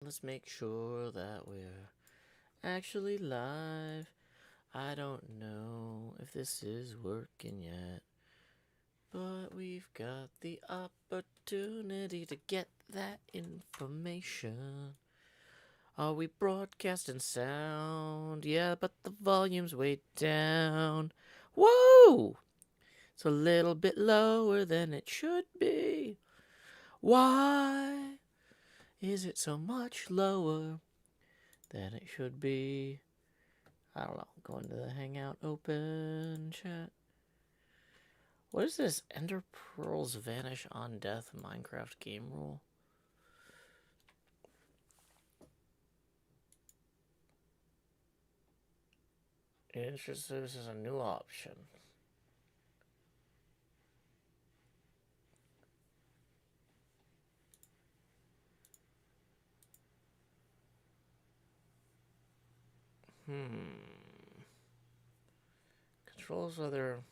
Let's make sure that we're actually live. I don't know if this is working yet, but we've got the opportunity to get that information. Are we broadcasting sound? Yeah, but the volume's way down. Whoa! It's a little bit lower than it should be. Why is it so much lower than it should be? I don't know. Go into the Hangout, open chat. What is this Ender Pearls Vanish on Death Minecraft game rule? It's just this is a new option. Controls whether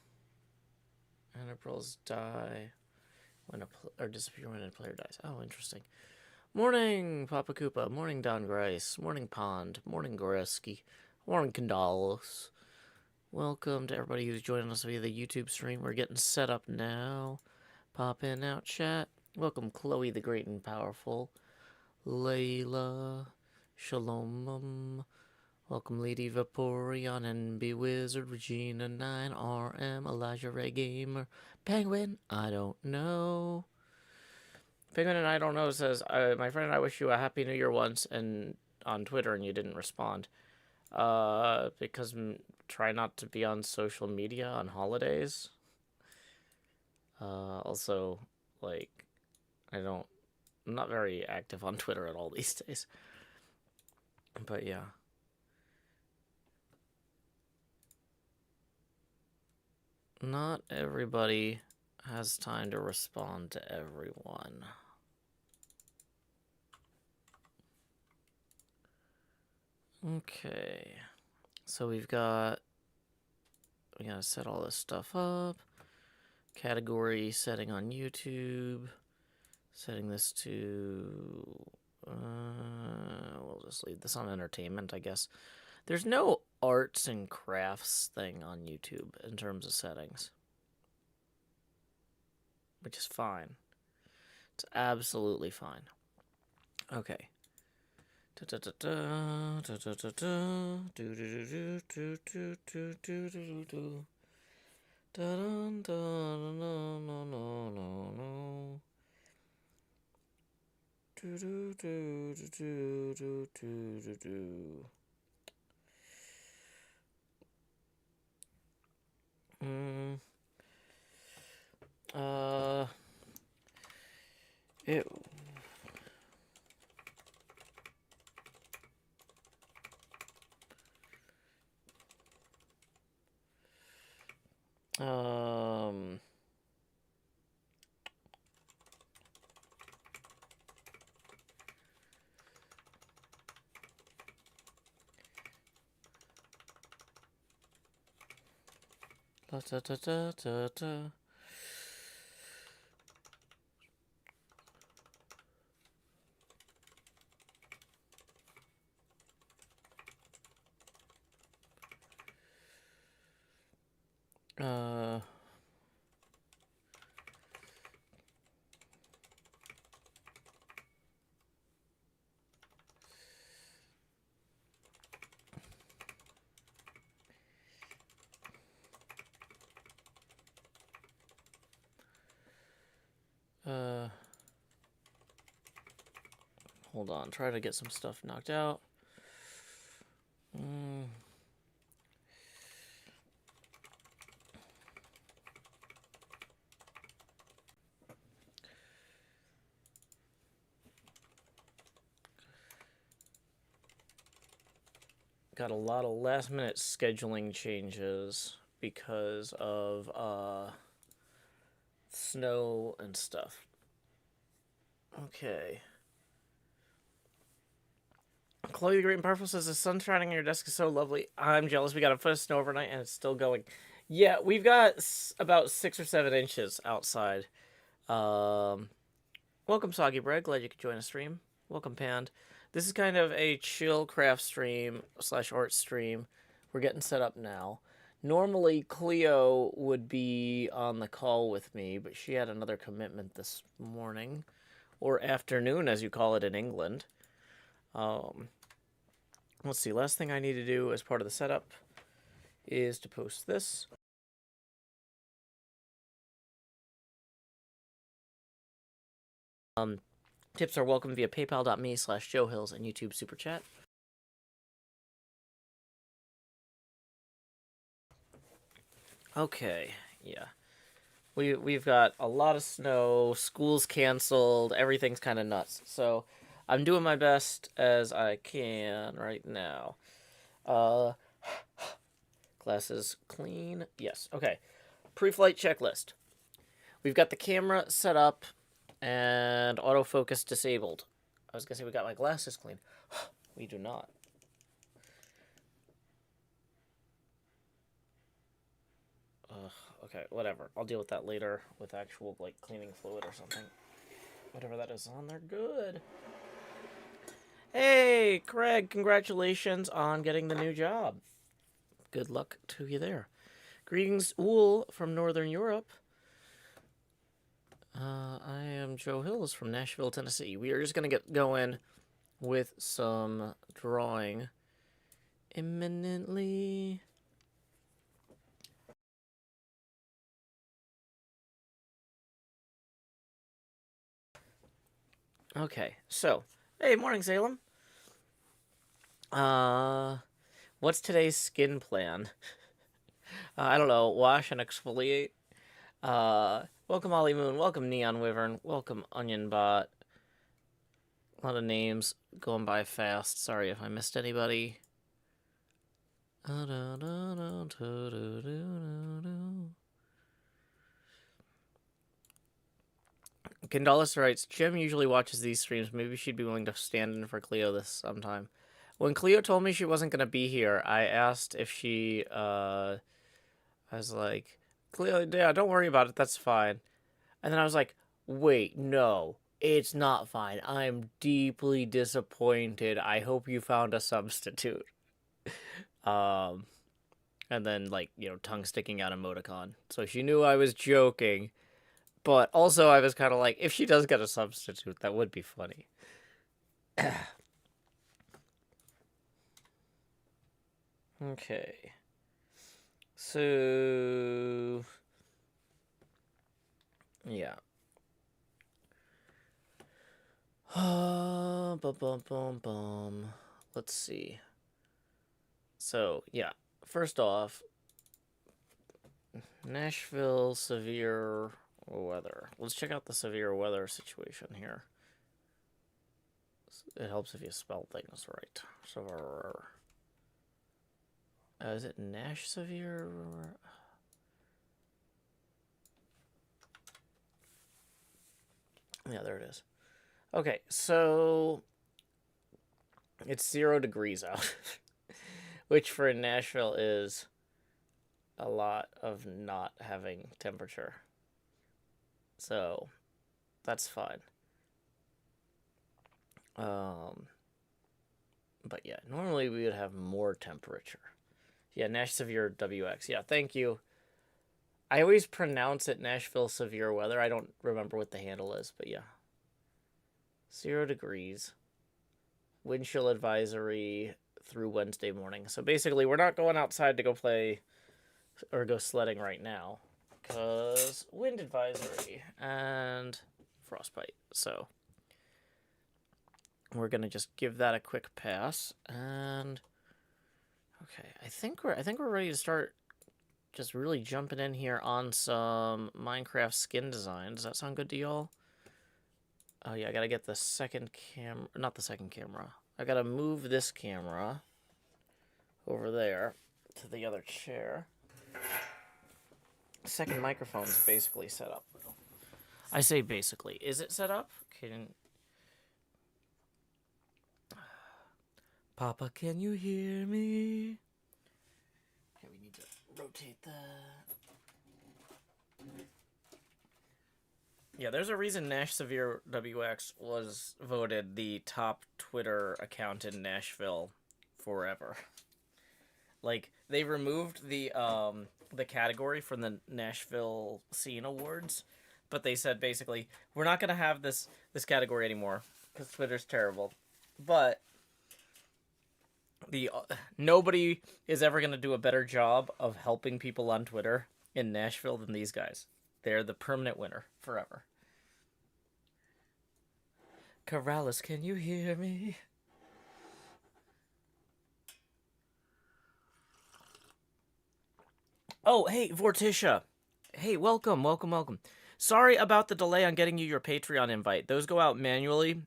Ender Pearls die when or disappear when a player dies. Oh, interesting. Morning, Papa Koopa. Morning, Don Grice. Morning, Pond. Morning, Goreski. Morning, Kandalos. Welcome to everybody who's joining us via the YouTube stream. We're getting set up now. Pop in, out, chat. Welcome, Chloe the Great and Powerful. Layla. Shalom. Welcome, Lady Vaporeon, NB Wizard, Regina 9, RM, Elijah Ray Gamer, Penguin, I don't know. Penguin and I don't know says, my friend and I wish you a happy new year once and on Twitter and you didn't respond. Because try not to be on social media on holidays. Also, like, I'm not very active on Twitter at all these days. But yeah. Not everybody has time to respond to everyone. Okay. So we gotta set all this stuff up. Category setting on YouTube. Setting this to... we'll just leave this on entertainment, I guess. There's no arts and crafts thing on YouTube in terms of settings. Which is fine. It's absolutely fine. Okay. Ew. Da da da da da da. Hold on, try to get some stuff knocked out. Got a lot of last minute scheduling changes because of snow and stuff. Okay. Chloe the Great and Powerful says the sun shining on your desk is so lovely. I'm jealous. We got a foot of snow overnight and it's still going. Yeah, we've got about 6 or 7 inches outside. Welcome, Soggy Bread. Glad you could join the stream. Welcome, Pand. This is kind of a chill craft stream / art stream. We're getting set up now. Normally, Cleo would be on the call with me, but she had another commitment this morning, or afternoon, as you call it in England. Let's see. Last thing I need to do as part of the setup is to post this. Tips are welcome via paypal.me/JoeHills and YouTube Super Chat. Okay, yeah. We've got a lot of snow, school's canceled, everything's kind of nuts. So I'm doing my best as I can right now. Glasses clean. Yes, okay. Pre-flight checklist. We've got the camera set up and autofocus disabled. I was gonna say we got my glasses clean. We do not. Okay, whatever. I'll deal with that later with actual, like, cleaning fluid or something. Whatever that is on there. Good. Hey, Craig, congratulations on getting the new job. Good luck to you there. Greetings, Wool from Northern Europe. I am Joe Hills from Nashville, Tennessee. We are just going to get going with some drawing imminently. Okay, so, hey, morning, Salem. What's today's skin plan? I don't know, wash and exfoliate. Welcome, Ollie Moon. Welcome, Neon Wyvern. Welcome, Onion Bot. A lot of names going by fast. Sorry if I missed anybody. Candalis writes, Jim usually watches these streams. Maybe she'd be willing to stand in for Cleo this sometime. When Cleo told me she wasn't going to be here, I asked if she, I was like, Cleo, yeah, don't worry about it. That's fine. And then I was like, wait, no, it's not fine. I'm deeply disappointed. I hope you found a substitute. And then, like, you know, tongue sticking out emoticon. So she knew I was joking. But also I was kind of like, if she does get a substitute, that would be funny. Okay. So... yeah. Let's see. So, yeah. First off, Nashville severe weather. Let's check out the severe weather situation here. It helps if you spell things right. So, is it Nash severe? Yeah, there it is. Okay, so it's 0 degrees out, which for Nashville is a lot of not having temperature. So that's fine. But yeah, normally we would have more temperature. Yeah, Nash Severe WX. Yeah, thank you. I always pronounce it Nashville Severe Weather. I don't remember what the handle is, but yeah. 0 degrees. Wind chill advisory through Wednesday morning. So basically, we're not going outside to go play or go sledding right now because wind advisory and frostbite. So we're gonna just give that a quick pass. And okay, I think we're ready to start. Just really jumping in here on some Minecraft skin design. Does that sound good to y'all? Oh yeah, I gotta get the second camera, not the second camera. I gotta move this camera over there to the other chair. Second microphone's basically set up. I say basically. Is it set up? Papa, can you hear me? Okay, we need to rotate that. Yeah, there's a reason Nash Severe WX was voted the top Twitter account in Nashville forever. Like, they removed the category from the Nashville Scene Awards, but they said basically we're not gonna have this category anymore because Twitter's terrible. But the nobody is ever gonna do a better job of helping people on Twitter in Nashville than these guys. They're the permanent winner forever. Corrales, can you hear me? Oh, hey, Vorticia. Hey, welcome, welcome, welcome. Sorry about the delay on getting you your Patreon invite. Those go out manually,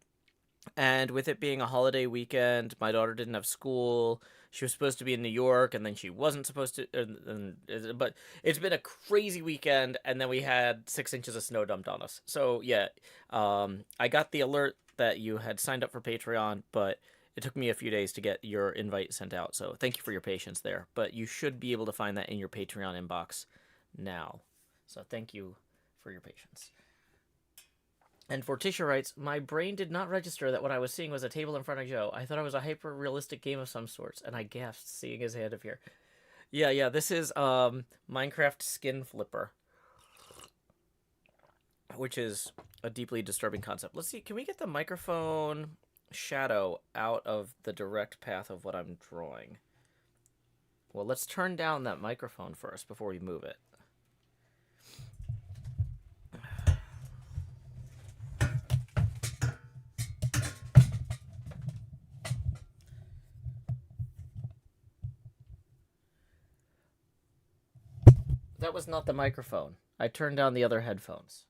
and with it being a holiday weekend, my daughter didn't have school. She was supposed to be in New York, and then she wasn't supposed to. But it's been a crazy weekend, and then we had 6 inches of snow dumped on us. So yeah, I got the alert that you had signed up for Patreon, but it took me a few days to get your invite sent out. So thank you for your patience there. But you should be able to find that in your Patreon inbox now. So thank you for your patience. And Forticia writes, my brain did not register that what I was seeing was a table in front of Joe. I thought it was a hyper-realistic game of some sorts, and I gasped seeing his hand appear. Yeah, this is Minecraft Skin Flipper, which is a deeply disturbing concept. Let's see, can we get the microphone shadow out of the direct path of what I'm drawing? Well, let's turn down that microphone first before we move it. That was not the microphone. I turned down the other headphones.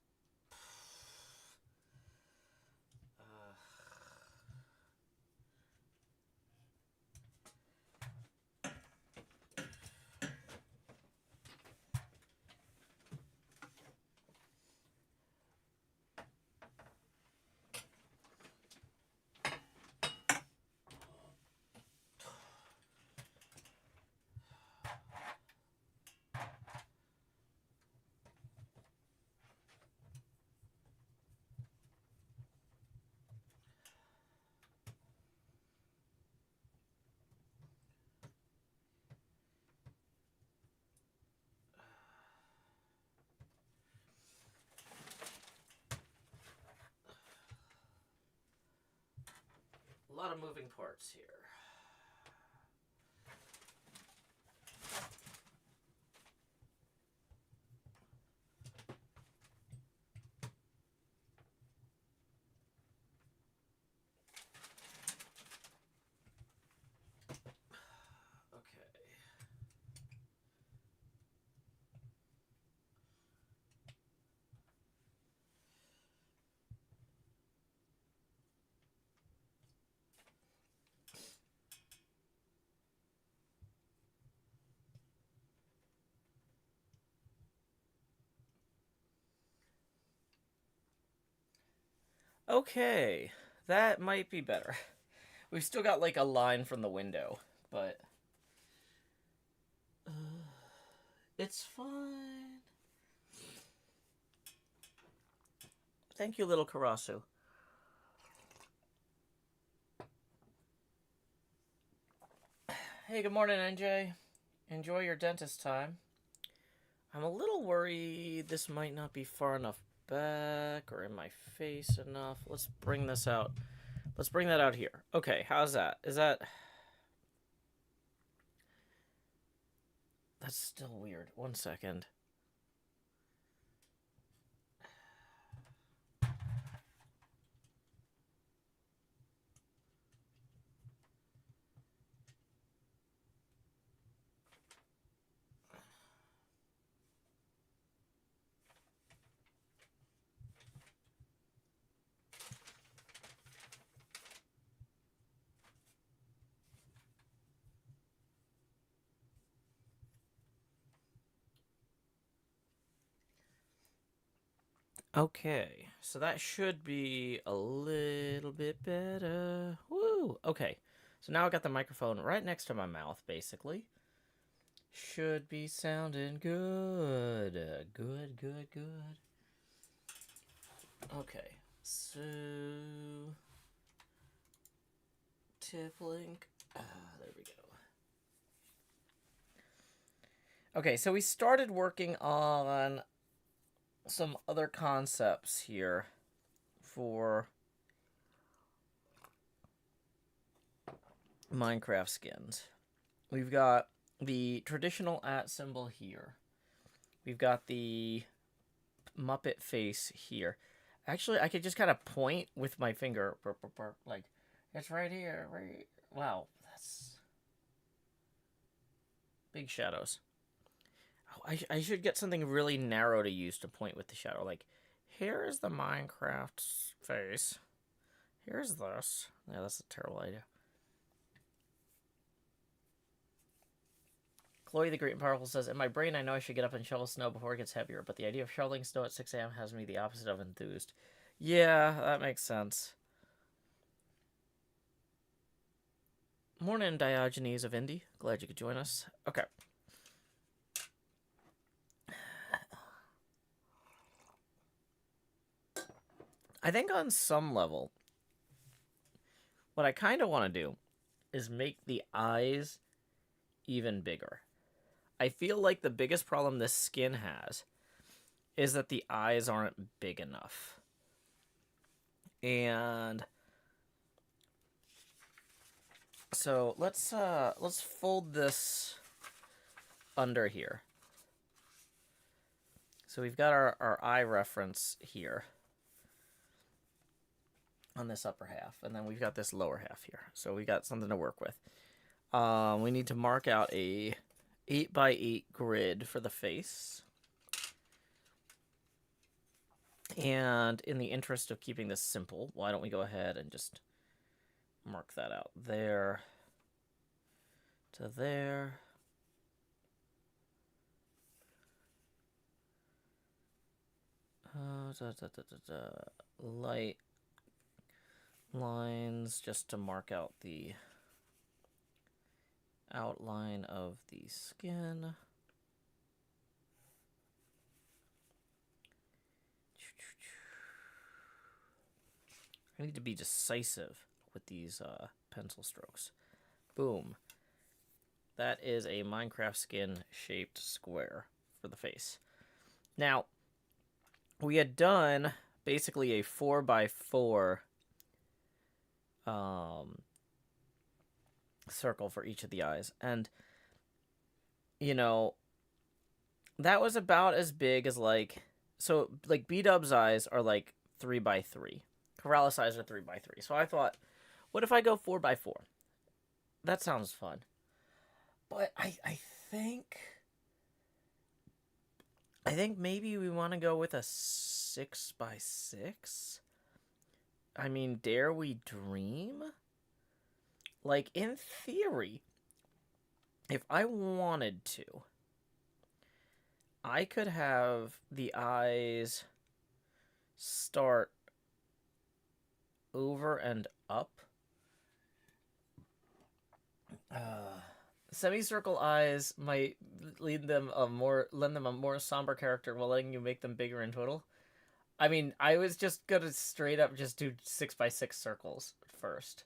A lot of moving parts here. Okay, that might be better. We've still got like a line from the window, but it's fine. Thank you, little Karasu. Hey, good morning, NJ. Enjoy your dentist time. I'm a little worried this might not be far enough back or in my face enough. Let's bring this out. Let's bring that out here. Okay, how's that? Is that... That's still weird. 1 second. Okay, so that should be a little bit better. Woo! Okay, so now I got the microphone right next to my mouth, basically. Should be sounding good. Good. Okay, so tip link. There we go. Okay, so we started working on some other concepts here for Minecraft skins. We've got the traditional @ symbol here. We've got the Muppet face here. Actually, I could just kind of point with my finger, like, it's right here, right. Wow, that's big shadows. Oh, I should get something really narrow to use to point with the shadow. Like, here's the Minecraft face. Here's this. Yeah, that's a terrible idea. Chloe the Great and Powerful says, in my brain, I know I should get up and shovel snow before it gets heavier, but the idea of shoveling snow at 6 a.m. has me the opposite of enthused. Yeah, that makes sense. Morning, Diogenes of Indy. Glad you could join us. Okay. I think on some level, what I kind of want to do is make the eyes even bigger. I feel like the biggest problem this skin has is that the eyes aren't big enough. And so let's fold this under here. So we've got our eye reference here on this upper half, and then we've got this lower half here. So we got something to work with. We need to mark out a 8x8 grid for the face. And in the interest of keeping this simple, why don't we go ahead and just mark that out there to there. Light lines just to mark out the outline of the skin. I need to be decisive with these pencil strokes. Boom. That is a Minecraft skin shaped square for the face. Now, we had done basically a 4x4 circle for each of the eyes. And, you know, that was about as big as like, so like B-Dub's eyes are like 3x3. Corrales eyes are 3x3. So I thought, what if I go 4x4? That sounds fun. But I think maybe we want to go with a 6x6. I mean, dare we dream? Like, in theory, if I wanted to, I could have the eyes start over and up. Semicircle eyes might lend them a more somber character while letting you make them bigger in total. I mean, I was just gonna straight up just do 6x6 circles first.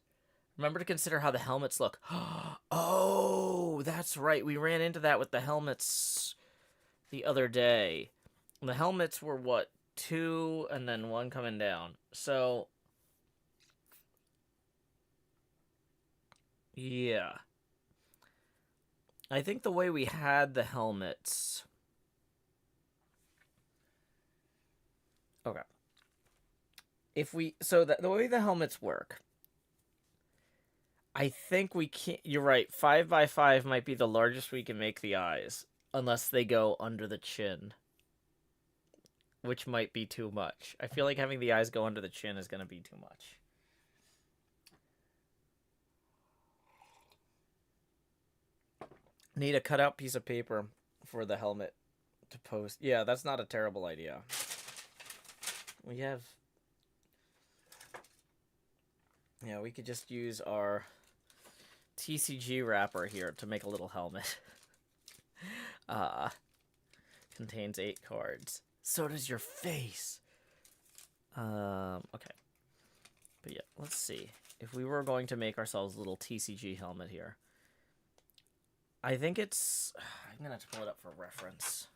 Remember to consider how the helmets look. Oh, that's right. We ran into that with the helmets the other day. The helmets were what? 2 and then 1 coming down. So yeah. I think the way we had the helmets. Okay. So the way the helmets work, I think we can't. You're right. 5x5 might be the largest we can make the eyes, unless they go under the chin, which might be too much. I feel like having the eyes go under the chin is going to be too much. Need a cutout piece of paper for the helmet to post. Yeah, that's not a terrible idea. We have... Yeah, we could just use our TCG wrapper here to make a little helmet. Contains 8 cards. So does your face. Okay. But yeah, let's see. If we were going to make ourselves a little TCG helmet here, I think it's... I'm going to have to pull it up for reference.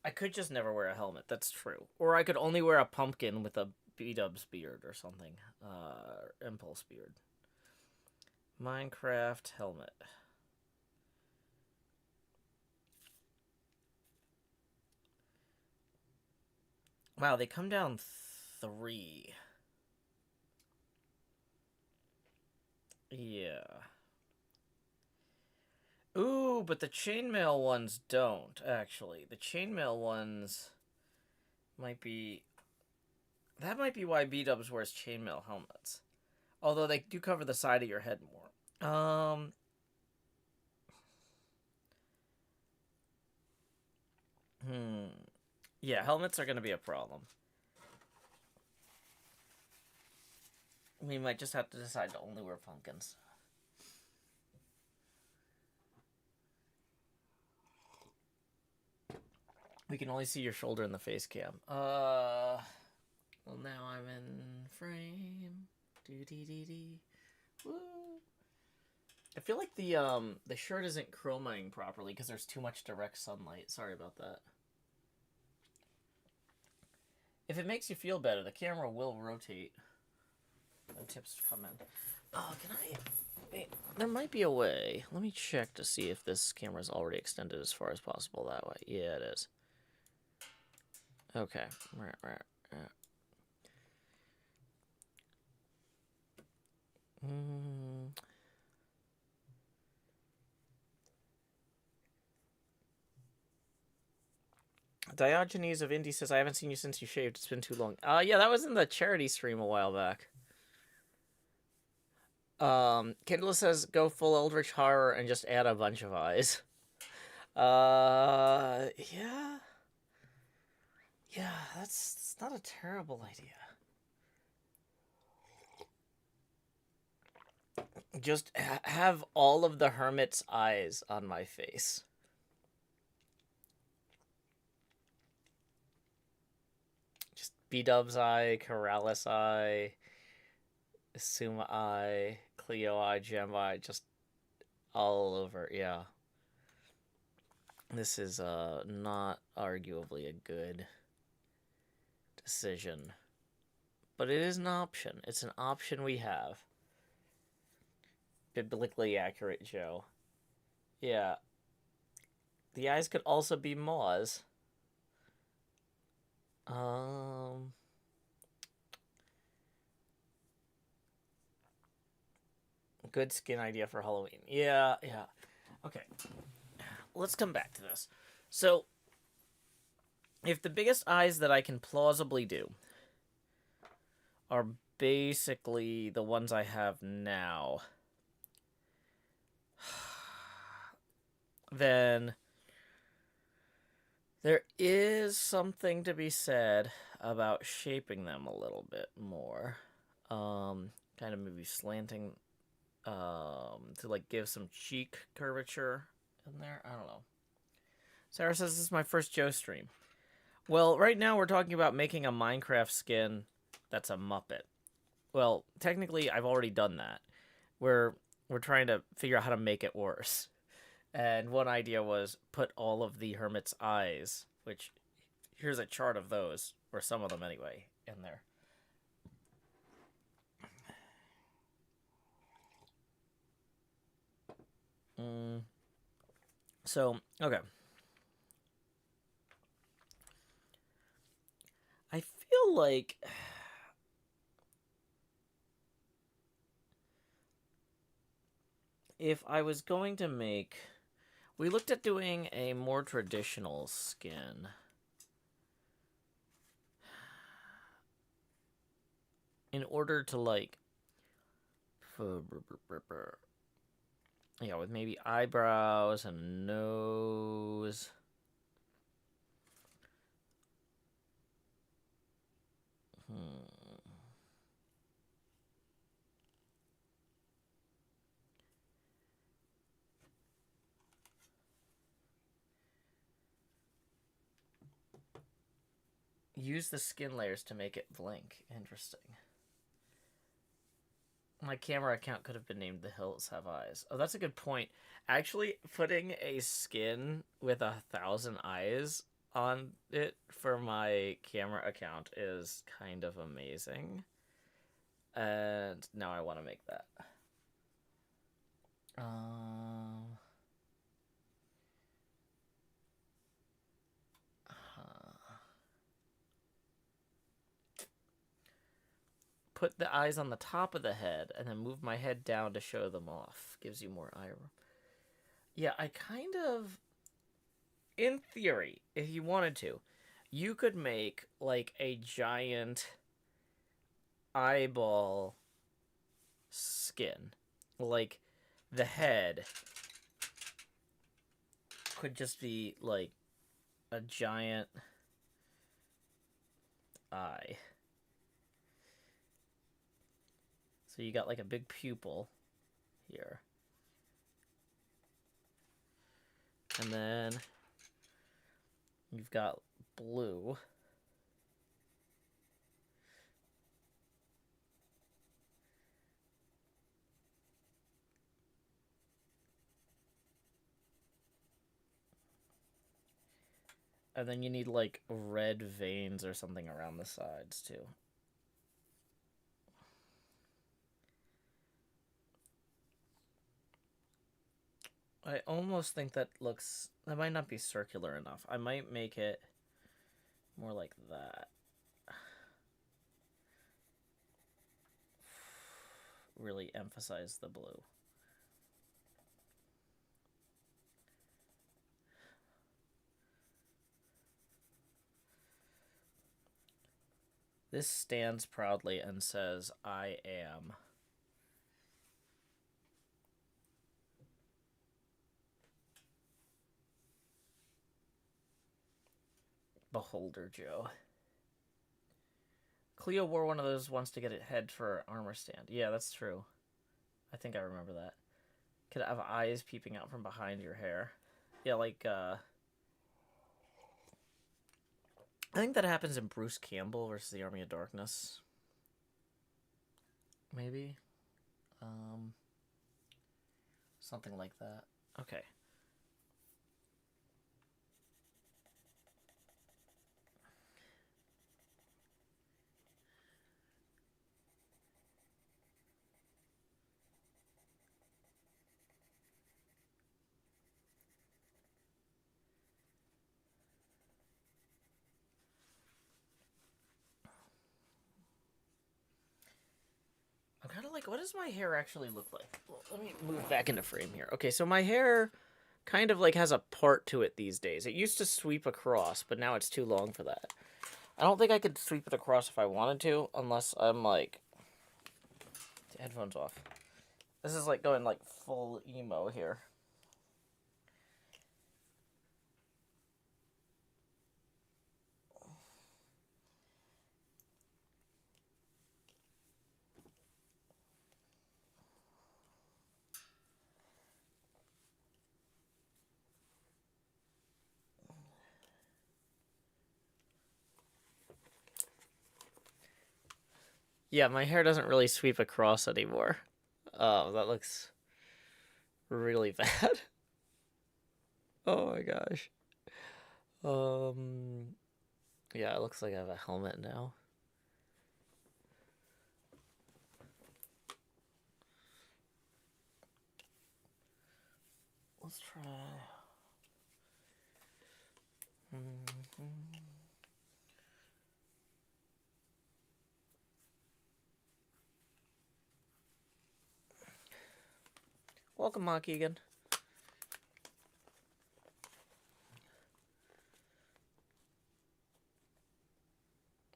I could just never wear a helmet, that's true. Or I could only wear a pumpkin with a B-dubs beard or something. Impulse beard. Minecraft helmet. Wow, they come down 3. Yeah. Ooh, but the chainmail ones don't, actually. The chainmail ones might be... That might be why B-dubs wears chainmail helmets. Although they do cover the side of your head more. Yeah, helmets are going to be a problem. We might just have to decide to only wear pumpkins. We can only see your shoulder in the face cam. Well, now I'm in frame. Doo-dee-dee-dee. Woo. I feel like the shirt isn't chromaing properly because there's too much direct sunlight. Sorry about that. If it makes you feel better, the camera will rotate. No tips come in. Oh, can I... Wait, there might be a way. Let me check to see if this camera's already extended as far as possible that way. Yeah, it is. Okay. Right. Diogenes of Indy says, I haven't seen you since you shaved. It's been too long. Yeah, that was in the charity stream a while back. Kindle says, go full Eldritch Horror and just add a bunch of eyes. Yeah. Yeah, that's not a terrible idea. Just have all of the hermit's eyes on my face. Just B-dub's eye, Corrales eye, Suma eye, Cleo eye, Gem eye, just all over, yeah. This is not arguably a good decision. But it is an option. It's an option we have. Biblically accurate, Joe. Yeah. The eyes could also be maws. Good skin idea for Halloween. Yeah. Okay. Let's come back to this. So, if the biggest eyes that I can plausibly do are basically the ones I have now, then there is something to be said about shaping them a little bit more. Kind of maybe slanting to like give some cheek curvature in there. I don't know. Sarah says this is my first Joe stream. Well, right now we're talking about making a Minecraft skin that's a Muppet. Well, technically I've already done that. We're trying to figure out how to make it worse. And one idea was put all of the hermit's eyes, which here's a chart of those, or some of them anyway, in there. So, okay. I feel like if I was going to make... We looked at doing a more traditional skin. In order to, like... Yeah, with maybe eyebrows and nose. use the skin layers to make it blink. Interesting. My camera account could have been named The Hills Have Eyes. Oh, that's a good point. Actually, putting a skin with 1,000 eyes on it for my camera account is kind of amazing. And now I want to make that. Put the eyes on the top of the head and then move my head down to show them off. Gives you more eye room. Yeah, I kind of... In theory, if you wanted to, you could make, like, a giant eyeball skin. Like, the head could just be, like, a giant eye. So you got, like, a big pupil here. And then you've got blue. And then you need, like, red veins or something around the sides, too. I almost think that might not be circular enough. I might make it more like that. Really emphasize the blue. This stands proudly and says, I am. Beholder Joe. Cleo wore one of those once to get it head for armor stand. Yeah, that's true. I think I remember that. Could have eyes peeping out from behind your hair. Yeah, like, I think that happens in Bruce Campbell versus the Army of Darkness. Maybe. Something like that. Okay. I'm kind of like, what does my hair actually look like? Well, let me move back into frame here. Okay, so my hair kind of like has a part to it these days. It used to sweep across, but now it's too long for that. I don't think I could sweep it across if I wanted to, unless I'm like... Headphones off. This is like going like full emo here. Yeah, my hair doesn't really sweep across anymore. Oh, that looks really bad. Oh my gosh. Yeah, it looks like I have a helmet now. Let's try. Welcome, Mark Egan.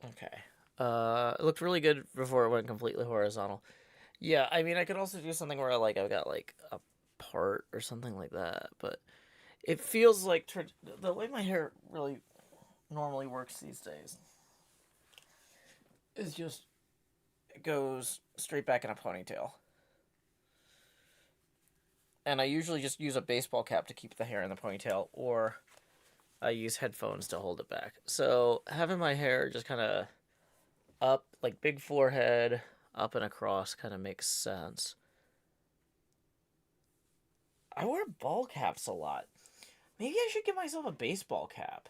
Okay. It looked really good before it went completely horizontal. Yeah, I mean, I could also do something where like I've got like a part or something like that, but it feels like the way my hair really normally works these days is just it goes straight back in a ponytail. And I usually just use a baseball cap to keep the hair in the ponytail, or I use headphones to hold it back. So having my hair just kind of up, like big forehead, up and across, kind of makes sense. I wear ball caps a lot. Maybe I should get myself a baseball cap.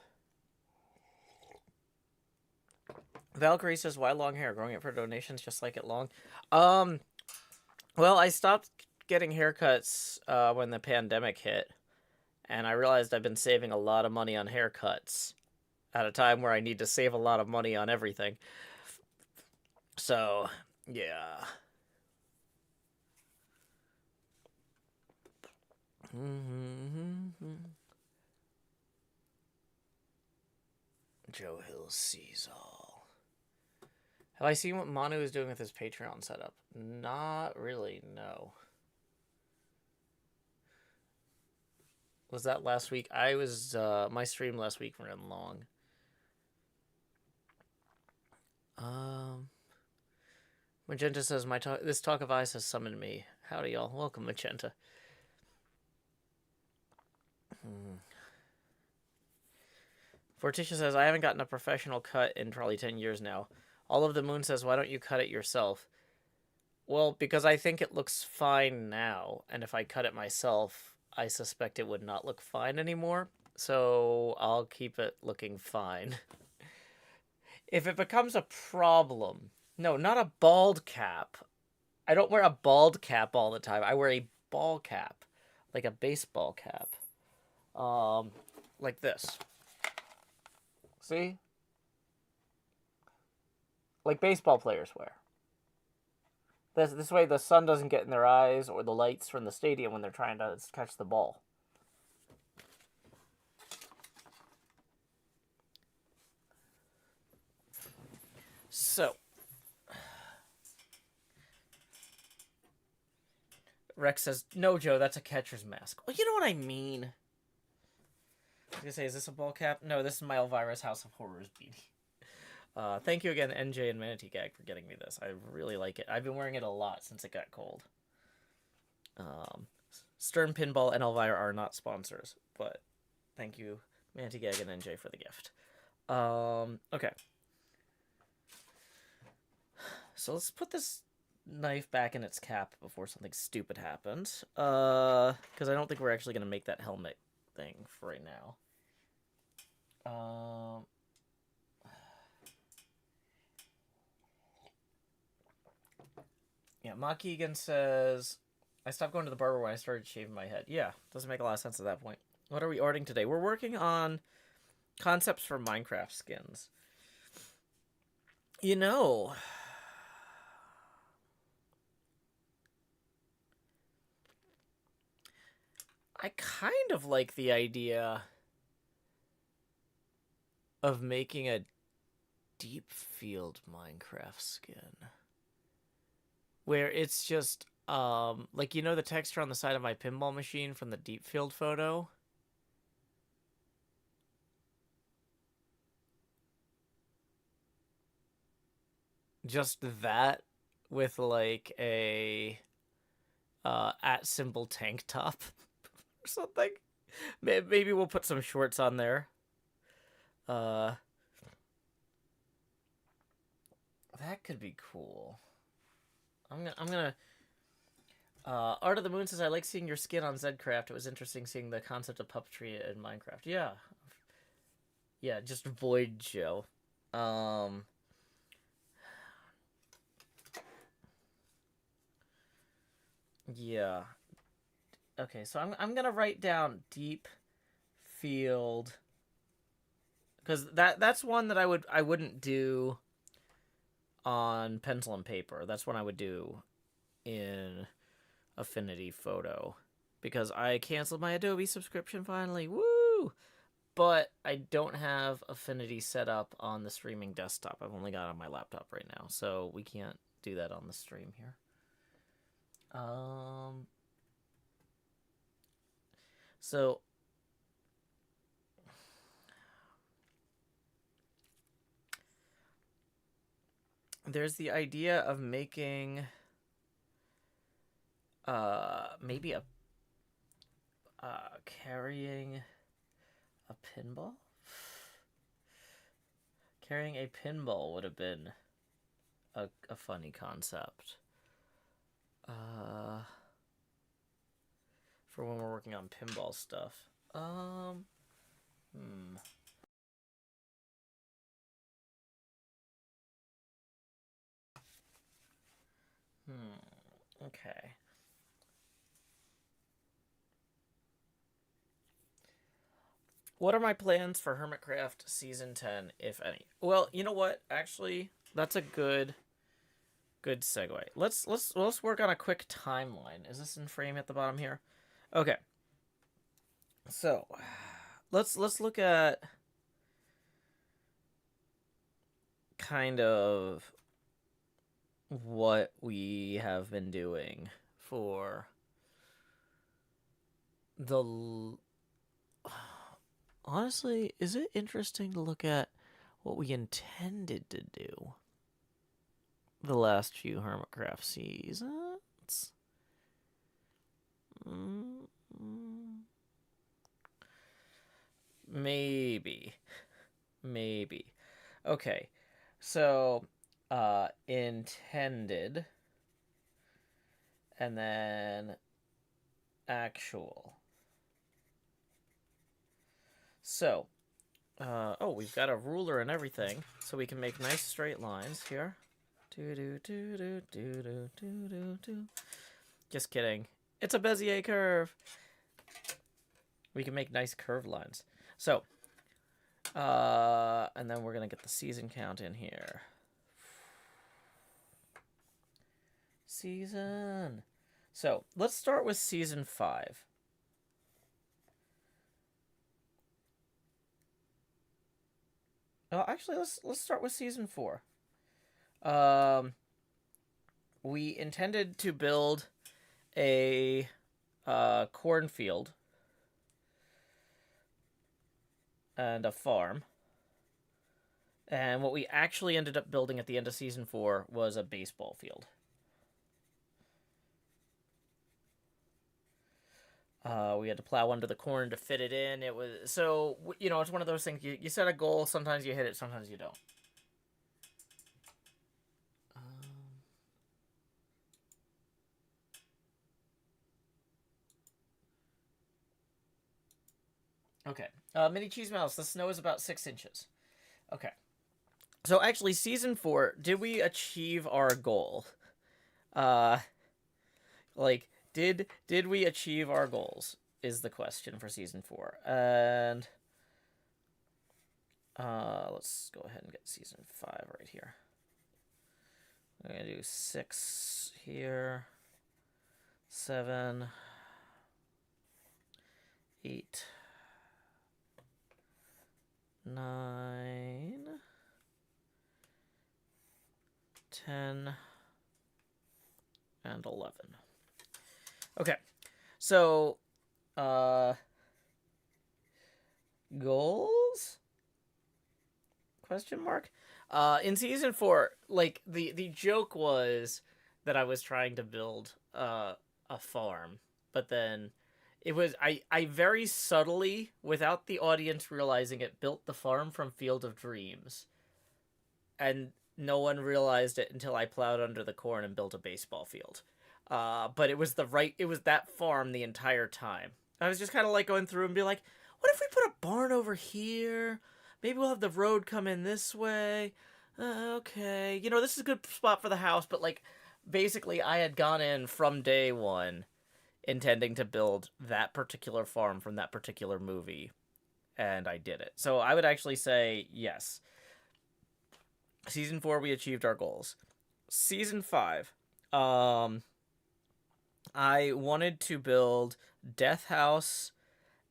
Valkyrie says, why long hair? Growing it for donations, just like it long. Well, I stopped getting haircuts when the pandemic hit. And I realized I've been saving a lot of money on haircuts at a time where I need to save a lot of money on everything. So, yeah. Joe Hill sees all. Have I seen what Manu is doing with his Patreon setup? Not really, no. Was that last week? I was, my stream last week ran long. Magenta says, this talk of ice has summoned me. Howdy, y'all. Welcome, Magenta. Forticia says, I haven't gotten a professional cut in probably 10 years now. All of the Moon says, why don't you cut it yourself? Well, because I think it looks fine now, and if I cut it myself, I suspect it would not look fine anymore, so I'll keep it looking fine. If it becomes a problem... No, not a bald cap. I don't wear a bald cap all the time. I wear a ball cap. Like a baseball cap. Like this. See? Like baseball players wear. This way the sun doesn't get in their eyes or the lights from the stadium when they're trying to catch the ball. So. Rex says, no, Joe, that's a catcher's mask. Well, you know what I mean. I was going to say, is this a ball cap? No, this is my Elvira's House of Horrors beanie. Thank you again, NJ and Manatee Gag, for getting me this. I really like it. I've been wearing it a lot since it got cold. Stern Pinball and Elvira are not sponsors, but thank you, Manatee Gag and NJ, for the gift. Okay. So let's put this knife back in its cap before something stupid happens. Because I don't think we're actually going to make that helmet thing for right now. Yeah, Mach-Egan says, I stopped going to the barber when I started shaving my head. Yeah, doesn't make a lot of sense at that point. What are we ordering today? We're working on concepts for Minecraft skins. You know... I kind of like the idea of making a deep field Minecraft skin. Where it's just, like, you know the texture on the side of my pinball machine from the deep field photo? Just that with, like, a, @ tank top. Or something. Maybe we'll put some shorts on there. That could be cool. I'm gonna. Art of the Moon says, I like seeing your skin on Zcraft. It was interesting seeing the concept of puppetry in Minecraft. Yeah. Yeah, just Void Joe. Yeah. Okay, so I'm gonna write down deep field, because that's one that I wouldn't do on pencil and paper. That's one I would do in Affinity Photo, because I canceled my Adobe subscription finally. Woo! But I don't have Affinity set up on the streaming desktop. I've only got it on my laptop right now, so we can't do that on the stream here. So there's the idea of making maybe a carrying a pinball Carrying a pinball would have been a funny concept. For when we're working on pinball stuff. Okay. What are my plans for Hermitcraft Season 10, if any? Well, you know what? Actually, that's a good segue. Let's work on a quick timeline. Is this in frame at the bottom here? Okay. So, let's look at kind of what we have been doing for the... Honestly, is it interesting to look at what we intended to do the last few Hermitcraft seasons? Maybe. Okay. So, intended, and then actual. So, oh, we've got a ruler and everything, so we can make nice straight lines here. Just kidding. It's a Bezier curve. We can make nice curved lines. So, and then we're going to get the season count in here. Season. So, let's start with season 5. Actually, let's start with season 4. We intended to build a cornfield and a farm. And what we actually ended up building at the end of season 4 was a baseball field. We had to plow under the corn to fit it in. It was so, you know, it's one of those things. You set a goal. Sometimes you hit it. Sometimes you don't. Okay. Mini Cheese Mouse. The snow is about 6 inches. Okay. So actually, season 4, did we achieve our goal? Like, did we achieve our goals? Is the question for season 4. And let's go ahead and get season 5 right here. I'm gonna do 6 here, 7, 8, 9, 10, and 11. Okay, so goals? Question mark. In season 4, like the joke was that I was trying to build a farm, but then it was I very subtly, without the audience realizing it, built the farm from Field of Dreams, and no one realized it until I plowed under the corn and built a baseball field. But it was that farm the entire time. I was just kind of like going through and be like, what if we put a barn over here? Maybe we'll have the road come in this way. Okay. You know, this is a good spot for the house, but, like, basically I had gone in from day one intending to build that particular farm from that particular movie, and I did it. So I would actually say, yes. Season 4, we achieved our goals. Season 5, I wanted to build Death House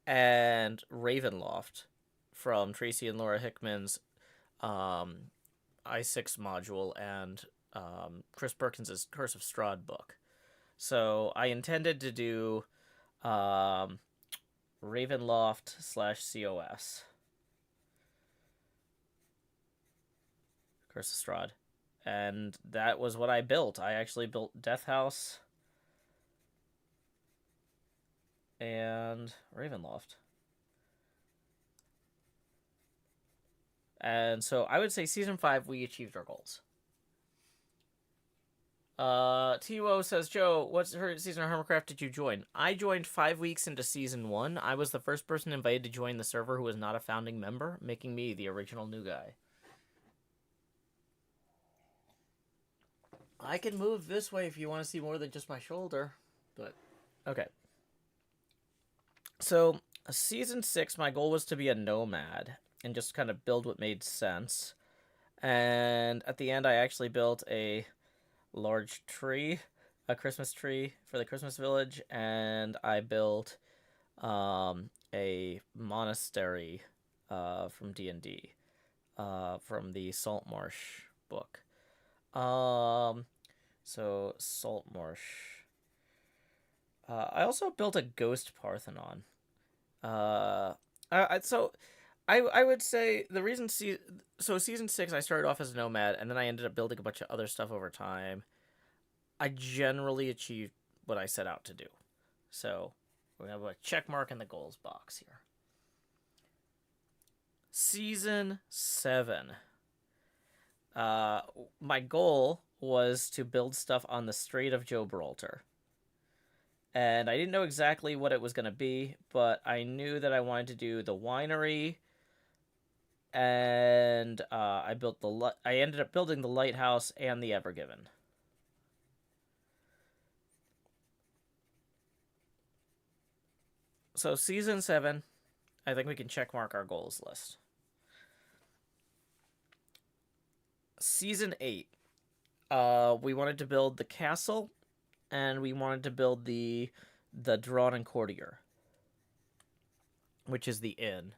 and Ravenloft from Tracy and Laura Hickman's I6 module and Chris Perkins's Curse of Strahd book. So I intended to do Ravenloft / COS. Curse of Strahd. And that was what I built. I actually built Death House and Ravenloft. And so I would say season 5 we achieved our goals. TWO says, Joe, what season of Hermitcraft did you join? I joined 5 weeks into season 1. I was the first person invited to join the server who was not a founding member, making me the original new guy. I can move this way if you want to see more than just my shoulder. But, okay. So, season 6, my goal was to be a nomad and just kind of build what made sense. And at the end, I actually built a large tree, a Christmas tree for the Christmas village, and I built a monastery from D&D, from the Saltmarsh book. So Saltmarsh. I also built a ghost Parthenon. I would say the reason season 6 I started off as a nomad, and then I ended up building a bunch of other stuff over time. I generally achieved what I set out to do. So we have a check mark in the goals box here. Season 7. My goal was to build stuff on the Strait of Gibraltar. And I didn't know exactly what it was going to be, but I knew that I wanted to do the winery, and I ended up building the lighthouse and the Evergiven. So season 7, I think we can check mark our goals list. Season 8, we wanted to build the castle, and we wanted to build the Drawn and Courtier, which is the inn.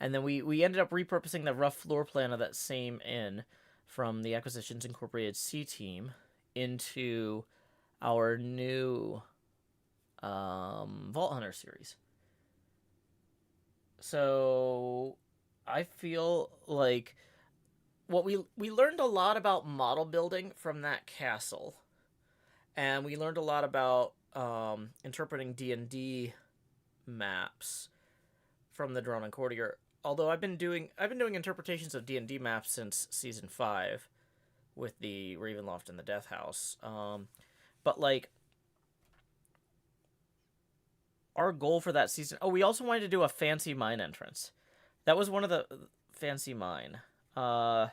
And then we ended up repurposing the rough floor plan of that same inn from the Acquisitions Incorporated C team into our new Vault Hunter series. So I feel like we learned a lot about model building from that castle, and we learned a lot about interpreting D&D maps from the Drawn and Courtier. Although I've been doing interpretations of D&D maps since season 5 with the Ravenloft and the Death House. But like our goal for that season, we also wanted to do a fancy mine entrance. That was one of the fancy mine. And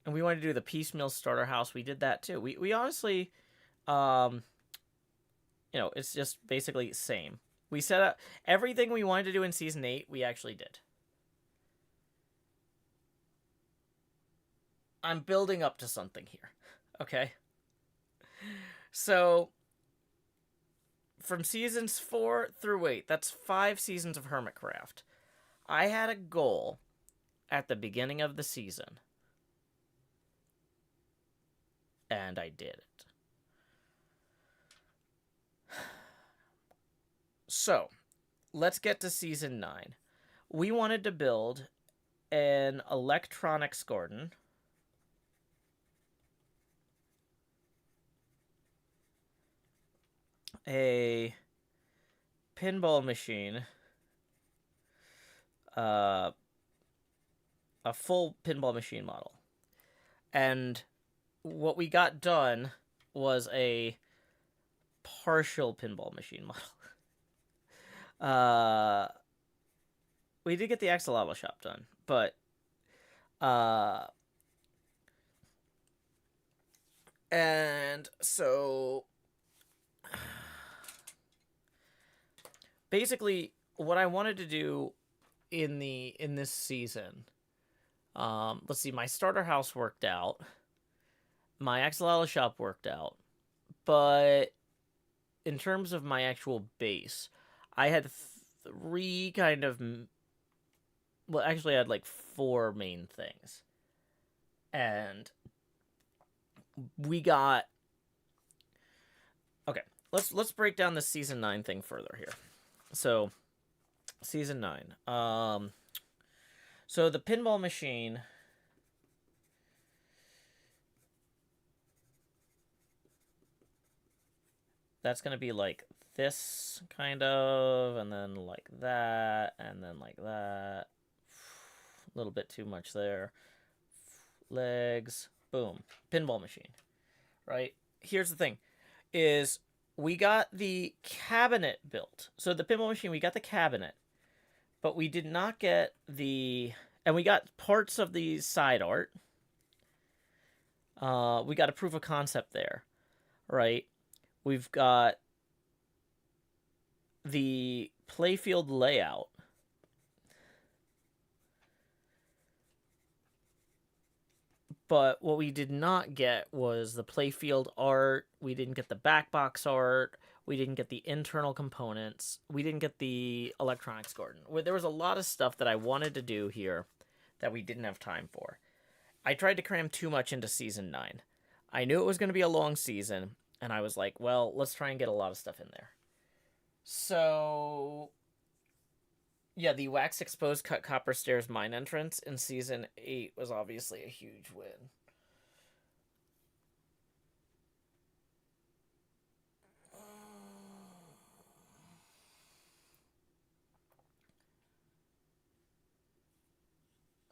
we wanted to do the piecemeal starter house. We did that too. We honestly, it's just basically same. We set up everything we wanted to do in season 8, we actually did. I'm building up to something here. Okay? So, from seasons 4 through 8, that's 5 seasons of Hermitcraft. I had a goal at the beginning of the season, and I did it. So, let's get to season 9. We wanted to build an electronics garden, a pinball machine, a full pinball machine model. And what we got done was a partial pinball machine model. We did get the axolotl shop done, but and so basically what I wanted to do in this season, let's see, my starter house worked out, my axolotl shop worked out, but in terms of my actual base, I had 3 kind of... Well, actually, I had like 4 main things. And we got... Okay, let's break down the season 9 thing further here. So, season 9. So the pinball machine... That's going to be like this, kind of, and then like that, and then like that. little bit too much there. Legs, boom, pinball machine, right? Here's the thing, is we got the cabinet built. So the pinball machine, we got the cabinet, but we did not get the, and we got parts of the side art. We got a proof of concept there, right? We've got the playfield layout. But what we did not get was the playfield art. We didn't get the back box art. We didn't get the internal components. We didn't get the electronics garden. There was a lot of stuff that I wanted to do here that we didn't have time for. I tried to cram too much into Season 9. I knew it was going to be a long season, and I was like, well, let's try and get a lot of stuff in there. So, yeah, the wax exposed cut copper stairs mine entrance in Season 8 was obviously a huge win.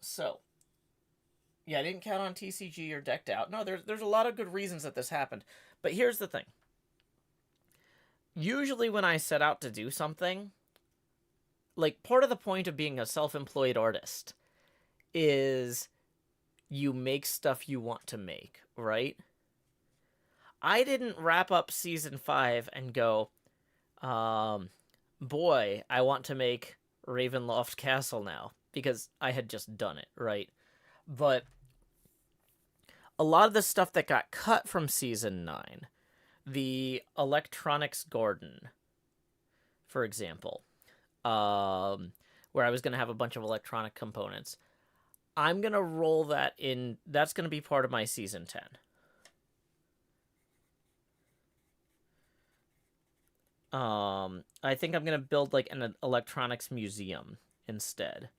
So, yeah, I didn't count on TCG or Decked Out. No, there's a lot of good reasons that this happened. But here's the thing. Usually when I set out to do something, like, part of the point of being a self-employed artist is you make stuff you want to make, right? I didn't wrap up Season 5 and go, boy, I want to make Ravenloft Castle now, because I had just done it, right? But a lot of the stuff that got cut from Season 9, the electronics garden, for example, where I was going to have a bunch of electronic components, I'm going to roll that in. That's going to be part of my Season 10. I think I'm going to build like an electronics museum instead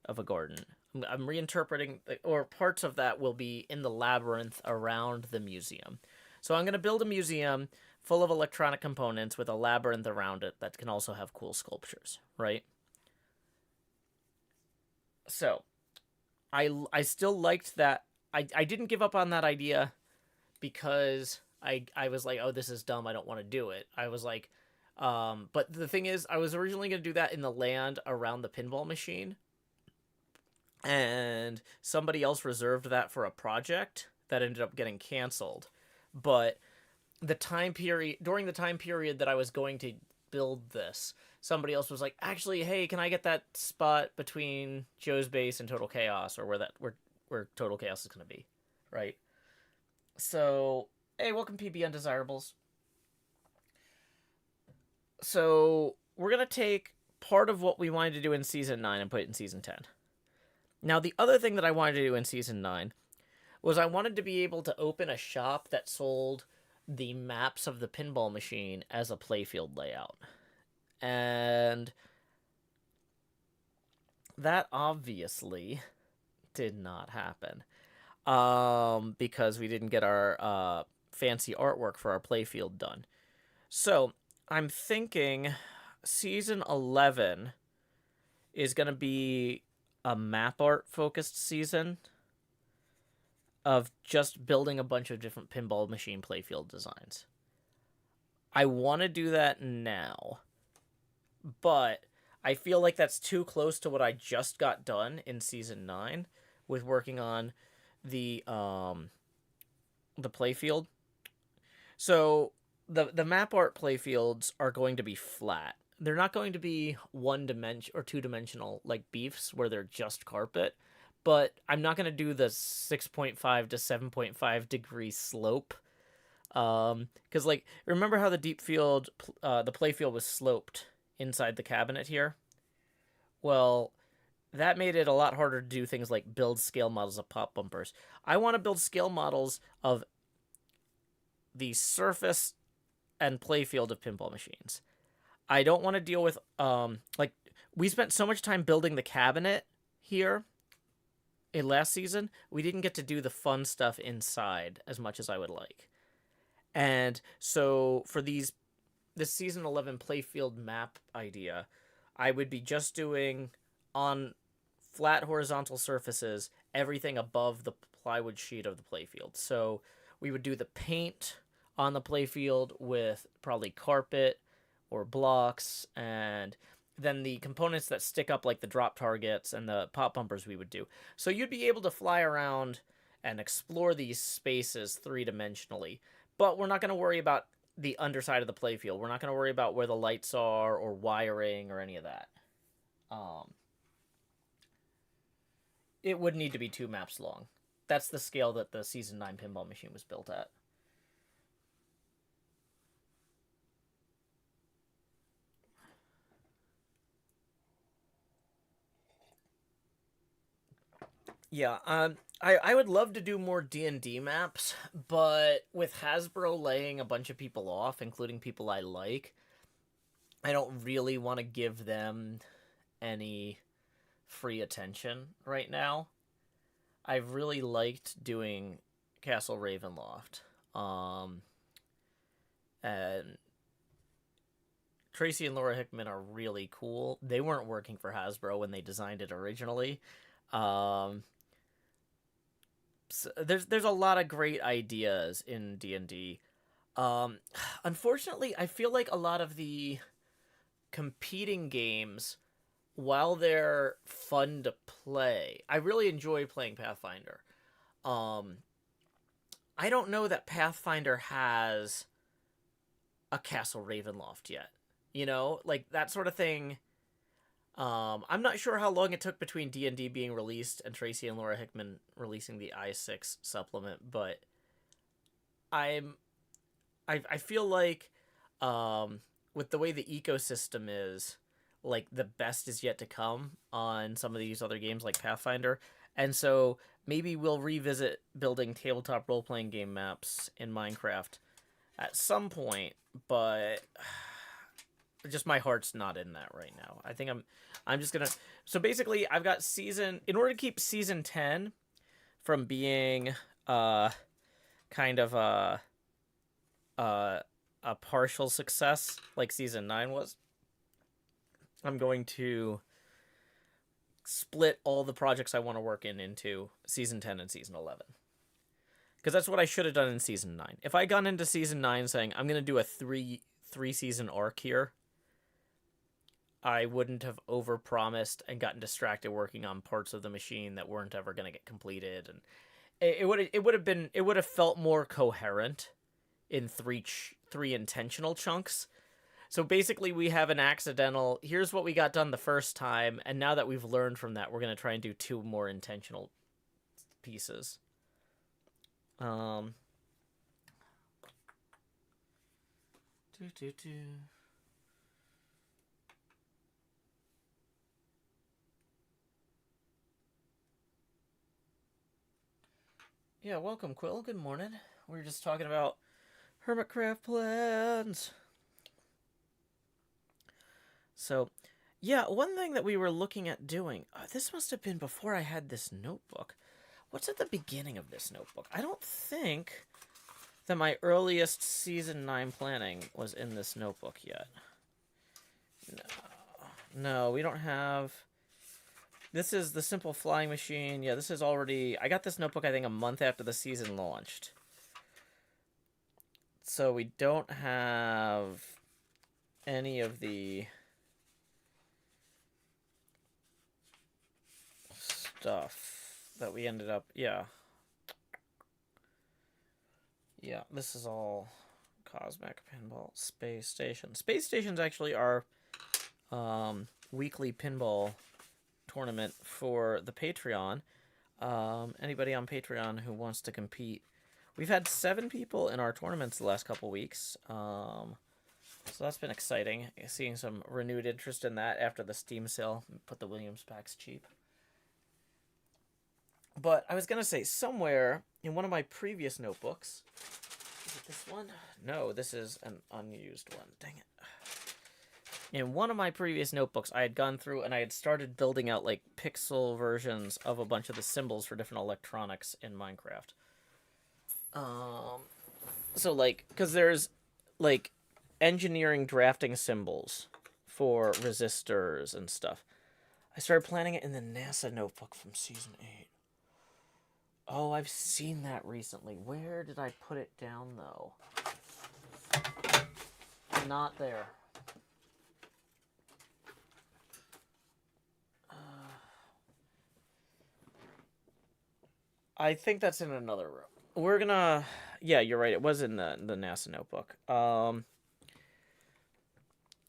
of a garden. I'm reinterpreting, or parts of that will be in the labyrinth around the museum. So I'm going to build a museum full of electronic components with a labyrinth around it that can also have cool sculptures, right? So I still liked that. I didn't give up on that idea because I was like, oh, this is dumb, I don't want to do it. I was like, but the thing is, I was originally going to do that in the land around the pinball machine, and somebody else reserved that for a project that ended up getting canceled. But the time period, during the time period that I was going to build this, somebody else was like, actually, hey, can I get that spot between Joe's base and Total Chaos, or where Total Chaos is going to be, right? So, hey, welcome PB Undesirables. So, we're going to take part of what we wanted to do in Season 9 and put it in Season 10. Now, the other thing that I wanted to do in Season 9 was I wanted to be able to open a shop that sold the maps of the pinball machine as a playfield layout. And that obviously did not happen. Because we didn't get our fancy artwork for our playfield done. So, I'm thinking Season 11 is going to be a map art focused season of just building a bunch of different pinball machine playfield designs. I want to do that now, but I feel like that's too close to what I just got done in Season 9 with working on the playfield. So the map art playfields are going to be flat. They're not going to be one dimension or two dimensional like Beefs where they're just carpet, but I'm not going to do the 6.5 to 7.5 degree slope. Because like, remember how the deep field, the playfield was sloped inside the cabinet here? Well, that made it a lot harder to do things like build scale models of pop bumpers. I want to build scale models of the surface and playfield of pinball machines. I don't want to deal with, like, we spent so much time building the cabinet here in last season, we didn't get to do the fun stuff inside as much as I would like. And so for this Season 11 playfield map idea, I would be just doing on flat horizontal surfaces, everything above the plywood sheet of the playfield. So we would do the paint on the playfield with probably carpet or blocks, and then the components that stick up, like the drop targets and the pop bumpers, we would do. So you'd be able to fly around and explore these spaces three-dimensionally, but we're not going to worry about the underside of the playfield. We're not going to worry about where the lights are or wiring or any of that. It would need to be 2 maps long. That's the scale that the Season 9 pinball machine was built at. Yeah, I would love to do more D&D maps, but with Hasbro laying a bunch of people off, including people I like, I don't really want to give them any free attention right now. I've really liked doing Castle Ravenloft. And Tracy and Laura Hickman are really cool. They weren't working for Hasbro when they designed it originally. So there's a lot of great ideas in D&D. Unfortunately, I feel like a lot of the competing games, while they're fun to play, I really enjoy playing Pathfinder. I don't know that Pathfinder has a Castle Ravenloft yet. You know, like that sort of thing. I'm not sure how long it took between D&D being released and Tracy and Laura Hickman releasing the i6 supplement, but I feel like with the way the ecosystem is, like the best is yet to come on some of these other games like Pathfinder, and so maybe we'll revisit building tabletop role-playing game maps in Minecraft at some point, but just my heart's not in that right now. I think I'm just gonna. So basically, I've got in order to keep season 10 from being kind of a partial success like season 9 was. I'm going to split all the projects I want to work in into season 10 and season 11. Because that's what I should have done in season 9. If I gone into season 9 saying I'm going to do a three season arc here, I wouldn't have overpromised and gotten distracted working on parts of the machine that weren't ever going to get completed, and it would have felt more coherent in three intentional chunks. So basically, we have an accidental. Here's what we got done the first time, and now that we've learned from that, we're going to try and do 2 more intentional pieces. Yeah, welcome, Quill. Good morning. We were just talking about Hermitcraft plans. So, yeah, one thing that we were looking at doing, this must have been before I had this notebook. What's at the beginning of this notebook? I don't think that my earliest season 9 planning was in this notebook yet. No, we don't have. This is the Simple Flying Machine. Yeah, this is already. I got this notebook, I think, a month after the season launched. So we don't have any of the stuff that we ended up. Yeah. Yeah, this is all Cosmic Pinball Space Station. Space Station's actually our weekly pinball tournament for the Patreon. Anybody on Patreon who wants to compete. We've had 7 people in our tournaments the last couple weeks. So that's been exciting. Seeing some renewed interest in that after the Steam sale. Put the Williams packs cheap. But I was going to say, somewhere in one of my previous notebooks... Is it this one? No, this is an unused one. Dang it. In one of my previous notebooks, I had gone through and I had started building out, like, pixel versions of a bunch of the symbols for different electronics in Minecraft. So, like, because there's, like, engineering drafting symbols for resistors and stuff. I started planning it in the NASA notebook from season 8. Oh, I've seen that recently. Where did I put it down, though? Not there. I think that's in another room. We're gonna... Yeah, you're right. It was in the NASA notebook.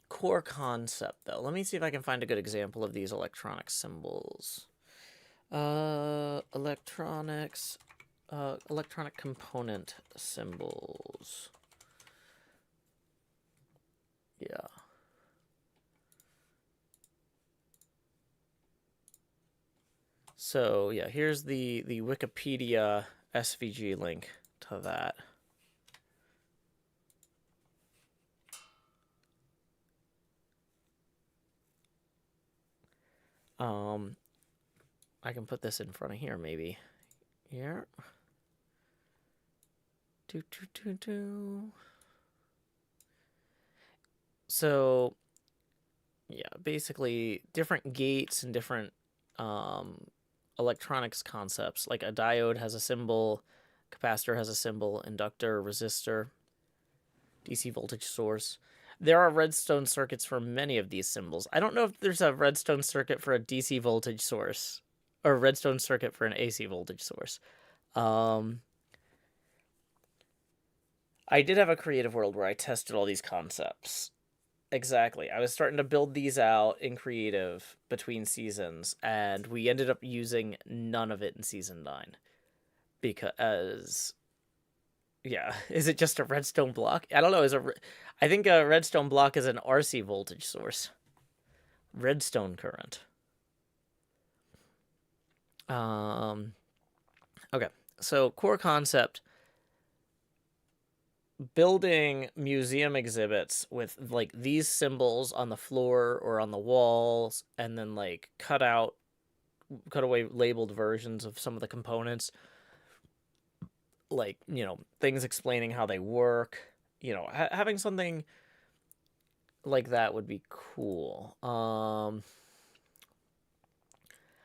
Core concept, though. Let me see if I can find a good example of these electronic symbols. Electronics... electronic component symbols. Yeah. So, yeah, here's the Wikipedia SVG link to that. I can put this in front of here, maybe. Here. So, yeah, basically different gates and different electronics concepts. Like a diode has a symbol, capacitor has a symbol, inductor, resistor, DC voltage source. There are redstone circuits for many of these symbols. I don't know if there's a redstone circuit for a DC voltage source or a redstone circuit for an AC voltage source. I did have a creative world where I tested all these concepts. Exactly. I was starting to build these out in creative between seasons, and we ended up using none of it in season 9. Because, yeah, is it just a redstone block? I don't know. I think a redstone block is an RC voltage source. Redstone current. Okay, so core concept. Building museum exhibits with like these symbols on the floor or on the walls, and then like cut away labeled versions of some of the components, like, you know, things explaining how they work, you know, having something like that would be cool.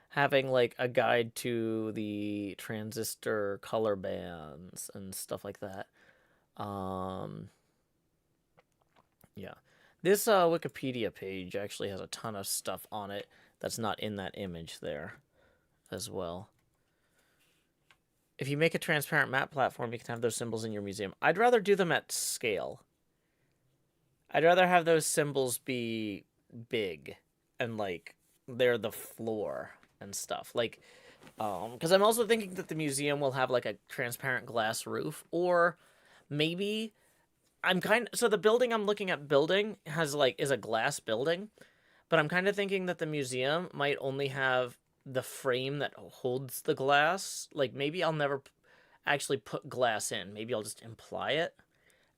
Having like a guide to the transistor color bands and stuff like that. Yeah. This Wikipedia page actually has a ton of stuff on it that's not in that image there as well. If you make a transparent map platform, you can have those symbols in your museum. I'd rather do them at scale. I'd rather have those symbols be big and like they're the floor and stuff. Like, because I'm also thinking that the museum will have like a transparent glass roof, or maybe so the building I'm looking at building is a glass building, but I'm kind of thinking that the museum might only have the frame that holds the glass. Like, maybe I'll never actually put glass in. Maybe I'll just imply it.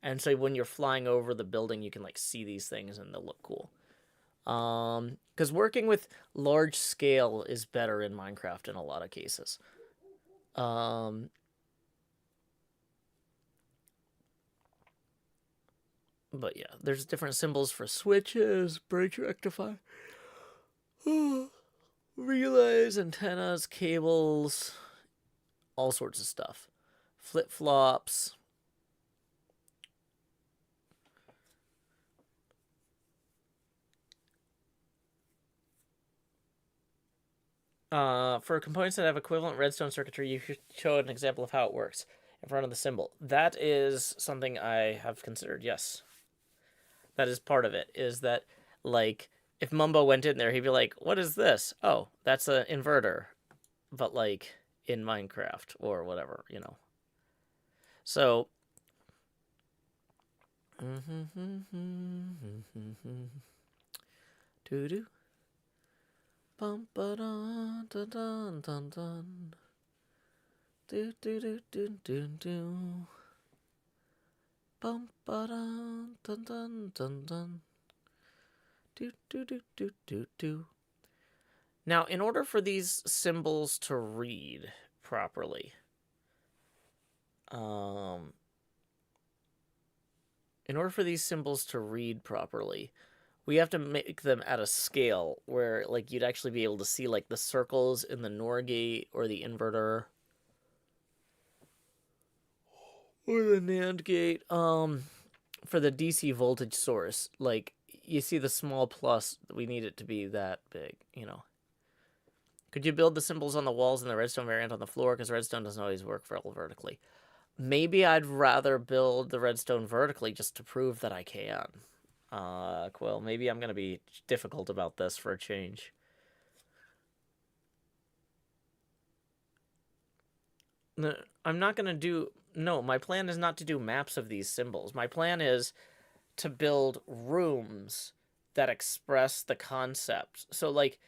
And so when you're flying over the building, you can like see these things and they'll look cool. Because working with large scale is better in Minecraft in a lot of cases. But yeah, there's different symbols for switches, bridge rectifier, relays, antennas, cables, all sorts of stuff. Flip-flops. For components that have equivalent redstone circuitry, you should show an example of how it works in front of the symbol. That is something I have considered, yes. That is part of it, is that, like, if Mumbo went in there, he'd be like, what is this? Oh, that's an inverter. But, like, in Minecraft or whatever, you know. So... Doo-doo. Bum ba dun dun dun dun dun. Do do do do do do. Bum ba dun dun dun dun dun. Do do do do do do. Now, in order for these symbols to read properly, we have to make them at a scale where, like, you'd actually be able to see, like, the circles in the NOR gate or the inverter. Or the NAND gate. For the DC voltage source, like, you see the small plus, we need it to be that big, you know. Could you build the symbols on the walls and the redstone variant on the floor? Because redstone doesn't always work vertically. Maybe I'd rather build the redstone vertically just to prove that I can. Quill, maybe I'm going to be difficult about this for a change. No, I'm not going to do... No, my plan is not to do maps of these symbols. My plan is to build rooms that express the concept. So, like...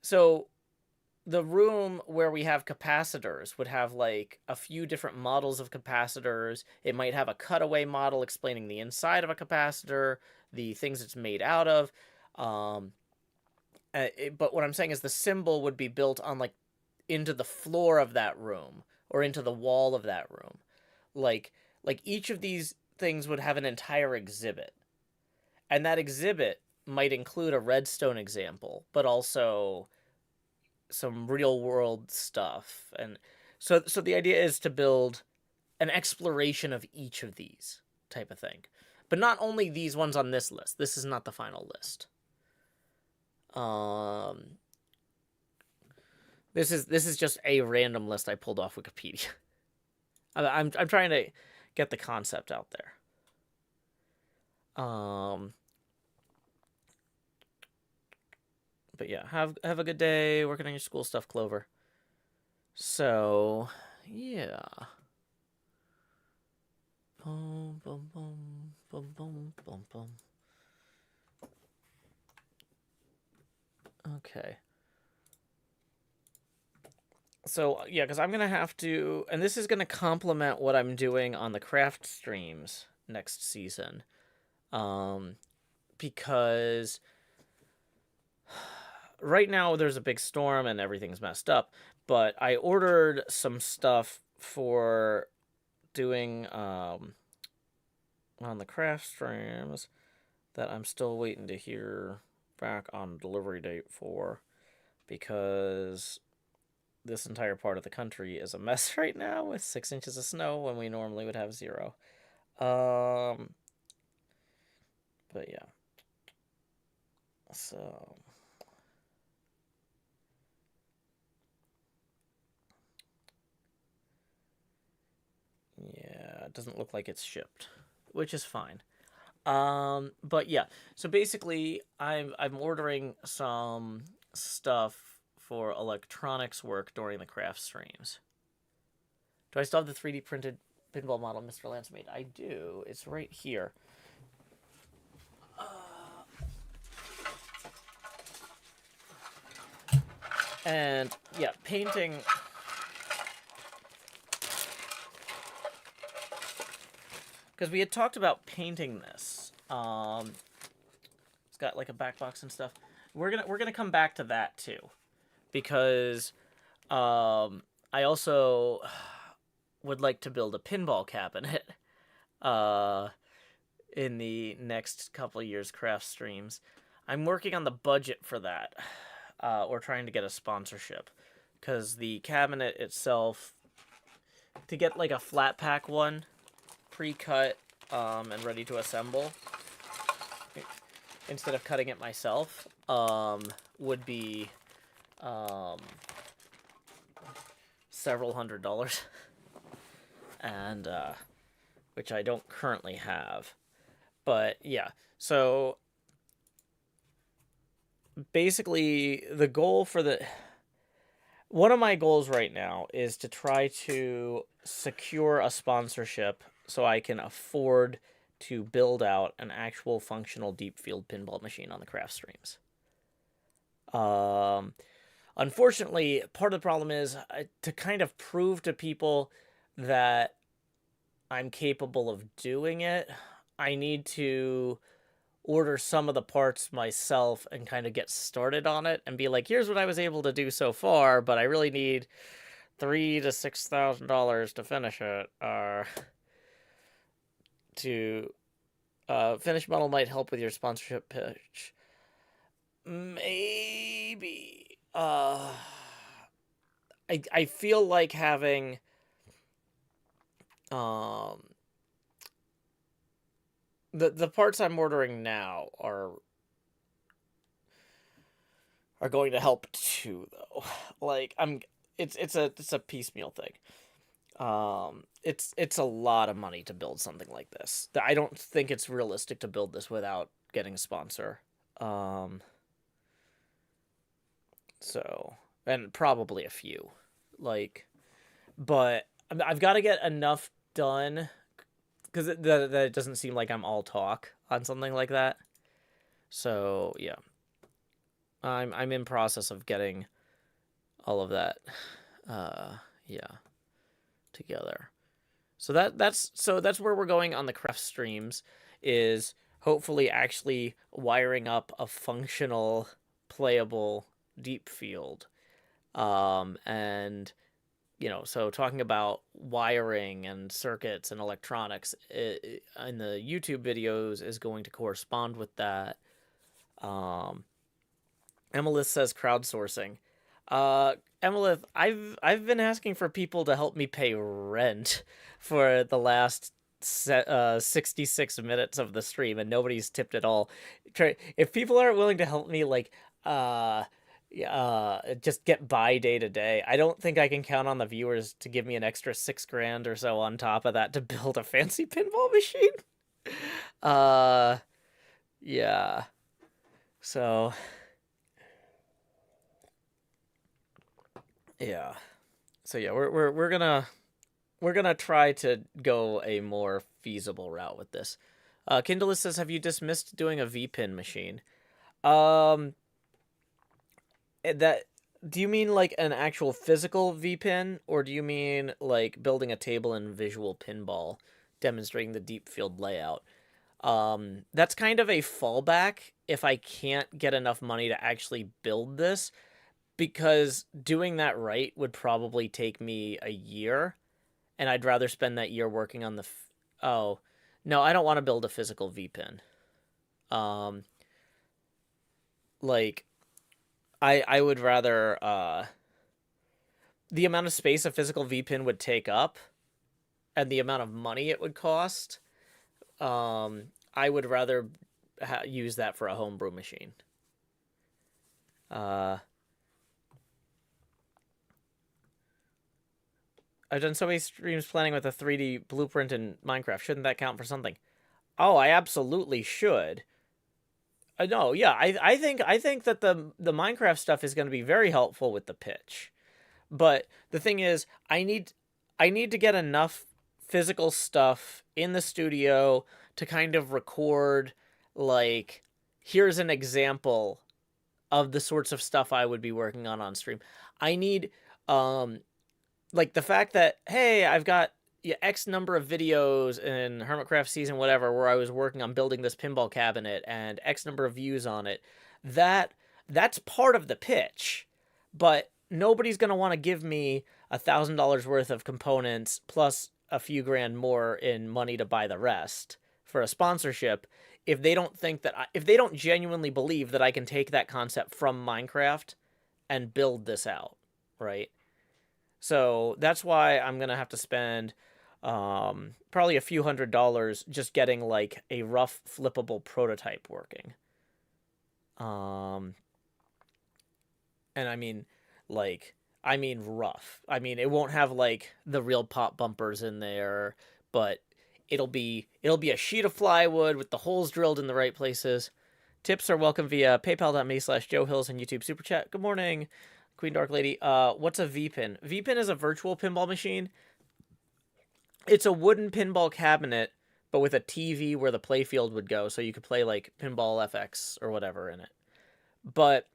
So... The room where we have capacitors would have, like, a few different models of capacitors. It might have a cutaway model explaining the inside of a capacitor, the things it's made out of. But what I'm saying is the symbol would be built on, like, into the floor of that room or into the wall of that room. Like each of these things would have an entire exhibit. And that exhibit might include a redstone example, but also some real world stuff. And so the idea is to build an exploration of each of these type of thing, but not only these ones on this list. This is not the final list. This is just a random list I pulled off Wikipedia. I'm trying to get the concept out there. But yeah, have a good day working on your school stuff, Clover. So, yeah. Boom, boom, boom, boom, boom, boom, boom. Okay. So, yeah, because I'm going to have to... And this is going to complement what I'm doing on the craft streams next season. Because... Right now, there's a big storm and everything's messed up, but I ordered some stuff for doing on the craft streams that I'm still waiting to hear back on delivery date for, because this entire part of the country is a mess right now with 6 inches of snow when we normally would have 0. But yeah. So... Yeah, it doesn't look like it's shipped, which is fine. But yeah, so basically, I'm ordering some stuff for electronics work during the craft streams. Do I still have the 3D printed pinball model Mr. Lance made? I do. It's right here. And yeah, painting... Because we had talked about painting this. It's got like a back box and stuff. We're gonna come back to that too, because I also would like to build a pinball cabinet in the next couple of years' craft streams. I'm working on the budget for that. We're trying to get a sponsorship, because the cabinet itself, to get like a flat pack one, pre-cut and ready to assemble, instead of cutting it myself, would be several $100s, and which I don't currently have. But yeah, so basically the goal for one of my goals right now is to try to secure a sponsorship so I can afford to build out an actual functional deep field pinball machine on the craft streams. Unfortunately, part of the problem is to kind of prove to people that I'm capable of doing it, I need to order some of the parts myself and kind of get started on it and be like, here's what I was able to do so far, but I really need $3,000 to $6,000 to finish it. Finish model might help with your sponsorship pitch. maybe. I feel like having the parts I'm ordering now are going to help too, though. Like it's a piecemeal thing. It's a lot of money to build something like this. I don't think it's realistic to build this without getting a sponsor. So, and probably a few, like, but I've got to get enough done because that it doesn't seem like I'm all talk on something like that. So yeah, I'm in process of getting all of that, yeah, together. So that's where we're going on the craft streams, is hopefully actually wiring up a functional, playable deep field, and so talking about wiring and circuits and electronics in the YouTube videos is going to correspond with that. Emilith says crowdsourcing. Emilith, I've been asking for people to help me pay rent for the last 66 minutes of the stream, and nobody's tipped at all. If people aren't willing to help me, like, just get by day to day, I don't think I can count on the viewers to give me an extra $6,000 or so on top of that to build a fancy pinball machine. Yeah. So, yeah. So yeah, we're gonna try to go a more feasible route with this. Kindle says, "Have you dismissed doing a V-pin machine?" That do you mean like an actual physical V-pin, or do you mean like building a table in Visual Pinball, demonstrating the deep field layout? That's kind of a fallback if I can't get enough money to actually build this, because doing that right would probably take me a year, and I'd rather spend that year working on the. Oh, no, I don't want to build a physical V-pin. Like, I would rather the amount of space a physical V-pin would take up, and the amount of money it would cost. I would rather use that for a homebrew machine. I've done so many streams planning with a 3D blueprint in Minecraft. Shouldn't that count for something? Oh, I absolutely should. No, yeah, I think that the Minecraft stuff is going to be very helpful with the pitch. But the thing is, I need to get enough physical stuff in the studio to kind of record, like, here's an example of the sorts of stuff I would be working on stream. I need like the fact that, hey, I've got X number of videos in Hermitcraft season whatever where I was working on building this pinball cabinet and X number of views on it. That's part of the pitch, but nobody's going to want to give me $1,000 worth of components plus a few grand more in money to buy the rest for a sponsorship if they don't think that if they don't genuinely believe that I can take that concept from Minecraft and build this out, right? So that's why I'm going to have to spend probably a few $100s just getting like a rough flippable prototype working. And I mean, rough. I mean, it won't have like the real pop bumpers in there, but it'll be a sheet of plywood with the holes drilled in the right places. Tips are welcome via paypal.me/Joe Hills and YouTube Super Chat. Good morning, Queen Dark Lady. What's a V-pin? V-pin is a virtual pinball machine. It's a wooden pinball cabinet, but with a TV where the playfield would go, so you could play like Pinball FX or whatever in it. But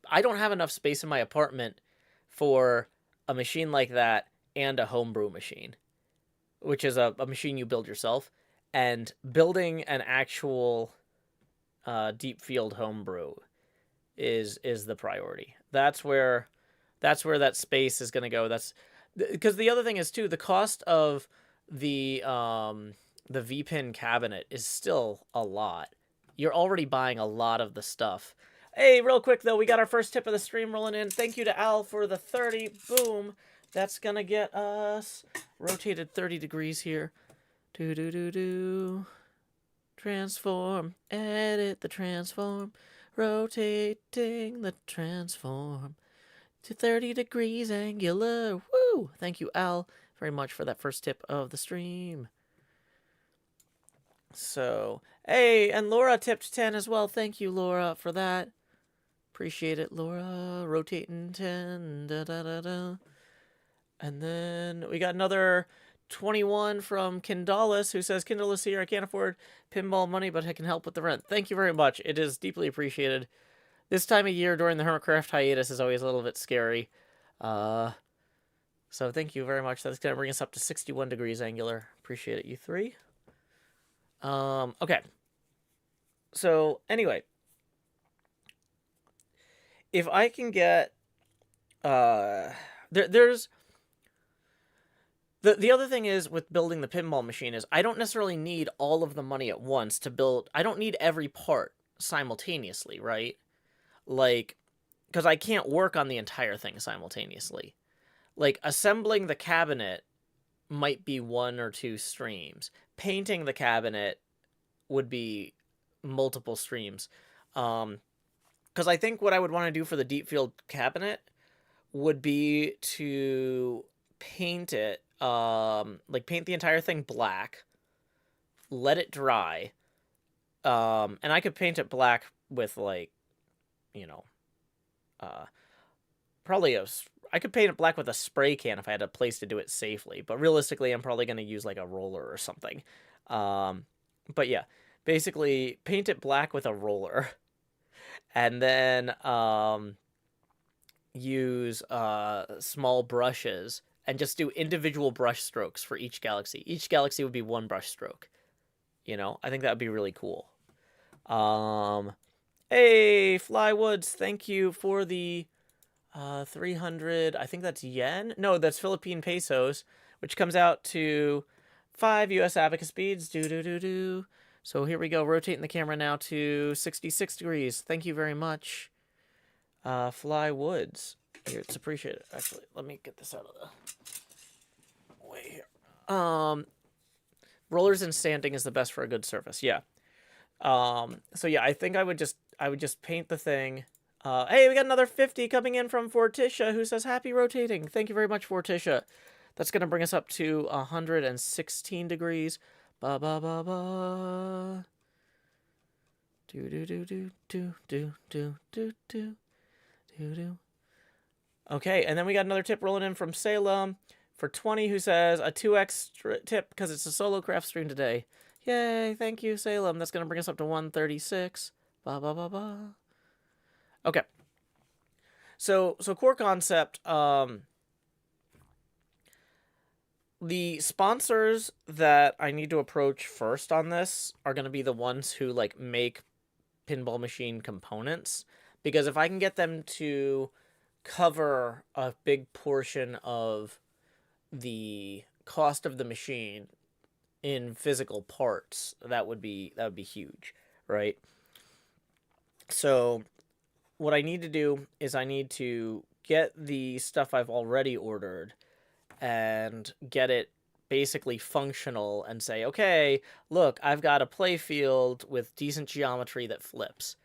I don't have enough space in my apartment for a machine like that and a homebrew machine, which is a machine you build yourself. And building an actual deep field homebrew is the priority. That's where that space is going to go. That's because the other thing is too, the cost of the V-pin cabinet is still a lot. you're already buying a lot of the stuff. Hey, real quick, though, we got our first tip of the stream rolling in. Thank you to Al for the 30. Boom. That's going to get us rotated 30 degrees here. Do-do-do-do. Transform. Edit the transform. Rotating the transform to 30 degrees angular. Woo! Thank you, Al, very much for that first tip of the stream. So, hey, and Laura tipped 10 as well. Thank you, Laura, for that. Appreciate it, Laura. Rotating 10. Da-da-da-da. And then we got another 21 from Kindalis, who says, Kindalis here, I can't afford pinball money, but I can help with the rent. Thank you very much. It is deeply appreciated. This time of year during the Hermitcraft hiatus is always a little bit scary. So thank you very much. That's going to bring us up to 61 degrees angular. Appreciate it, you three. Okay. So, anyway. If I can get... there's... The other thing is with building the pinball machine is I don't necessarily need all of the money at once to build... I don't need every part simultaneously, right? Like, because I can't work on the entire thing simultaneously. Like, assembling the cabinet might be 1 or 2 streams. Painting the cabinet would be multiple streams. Because I think what I would want to do for the deep field cabinet would be to paint it, like paint the entire thing black, let it dry, and I could paint it black with, like, you know, probably I could paint it black with a spray can if I had a place to do it safely, but realistically, I'm probably going to use, like, a roller or something. But yeah, basically, paint it black with a roller, and then use small brushes, and just do individual brush strokes for each galaxy. Each galaxy would be 1 brush stroke. You know, I think that would be really cool. Hey, Flywoods, thank you for the 300, I think that's yen? No, that's Philippine pesos, which comes out to 5 US abacus beads. Do-do-do-do. So here we go, rotating the camera now to 66 degrees. Thank you very much, Flywoods. Here, it's appreciated. Actually, let me get this out of the way here. Rollers and sanding is the best for a good surface. Yeah. So yeah, I think I would just paint the thing. Hey, we got another 50 coming in from Forticia, who says, happy rotating. Thank you very much, Forticia. That's going to bring us up to 116 degrees. Ba ba ba ba. Do do do do do do do do do do do. Okay, and then we got another tip rolling in from Salem for 20, who says, a 2x tip because it's a solo craft stream today. Yay, thank you, Salem. That's going to bring us up to 136. Ba ba ba ba. Okay. So core concept, the sponsors that I need to approach first on this are going to be the ones who, like, make pinball machine components, because if I can get them to cover a big portion of the cost of the machine in physical parts, that would be huge, right? So what I need to do is I need to get the stuff I've already ordered and get it basically functional and say, okay, look, I've got a play field with decent geometry that flips.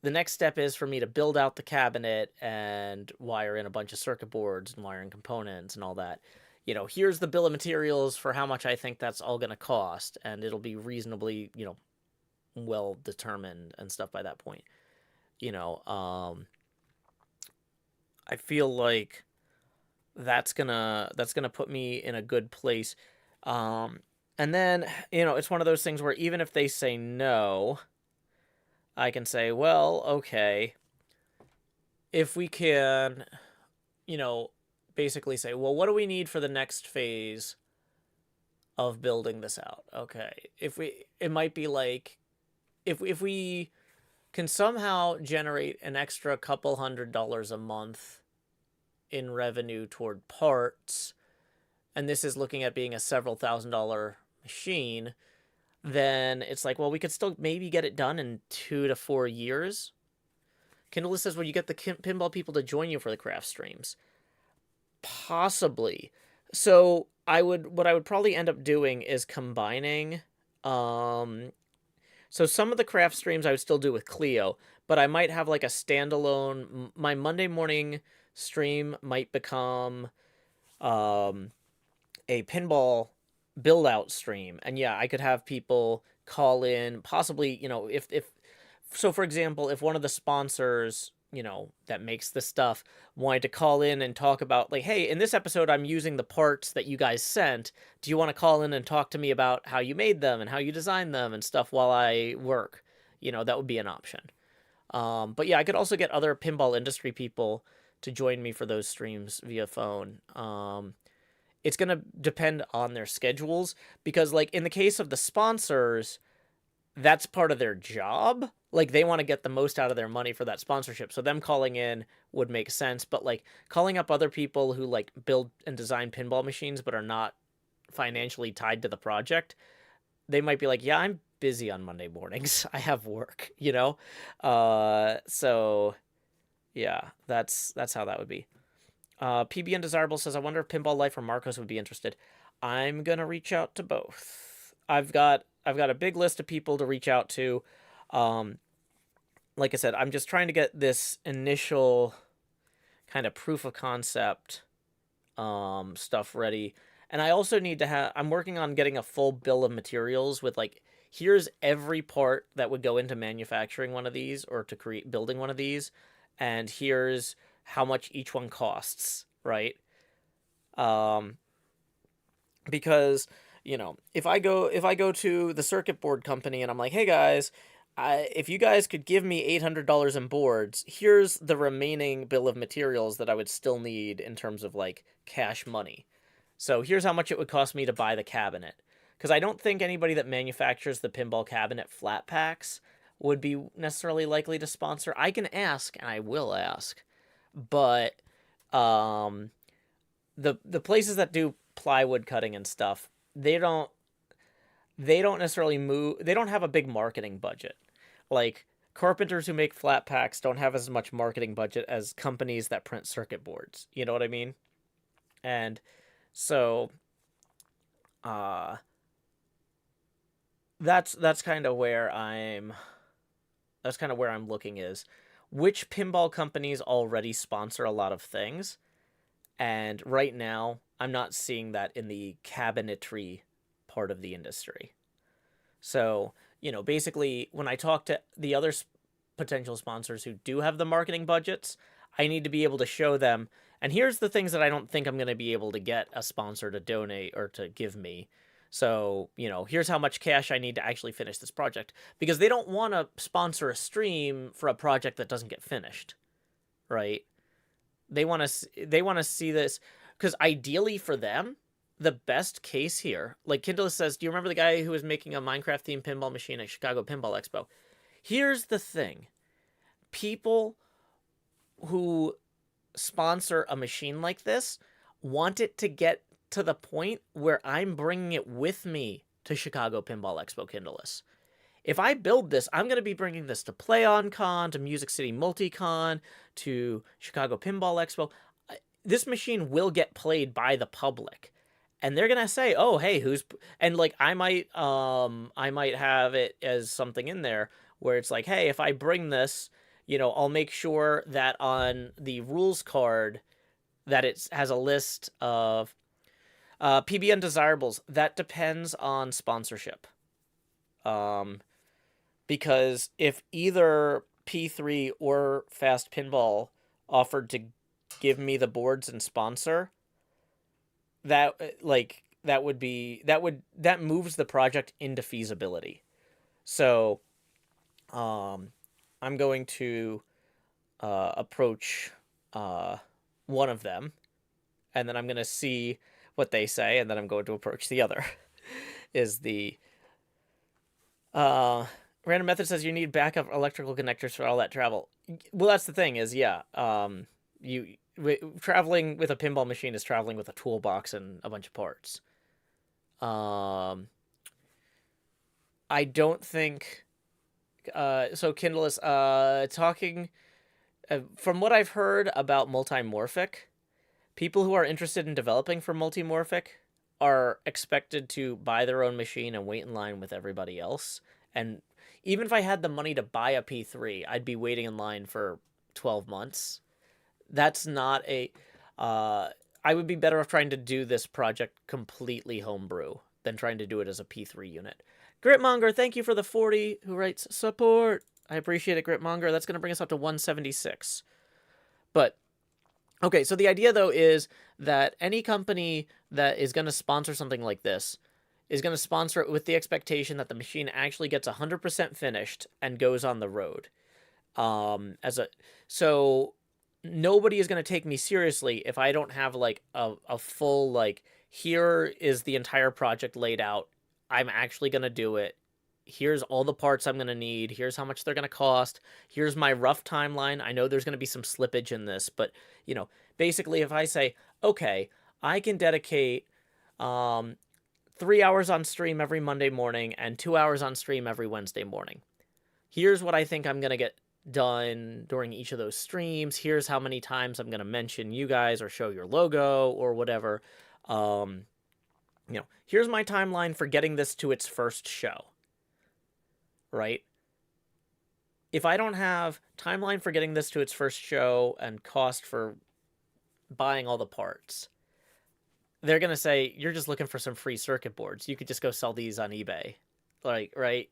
The next step is for me to build out the cabinet and wire in a bunch of circuit boards and wire in components and all that. You know, here's the bill of materials for how much I think that's all going to cost, and it'll be reasonably, you know, well determined and stuff by that point. You know, I feel like that's gonna put me in a good place. And then, you know, it's one of those things where even if they say no, I can say, well, okay, if we can, you know, basically say, well, what do we need for the next phase of building this out? Okay, it might be like, if we can somehow generate an extra couple $100 a month in revenue toward parts, and this is looking at being a several $1,000 machine, then it's like, well, we could still maybe get it done in 2 to 4 years. Kindle says, well, you get the pinball people to join you for the craft streams. Possibly. So what I would probably end up doing is combining. So some of the craft streams I would still do with Cleo, but I might have like a standalone. My Monday morning stream might become a pinball build out stream, and yeah, I could have people call in. Possibly, if so, for example, if one of the sponsors, that makes the stuff wanted to call in and talk about, like, hey, in this episode I'm using the parts that you guys sent, do you want to call in and talk to me about how you made them and how you designed them and stuff while I work? That would be an option. But yeah, I could also get other pinball industry people to join me for those streams via phone. It's going to depend on their schedules, because like in the case of the sponsors, that's part of their job. Like, they want to get the most out of their money for that sponsorship. So them calling in would make sense. But like calling up other people who like build and design pinball machines but are not financially tied to the project, they might be like, yeah, I'm busy on Monday mornings. I have work, So yeah, that's how that would be. PB Undesirable says, I wonder if Pinball Life or Marcos would be interested. I'm gonna reach out to both. I've got a big list of people to reach out to. Like I said, I'm just trying to get this initial kind of proof of concept stuff ready. And I also need to have, I'm working on getting a full bill of materials with like, here's every part that would go into manufacturing one of these or to building one of these. And here's how much each one costs, right? Because, if I go to the circuit board company and I'm like, hey guys, if you guys could give me $800 in boards, here's the remaining bill of materials that I would still need in terms of like cash money. So here's how much it would cost me to buy the cabinet. Because I don't think anybody that manufactures the pinball cabinet flat packs would be necessarily likely to sponsor. I can ask, and I will ask, but the places that do plywood cutting and stuff, they don't necessarily move. They don't have a big marketing budget. Like, carpenters who make flat packs don't have as much marketing budget as companies that print circuit boards. You know what I mean? And so that's kind of where I'm looking, is which pinball companies already sponsor a lot of things. And right now, I'm not seeing that in the cabinetry part of the industry. So, basically, when I talk to the other potential sponsors who do have the marketing budgets, I need to be able to show them, and here's the things that I don't think I'm going to be able to get a sponsor to donate or to give me. So, here's how much cash I need to actually finish this project. Because they don't want to sponsor a stream for a project that doesn't get finished, right? They want to see this, because ideally for them, the best case here, like Kindle says, do you remember the guy who was making a Minecraft themed pinball machine at Chicago Pinball Expo? Here's the thing. People who sponsor a machine like this want it to get to the point where I'm bringing it with me to Chicago Pinball Expo, Kindleless. If I build this, I'm going to be bringing this to PlayOnCon, to Music City Multicon, to Chicago Pinball Expo. This machine will get played by the public. And they're going to say, oh, hey, and like, I might have it as something in there where it's like, hey, if I bring this, I'll make sure that on the rules card that it has a list of PB Undesirables. That depends on sponsorship. Because if either P3 or Fast Pinball offered to give me the boards and sponsor, that moves the project into feasibility. So I'm going to approach one of them, and then I'm going to see what they say, and then I'm going to approach the other. Is the Random Method says you need backup electrical connectors for all that travel. Well, that's the thing, is traveling with a pinball machine is traveling with a toolbox and a bunch of parts. I don't think. So Kindle is talking. From what I've heard about multimorphic, people who are interested in developing for multimorphic are expected to buy their own machine and wait in line with everybody else. And even if I had the money to buy a P3, I'd be waiting in line for 12 months. That's not a. I would be better off trying to do this project completely homebrew than trying to do it as a P3 unit. Gritmonger, thank you for the 40 who writes support. I appreciate it, Gritmonger. That's going to bring us up to 176. But okay, so the idea, though, is that any company that is going to sponsor something like this is going to sponsor it with the expectation that the machine actually gets 100% finished and goes on the road. So nobody is going to take me seriously if I don't have like a full, like, here is the entire project laid out. I'm actually going to do it. Here's all the parts I'm going to need. Here's how much they're going to cost. Here's my rough timeline. I know there's going to be some slippage in this, but, basically if I say, okay, I can dedicate 3 hours on stream every Monday morning and 2 hours on stream every Wednesday morning. Here's what I think I'm going to get done during each of those streams. Here's how many times I'm going to mention you guys or show your logo or whatever. Here's my timeline for getting this to its first show. Right? If I don't have timeline for getting this to its first show and cost for buying all the parts, they're going to say, you're just looking for some free circuit boards. You could just go sell these on eBay. Like, right?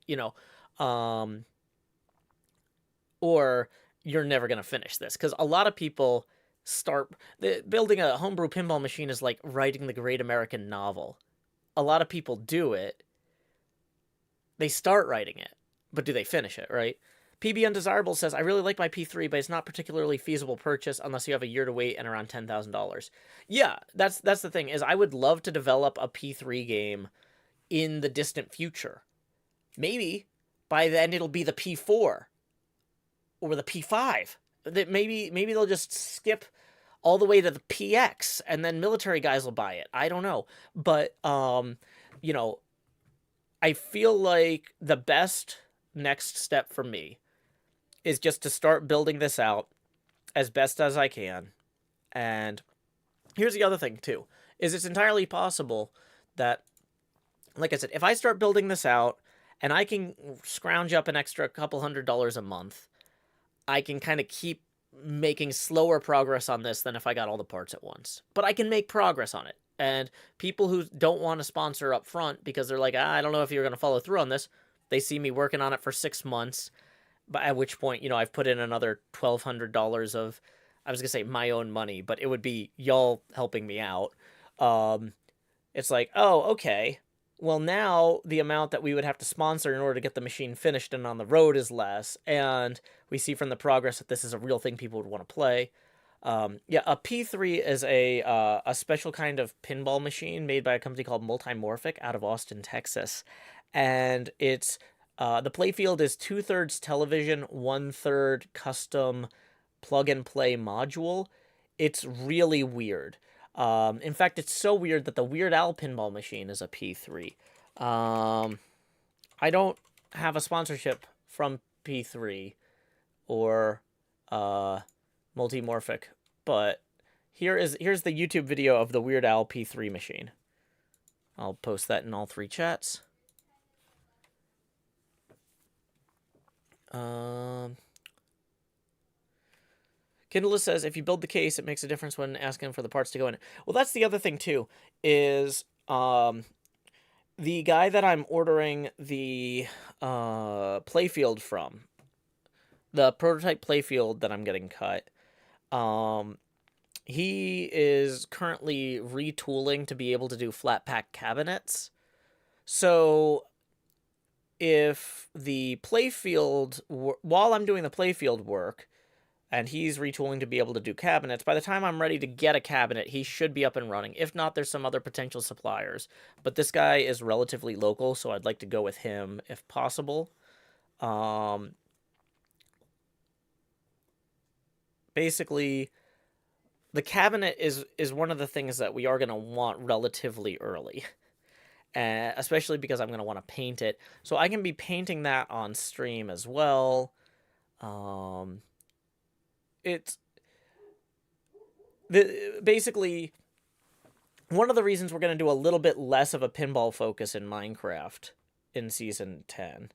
Or you're never going to finish this. Because a lot of people building a homebrew pinball machine is like writing the great American novel. A lot of people do it. They start writing it, but do they finish it, right? PB Undesirable says, I really like my P3, but it's not particularly feasible purchase unless you have a year to wait and around $10,000. Yeah, that's the thing, is I would love to develop a P3 game in the distant future. Maybe by then it'll be the P4 or the P5. That maybe they'll just skip all the way to the PX and then military guys will buy it. I don't know. But I feel like the best next step for me is just to start building this out as best as I can. And here's the other thing, too, is it's entirely possible that, like I said, if I start building this out and I can scrounge up an extra couple $100 a month, I can kind of keep making slower progress on this than if I got all the parts at once. But I can make progress on it. And people who don't want to sponsor up front because they're like, I don't know if you're going to follow through on this, they see me working on it for 6 months, but at which point, I've put in another $1,200 of, I was going to say my own money, but it would be y'all helping me out. It's like, oh, okay. Well, now the amount that we would have to sponsor in order to get the machine finished and on the road is less. And we see from the progress that this is a real thing people would want to play. A P3 is a special kind of pinball machine made by a company called Multimorphic out of Austin, Texas. And it's the playfield is 2/3 television, 1/3 custom plug-and-play module. It's really weird. In fact, it's so weird that the Weird Al pinball machine is a P3. I don't have a sponsorship from P3 or Multimorphic, but here's the YouTube video of the Weird Al P3 machine. I'll post that in all 3 chats. Kindle says, if you build the case, it makes a difference when asking for the parts to go in it. Well, that's the other thing, too, is the guy that I'm ordering the playfield from, the prototype playfield that I'm getting cut, he is currently retooling to be able to do flat pack cabinets. So if the playfield, while I'm doing the playfield work, and he's retooling to be able to do cabinets, by the time I'm ready to get a cabinet, he should be up and running. If not, there's some other potential suppliers. But this guy is relatively local, so I'd like to go with him if possible. Basically, the cabinet is one of the things that we are going to want relatively early. especially because I'm going to want to paint it. So I can be painting that on stream as well. It's basically one of the reasons we're going to do a little bit less of a pinball focus in Minecraft in season 10.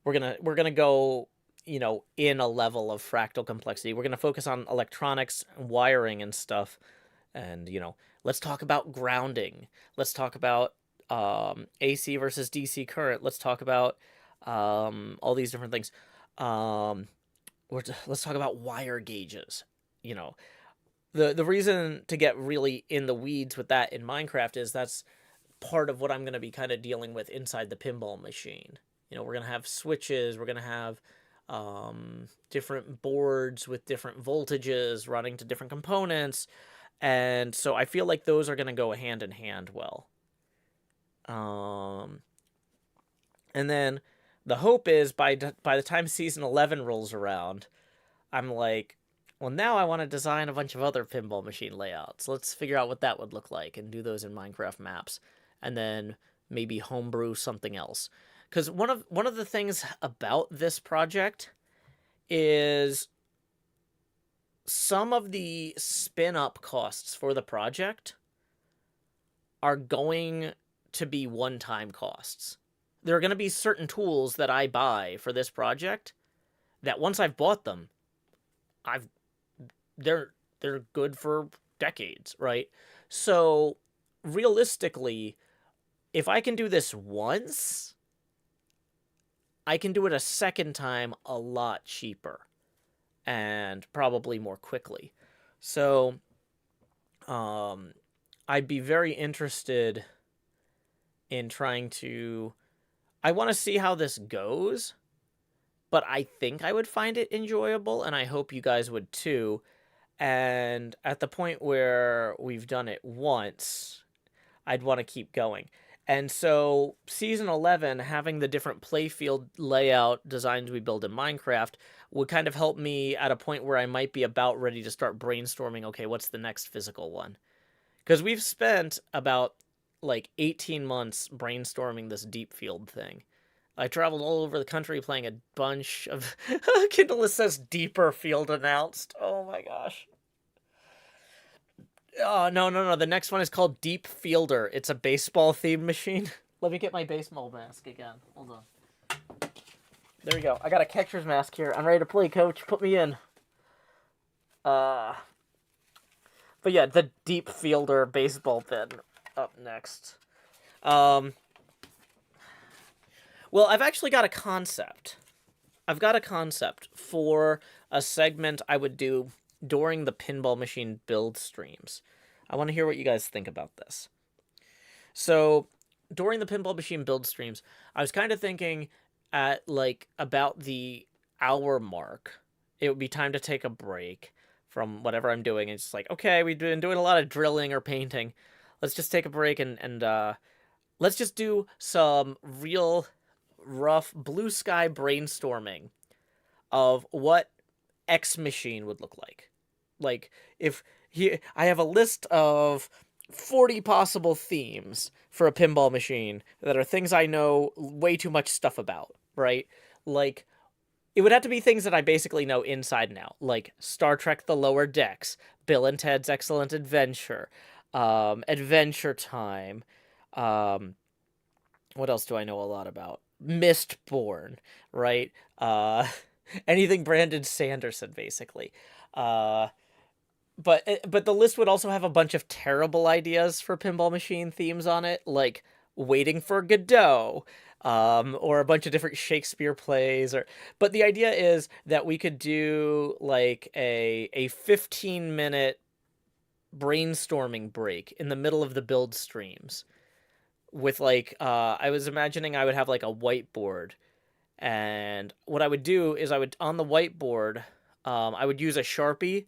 We're going to go, in a level of fractal complexity. We're going to focus on electronics and wiring and stuff. And, let's talk about grounding. Let's talk about AC versus DC current. Let's talk about all these different things. Let's talk about wire gauges. The reason to get really in the weeds with that in Minecraft is that's part of what I'm going to be kind of dealing with inside the pinball machine. We're going to have switches. We're going to have different boards with different voltages running to different components. And so I feel like those are going to go hand in hand well. And then the hope is by the time season 11 rolls around, I'm like, well, now I want to design a bunch of other pinball machine layouts. Let's figure out what that would look like and do those in Minecraft maps. And then maybe homebrew something else. Because one of the things about this project is some of the spin-up costs for the project are going to be one-time costs. There are going to be certain tools that I buy for this project that once I've bought them, they're good for decades, right? So realistically, if I can do this once, I can do it a second time a lot cheaper and probably more quickly. So I'd be very interested in trying to... I want to see how this goes, but I think I would find it enjoyable, and I hope you guys would too. And at the point where we've done it once, I'd want to keep going. And so season 11, having the different playfield layout designs we build in Minecraft would kind of help me at a point where I might be about ready to start brainstorming, okay, what's the next physical one? Because we've spent about 18 months brainstorming this deep field thing. I traveled all over the country playing a bunch of... Kindle says deeper field announced. Oh my gosh. Oh, no. The next one is called Deep Fielder. It's a baseball-themed machine. Let me get my baseball mask again. Hold on. There we go. I got a catcher's mask here. I'm ready to play, coach. Put me in. But yeah, the Deep Fielder baseball pin up next. Well, I've actually got a concept. I've got a concept for a segment I would do during the pinball machine build streams. I want to hear what you guys think about this. So, during the pinball machine build streams, I was kind of thinking at about the hour mark, it would be time to take a break from whatever I'm doing. It's like, okay, we've been doing a lot of drilling or painting. Let's just take a break and let's just do some real rough blue sky brainstorming of what X machine would look like. I have a list of 40 possible themes for a pinball machine that are things I know way too much stuff about, right? It would have to be things that I basically know inside and out, like Star Trek The Lower Decks, Bill and Ted's Excellent Adventure, Adventure Time, what else do I know a lot about? Mistborn, right? Anything Brandon Sanderson, basically. But the list would also have a bunch of terrible ideas for pinball machine themes on it, like Waiting for Godot, or a bunch of different Shakespeare plays. But the idea is that we could do a 15-minute brainstorming break in the middle of the build streams with I was imagining I would have a whiteboard, and what I would do is on the whiteboard, I would use a Sharpie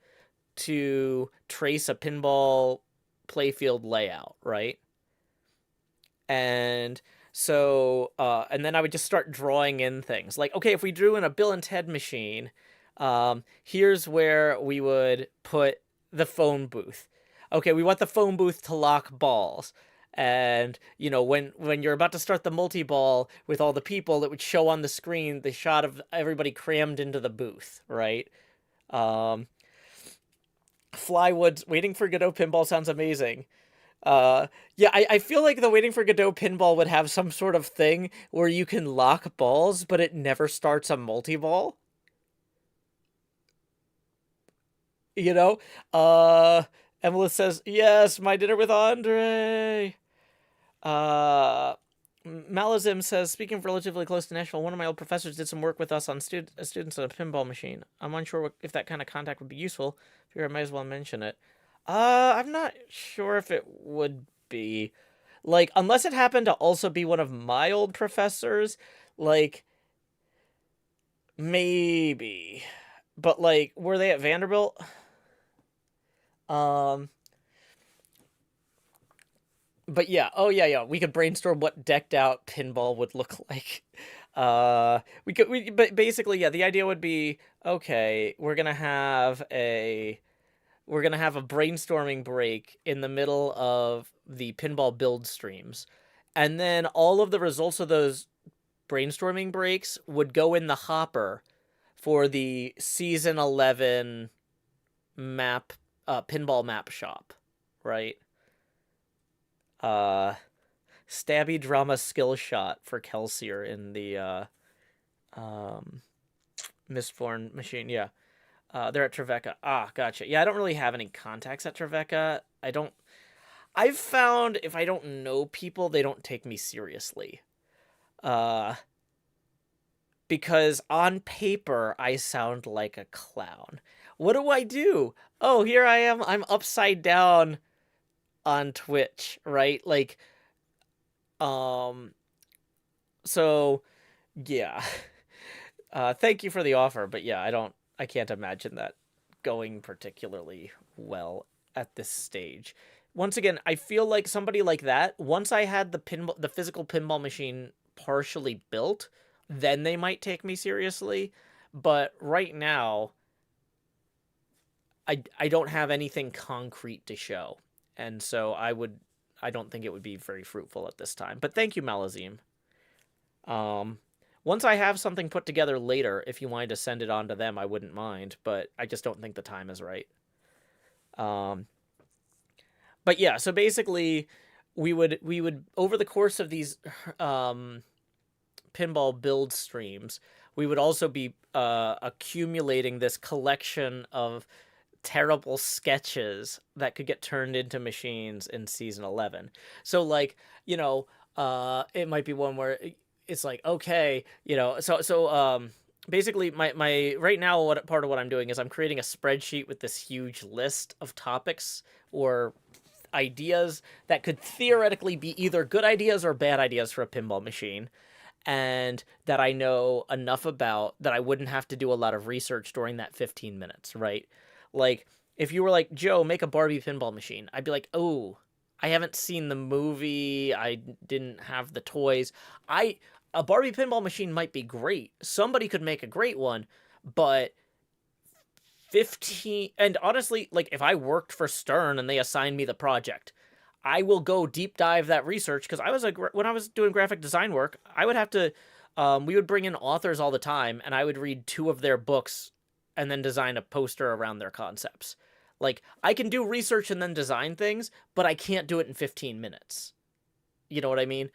to trace a pinball playfield layout, right? And so, and then I would just start drawing in things. Okay, if we drew in a Bill and Ted machine, here's where we would put the phone booth. Okay, we want the phone booth to lock balls. And when you're about to start the multi-ball with all the people, it would show on the screen the shot of everybody crammed into the booth, right? um Flywood's Waiting for Godot pinball sounds amazing. Yeah, I feel like the Waiting for Godot pinball would have some sort of thing where you can lock balls, but it never starts a multi-ball. You know? Emily says, yes, my dinner with Andre. Uh, Malazim says, speaking relatively close to Nashville, one of my old professors did some work with us on students on a pinball machine. I'm unsure if that kind of contact would be useful. Here, I might as well mention it. I'm not sure if it would be. Like, unless it happened to also be one of my old professors, like, maybe. But, like, were they at Vanderbilt? Um, but yeah, oh yeah, we could brainstorm what decked out pinball would look like. But basically, yeah, the idea would be, okay, we're gonna have a brainstorming break in the middle of the pinball build streams, and then all of the results of those brainstorming breaks would go in the hopper for the season 11 map, pinball map shop, right? Uh, Stabby drama skill shot for Kelsier in the um, Mistborn machine. Yeah. They're at Trevecca. Ah, gotcha. Yeah, I don't really have any contacts at Trevecca. I've found if I don't know people, they don't take me seriously. Uh, because on paper, I sound like a clown. What do I do? Oh, here I am. I'm upside down on Twitch, right? Like, um, so yeah. Thank you for the offer, but yeah, I can't imagine that going particularly well at this stage. Once again, I feel like somebody like that, once I had the physical pinball machine partially built, then they might take me seriously. But right now, I don't have anything concrete to show. And so I don't think it would be very fruitful at this time. But thank you, Malazim. Um, Once I have something put together later, if you wanted to send it on to them, I wouldn't mind, but I just don't think the time is right. Um, but yeah, so basically, we would over the course of these pinball build streams, we would also be accumulating this collection of terrible sketches that could get turned into machines in season 11. So like, it might be one where it's like, okay, basically my right now, what part of what I'm doing is I'm creating a spreadsheet with this huge list of topics or ideas that could theoretically be either good ideas or bad ideas for a pinball machine, and that I know enough about that I wouldn't have to do a lot of research during that 15 minutes, right? Like, if you were like, Joe, make a Barbie pinball machine, I'd be like, oh, I haven't seen the movie. I didn't have the toys. A Barbie pinball machine might be great. Somebody could make a great one, but 15, and honestly, like, if I worked for Stern and they assigned me the project, I will go deep dive that research, because when I was doing graphic design work, I would have to we would bring in authors all the time, and I would read two of their books and then design a poster around their concepts. Like, I can do research and then design things, but I can't do it in 15 minutes. You know what I mean?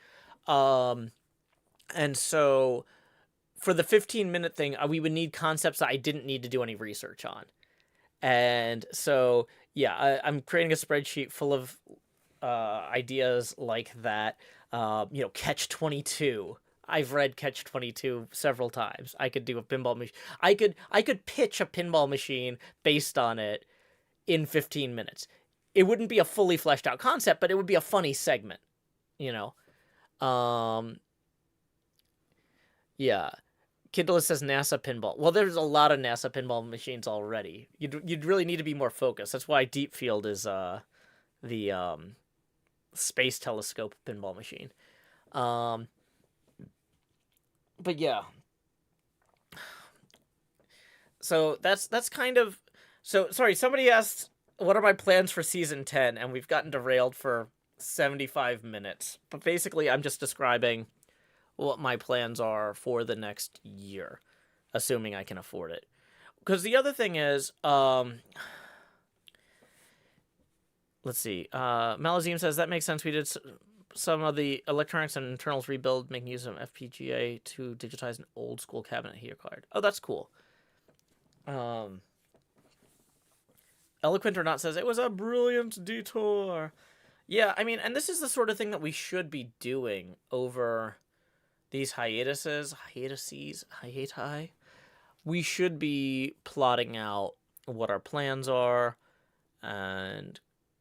And so for the 15-minute thing, we would need concepts that I didn't need to do any research on. And so, yeah, I'm creating a spreadsheet full of ideas like that. Catch 22. I've read Catch 22 several times. I could do a pinball machine. I could pitch a pinball machine based on it in 15 minutes. It wouldn't be a fully fleshed out concept, but it would be a funny segment, you know. Yeah. Kindle says NASA pinball. Well, there's a lot of NASA pinball machines already. You'd really need to be more focused. That's why Deep Field is the space telescope pinball machine. But yeah. So that's kind of, so sorry, somebody asked what are my plans for season 10, and we've gotten derailed for 75 minutes. But basically, I'm just describing what my plans are for the next year, assuming I can afford it. Because the other thing is, let's see. Malazim says, that makes sense. We did some of the electronics and internals rebuild, making use of FPGA to digitize an old school cabinet he acquired. Oh, that's cool. Eloquent or Not says, it was a brilliant detour. Yeah, I mean, and this is the sort of thing that we should be doing over these hiati. We should be plotting out what our plans are and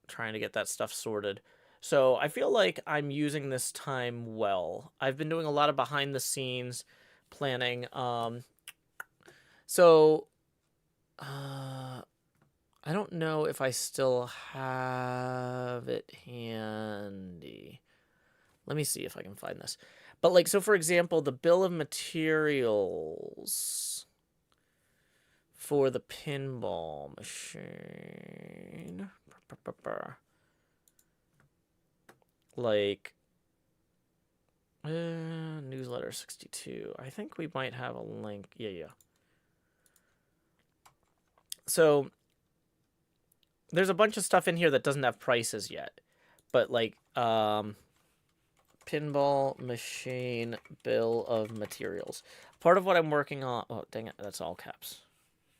trying to get that stuff sorted. So I feel like I'm using this time well. I've been doing a lot of behind the scenes planning. I don't know if I still have it handy. Let me see if I can find this. But like, so for example, the bill of materials for the pinball machine. Like, newsletter 62. I think we might have a link. Yeah. So there's a bunch of stuff in here that doesn't have prices yet. But like, pinball machine bill of materials. Part of what I'm working on... Oh, dang it. That's all caps.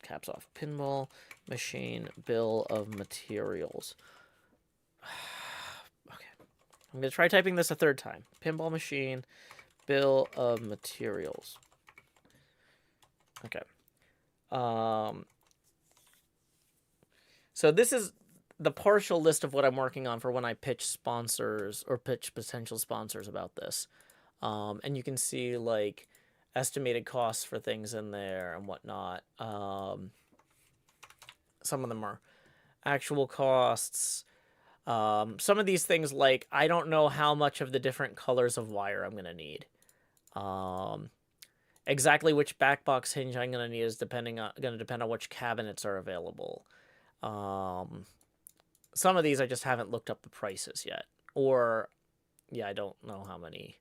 Caps off. Pinball machine bill of materials. Okay. I'm going to try typing this a third time. Pinball machine bill of materials. Okay. So this is the partial list of what I'm working on for when I pitch sponsors or pitch potential sponsors about this. And you can see like estimated costs for things in there and whatnot. Some of them are actual costs. Some of these things, like, I don't know how much of the different colors of wire I'm going to need. Exactly which backbox hinge I'm going to need is going to depend on which cabinets are available. Some of these I just haven't looked up the prices yet. Or, yeah, I don't know how many.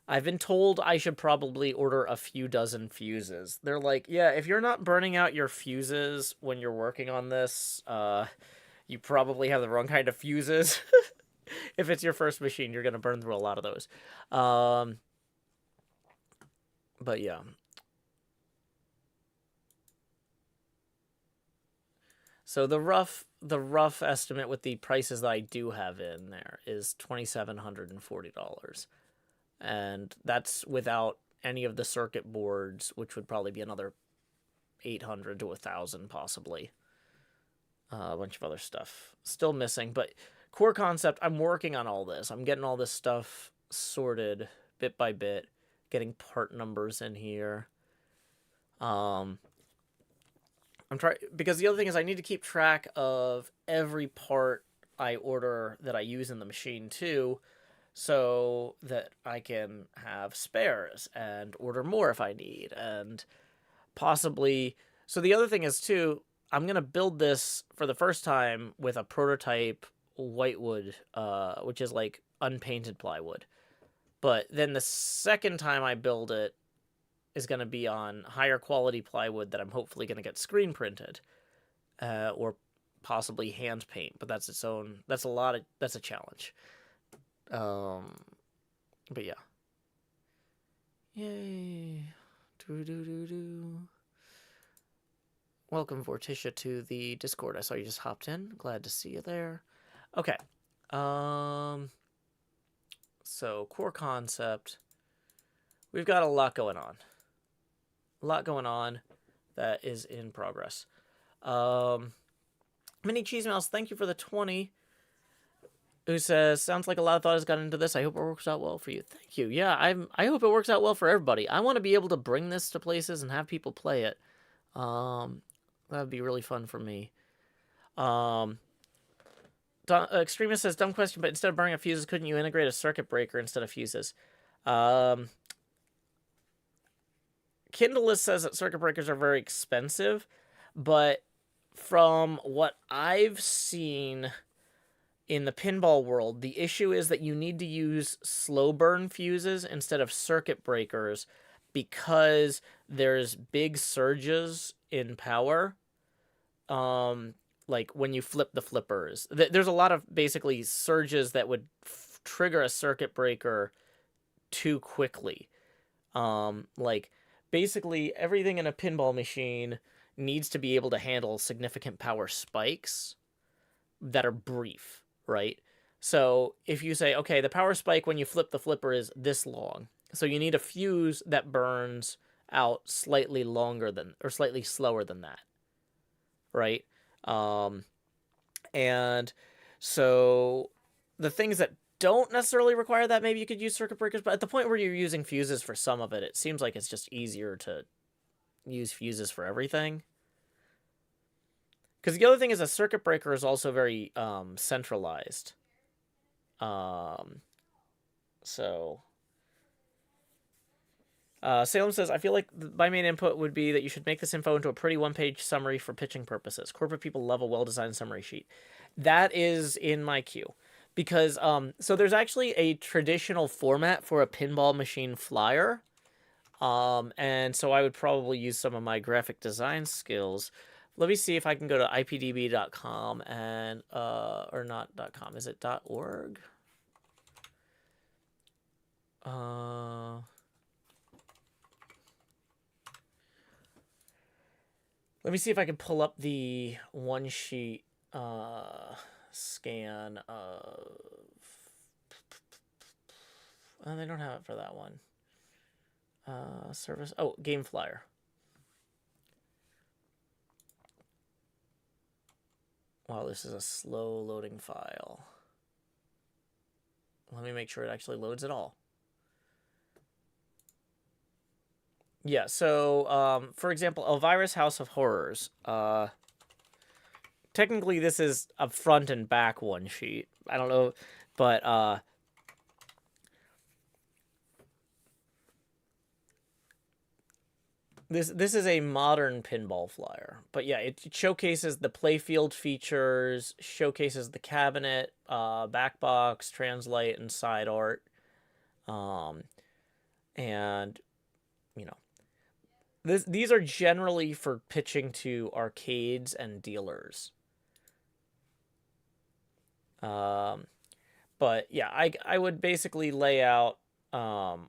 I've been told I should probably order a few dozen fuses. They're like, yeah, if you're not burning out your fuses when you're working on this, you probably have the wrong kind of fuses. If it's your first machine, you're going to burn through a lot of those. But yeah. So the rough estimate with the prices that I do have in there is $2,740. And that's without any of the circuit boards, which would probably be another $800 to $1,000 possibly. A bunch of other stuff still missing, but core concept, I'm working on all this. I'm getting all this stuff sorted bit by bit, getting part numbers in here. I'm trying, because the other thing is I need to keep track of every part I order that I use in the machine too, so that I can have spares and order more if I need, and possibly... So the other thing is too, I'm going to build this for the first time with a prototype whitewood, which is like unpainted plywood. But then the second time I build it is going to be on higher quality plywood that I'm hopefully going to get screen printed, or possibly hand paint. But that's its own, that's a challenge. But yeah. Yay. Welcome, Vorticia, to the Discord. I saw you just hopped in. Glad to see you there. Okay. So, core concept. We've got a lot going on. A lot going on that is in progress. Mini Cheese Mouse, thank you for the 20. Who says, sounds like a lot of thought has gone into this. I hope it works out well for you. Thank you. Yeah, I hope it works out well for everybody. I want to be able to bring this to places and have people play it. That would be really fun for me. Extremist says, dumb question, but instead of burning up fuses, couldn't you integrate a circuit breaker instead of fuses? Kindlelist says that circuit breakers are very expensive, but from what I've seen in the pinball world, the issue is that you need to use slow burn fuses instead of circuit breakers because there's big surges in power. Like when you flip the flippers, there's a lot of basically surges that would trigger a circuit breaker too quickly. Like basically everything in a pinball machine needs to be able to handle significant power spikes that are brief, right? So if you say, okay, the power spike when you flip the flipper is this long, so you need a fuse that burns out slightly longer than, or slightly slower than that, right? And so the things that don't necessarily require that, maybe you could use circuit breakers, but at the point where you're using fuses for some of it, it seems like it's just easier to use fuses for everything. Because the other thing is a circuit breaker is also very centralized. So Salem says, I feel like my main input would be that you should make this info into a pretty one-page summary for pitching purposes. Corporate people love a well-designed summary sheet. That is in my queue. Because, so there's actually a traditional format for a pinball machine flyer. And so I would probably use some of my graphic design skills. Let me see if I can go to ipdb.com and, or not .com, is it .org? Let me see if I can pull up the one sheet scan of... Oh, they don't have it for that one. Service... Oh, Game Flyer. Wow, this is a slow loading file. Let me make sure it actually loads at all. Yeah, so, for example, Elvira's House of Horrors. Technically, this is a front and back one sheet. I don't know, but, This is a modern pinball flyer. But yeah, it showcases the playfield features, showcases the cabinet, back box, translate, and side art. And, you know, these are generally for pitching to arcades and dealers. But yeah, I would basically lay out on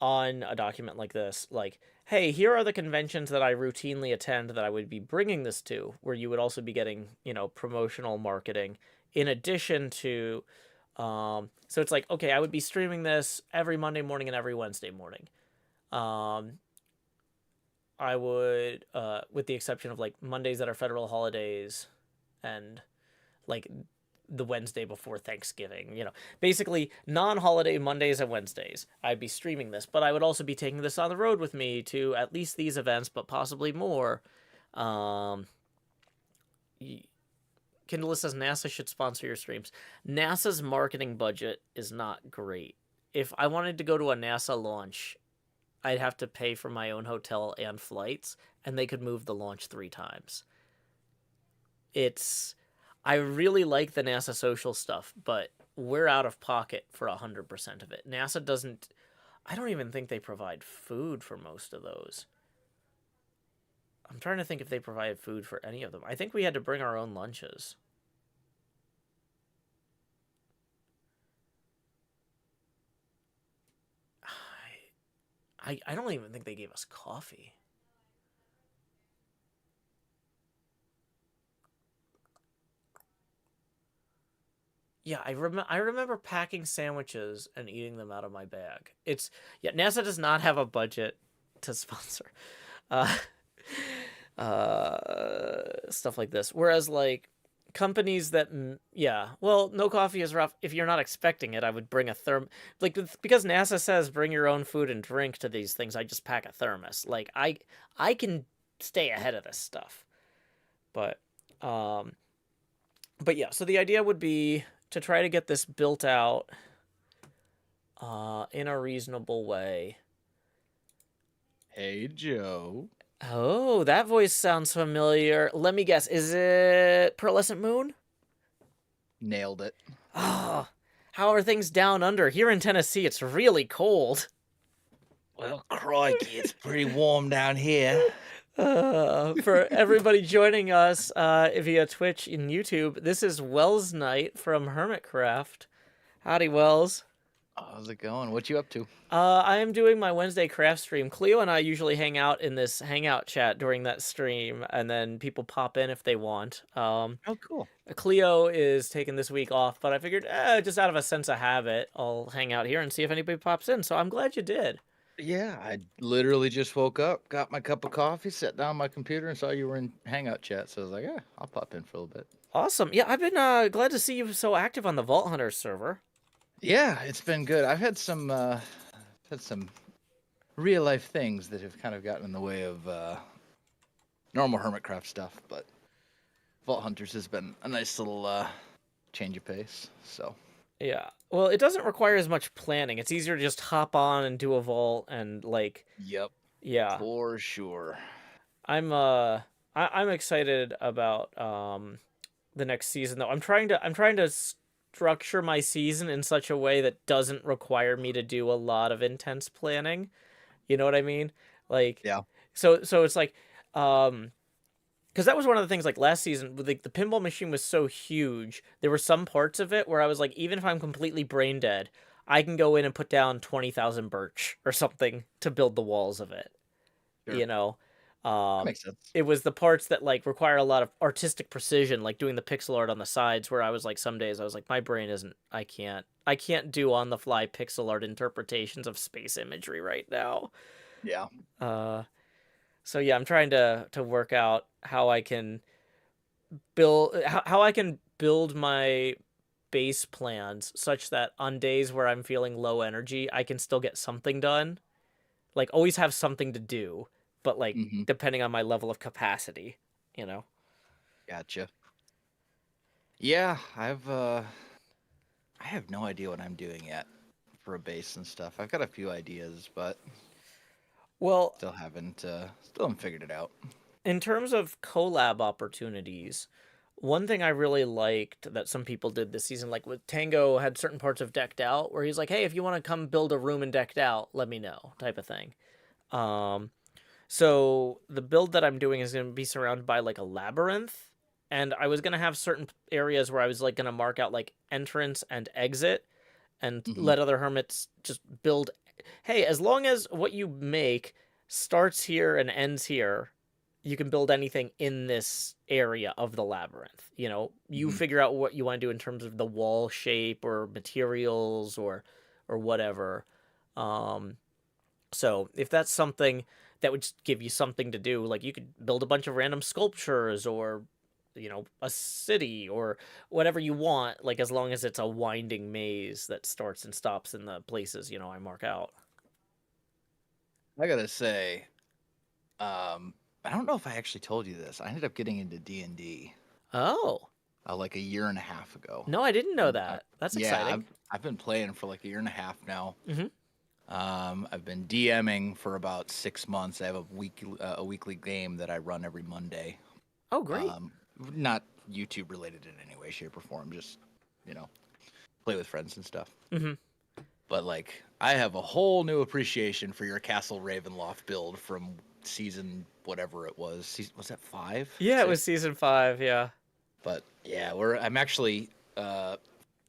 a document like this, like, hey, here are the conventions that I routinely attend that I would be bringing this to, where you would also be getting, you know, promotional marketing in addition to, so it's like, okay, I would be streaming this every Monday morning and every Wednesday morning. I would, with the exception of like Mondays that are federal holidays and like the Wednesday before Thanksgiving, you know, basically non-holiday Mondays and Wednesdays, I'd be streaming this, but I would also be taking this on the road with me to at least these events, but possibly more. Kindle says NASA should sponsor your streams. NASA's marketing budget is not great. If I wanted to go to a NASA launch, I'd have to pay for my own hotel and flights, and they could move the launch 3 times. I really like the NASA social stuff, but we're out of pocket for 100% of it. NASA doesn't... I don't even think they provide food for most of those. I'm trying to think if they provide food for any of them. I think we had to bring our own lunches. I don't even think they gave us coffee. Yeah, I remember packing sandwiches and eating them out of my bag. Yeah, NASA does not have a budget to sponsor stuff like this. Whereas like companies that, yeah, well, no coffee is rough. If you're not expecting it, I would bring a like, because NASA says bring your own food and drink to these things, I just pack a thermos. Like I can stay ahead of this stuff. But yeah, so the idea would be to try to get this built out in a reasonable way. Hey, Joe. Oh, that voice sounds familiar. Let me guess. Is it Pearlescent Moon? Nailed it. Oh, how are things down under? Here in Tennessee, it's really cold. Well, crikey, it's pretty warm down here. For everybody joining us via Twitch and YouTube, this is Wells Night from Hermitcraft. Howdy, Wells. How's it going? What you up to? I am doing my Wednesday craft stream. Cleo and I usually hang out in this hangout chat during that stream, and then people pop in if they want. Oh, cool. Cleo is taking this week off, but I figured, just out of a sense of habit, I'll hang out here and see if anybody pops in. So I'm glad you did. Yeah, I literally just woke up, got my cup of coffee, sat down on my computer, and saw you were in Hangout chat. So I was like, yeah, I'll pop in for a little bit. Awesome. Yeah, I've been glad to see you so active on the Vault Hunters server. Yeah, it's been good. I've had some real life things that have kind of gotten in the way of normal Hermitcraft stuff, but Vault Hunters has been a nice little change of pace. So Yeah. Well, it doesn't require as much planning. It's easier to just hop on and do a vault and yep, yeah. for sure. I'm excited about the next season though. I'm trying to structure my season in such a way that doesn't require me to do a lot of intense planning. You know what I mean? Like Yeah. so it's like because that was one of the things like last season with the pinball machine was so huge. There were some parts of it where I was like, even if I'm completely brain dead, I can go in and put down 20,000 birch or something to build the walls of it. Sure. You know, That makes sense. it was the parts that like require a lot of artistic precision, like doing the pixel art on the sides, where I was like, some days I was like, my brain isn't, I can't do on the fly pixel art interpretations of space imagery right now. Yeah. Uh, so yeah, I'm trying to work out how I can how I can build my base plans such that on days where I'm feeling low energy, I can still get something done. Like always have something to do, but like Mm-hmm. depending on my level of capacity, you know. Gotcha. Yeah, I have no idea what I'm doing yet for a base and stuff. I've got a few ideas, but Well, still haven't figured it out. in terms of collab opportunities, one thing I really liked that some people did this season, like with Tango, had certain parts of Decked Out where he's like, "Hey, if you want to come build a room in Decked Out, let me know," type of thing. Um, so the build that I'm doing is going to be surrounded by like a labyrinth, and I was going to have certain areas where I was like going to mark out like entrance and exit, and Hmm. let other hermits just build. Hey, as long as what you make starts here and ends here, you can build anything in this area of the labyrinth. You know, you Hmm. figure out what you want to do in terms of the wall shape or materials or whatever. Um, so if that's something that would just give you something to do, like you could build a bunch of random sculptures or a city or whatever you want, like as long as it's a winding maze that starts and stops in the places I mark out. I gotta say, I don't know if I actually told you this. I ended up getting into D&D Oh, like a year and a half ago. no, I didn't know I, that. That's yeah, exciting. I've been playing for like a year and a half now. Hmm. I've been DMing for about 6 months. I have a weekly game that I run every Monday. Oh, great. Um, Not YouTube related in any way, shape, or form. Just you know, play with friends and stuff. Hmm. But like, I have a whole new appreciation for your Castle Ravenloft build from season whatever it was. Was that five, Yeah, it was 6? season 5. Yeah. But yeah, I'm actually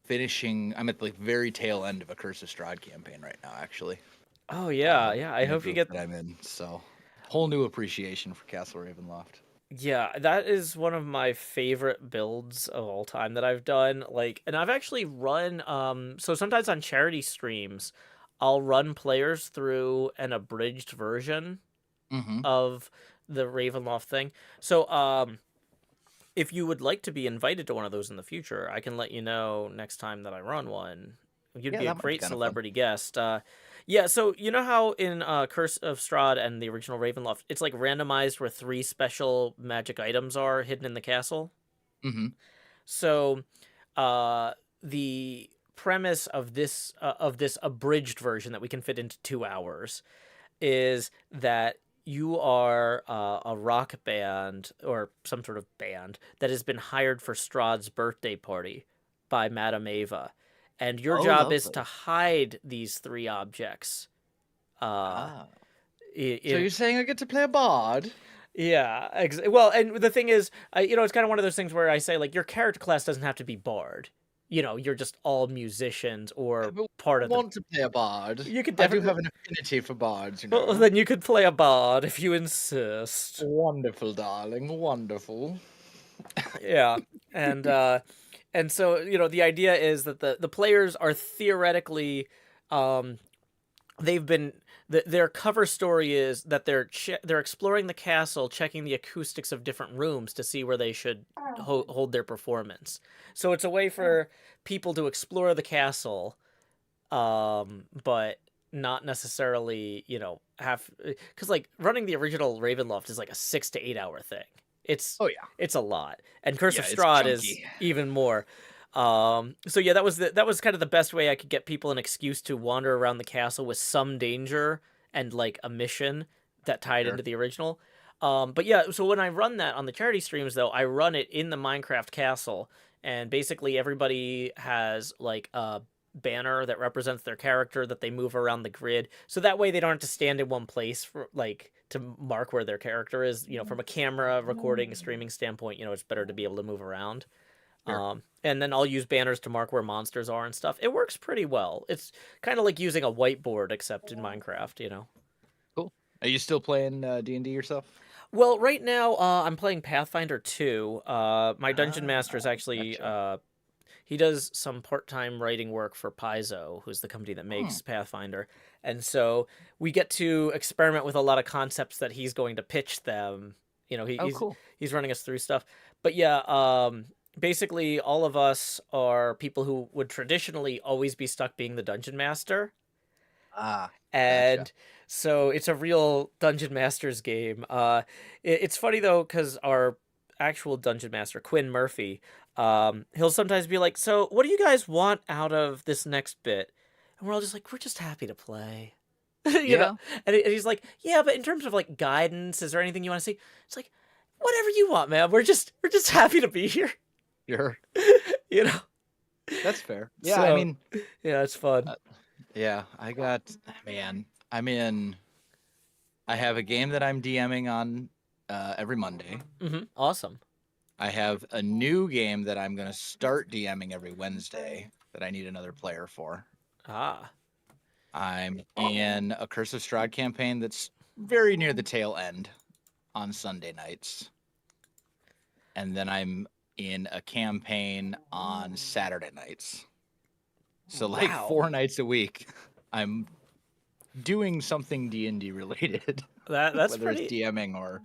finishing. I'm at the very tail end of a Curse of Strahd campaign right now, actually. Oh, yeah. Yeah. I In the hope you group get. that I'm in, so whole new appreciation for Castle Ravenloft. Yeah, that is one of my favorite builds of all time that I've done. Like, and I've actually run so sometimes on charity streams, I'll run players through an abridged version Mm-hmm. of the Ravenloft thing. So, if you would like to be invited to one of those in the future, I can let you know next time that I run one. You'd Yeah, be a that might be great kind of fun. celebrity guest. Yeah, so you know how in Curse of Strahd and the original Ravenloft, it's like randomized where 3 special magic items are hidden in the castle? Mm-hmm. So, uh, the premise of this abridged version that we can fit into 2 hours is that you are a rock band or some sort of band that has been hired for Strahd's birthday party. by Madame Ava, and your Oh, job is to lovely. hide these 3 objects. Uh, Ah. So in you're saying I get to play a bard? Yeah, well, and the thing is, it's kind of one of those things where I say like your character class doesn't have to be bard. You're just all musicians or But part I of the. want to play a bard. You could I do definitely. have an affinity for bards, you Well, know. then you could play a bard if you insist. Wonderful, darling. Wonderful. Yeah, and so the idea is that the players are theoretically, um, they've been their cover story is that they're exploring the castle, checking the acoustics of different rooms to see where they should hold their performance. So it's a way for people to explore the castle, but not necessarily have, because like running the original Ravenloft is like a 6 to 8 hour thing. It's Oh yeah. it's a lot, and Curse Yeah, of it's Strahd is chunky. even more. So yeah, that was kind of the best way I could get people an excuse to wander around the castle with some danger and like a mission that tied Sure. into the original. But yeah, so when I run that on the charity streams, though, I run it in the Minecraft castle, and basically everybody has like a banner that represents their character that they move around the grid, so that way they don't have to stand in one place for like to mark where their character is. From a camera recording streaming standpoint, it's better to be able to move around. Sure. And then I'll use banners to mark where monsters are and stuff. It works pretty well. It's kind of like using a whiteboard, except in Minecraft. Cool. Are you still playing D&D yourself? Well, right now I'm playing Pathfinder 2. My dungeon master is actually Gotcha. he does some part-time writing work for Paizo, who's the company that Hmm. makes Pathfinder, and so we get to experiment with a lot of concepts that he's going to pitch them. Oh, cool. He's running us through stuff. But yeah, basically all of us are people who would traditionally always be stuck being the dungeon master, Ah, gotcha. and so it's a real dungeon master's game. It's funny though because our actual dungeon master, Quinn Murphy, he'll sometimes be like, "So, what do you guys want out of this next bit?" And we're all just like, "We're just happy to play." you know Yeah, and he's like, "Yeah, but in terms of like guidance, is there anything you want to see?" It's like, whatever you want, man. We're just happy to be here. sure. you know That's fair. Yeah, I so mean, yeah, it's fun. uh, yeah, man, I'm in, I have a game that I'm DMing on every Monday. Awesome. I have a new game that I'm going to start DMing every Wednesday that I need another player for. Ah. I'm in a Curse of Strahd campaign that's very near the tail end on Sunday nights. And then I'm in a campaign on Saturday nights. So like Wow. 4 nights a week, I'm doing something D&D related, That's whether it's pretty. DMing or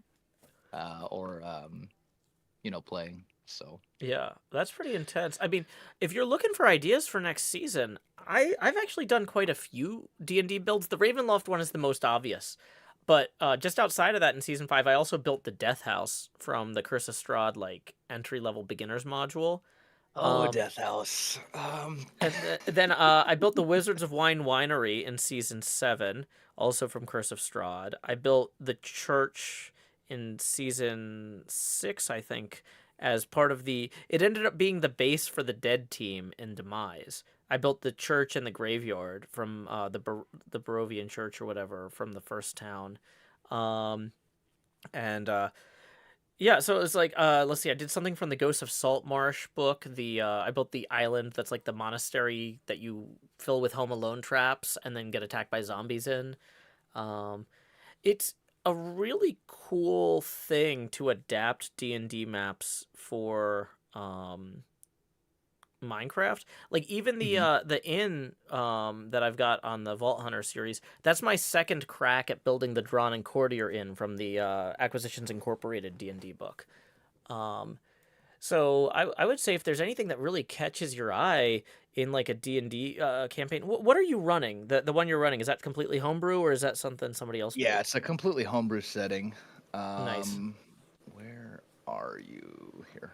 playing. So Yeah, that's pretty intense. I mean, if you're looking for ideas for next season, I've actually done quite a few D&D builds. The Ravenloft one is the most obvious. But just outside of that in season 5, I also built the Death House from the Curse of Strahd like entry-level beginners module. oh, Um Death House. and then I built the Wizards of Wine Winery in season 7, also from Curse of Strahd. I built the church in season 6, I think, as part of the. It ended up being the base for the Dead team in Demise. I built the church and the graveyard from the Barovian church or whatever from the first town, um, and yeah, so it's like let's see, I did something from the Ghosts of Saltmarsh book. I built the island that's like the monastery that you fill with Home Alone traps and then get attacked by zombies in. Um it's a really cool thing to adapt D&D maps for Minecraft. Like even Mhm. the inn that I've got on the Vault Hunter series, that's my second crack at building the Drawn and Courtier inn from the Acquisitions Incorporated D&D book. Um so I would say if there's anything that really catches your eye in like a D&D campaign, what are you running? The one you're running, is that completely homebrew or is that something somebody else Yeah, made? it's a completely homebrew setting. Nice. Where are you here,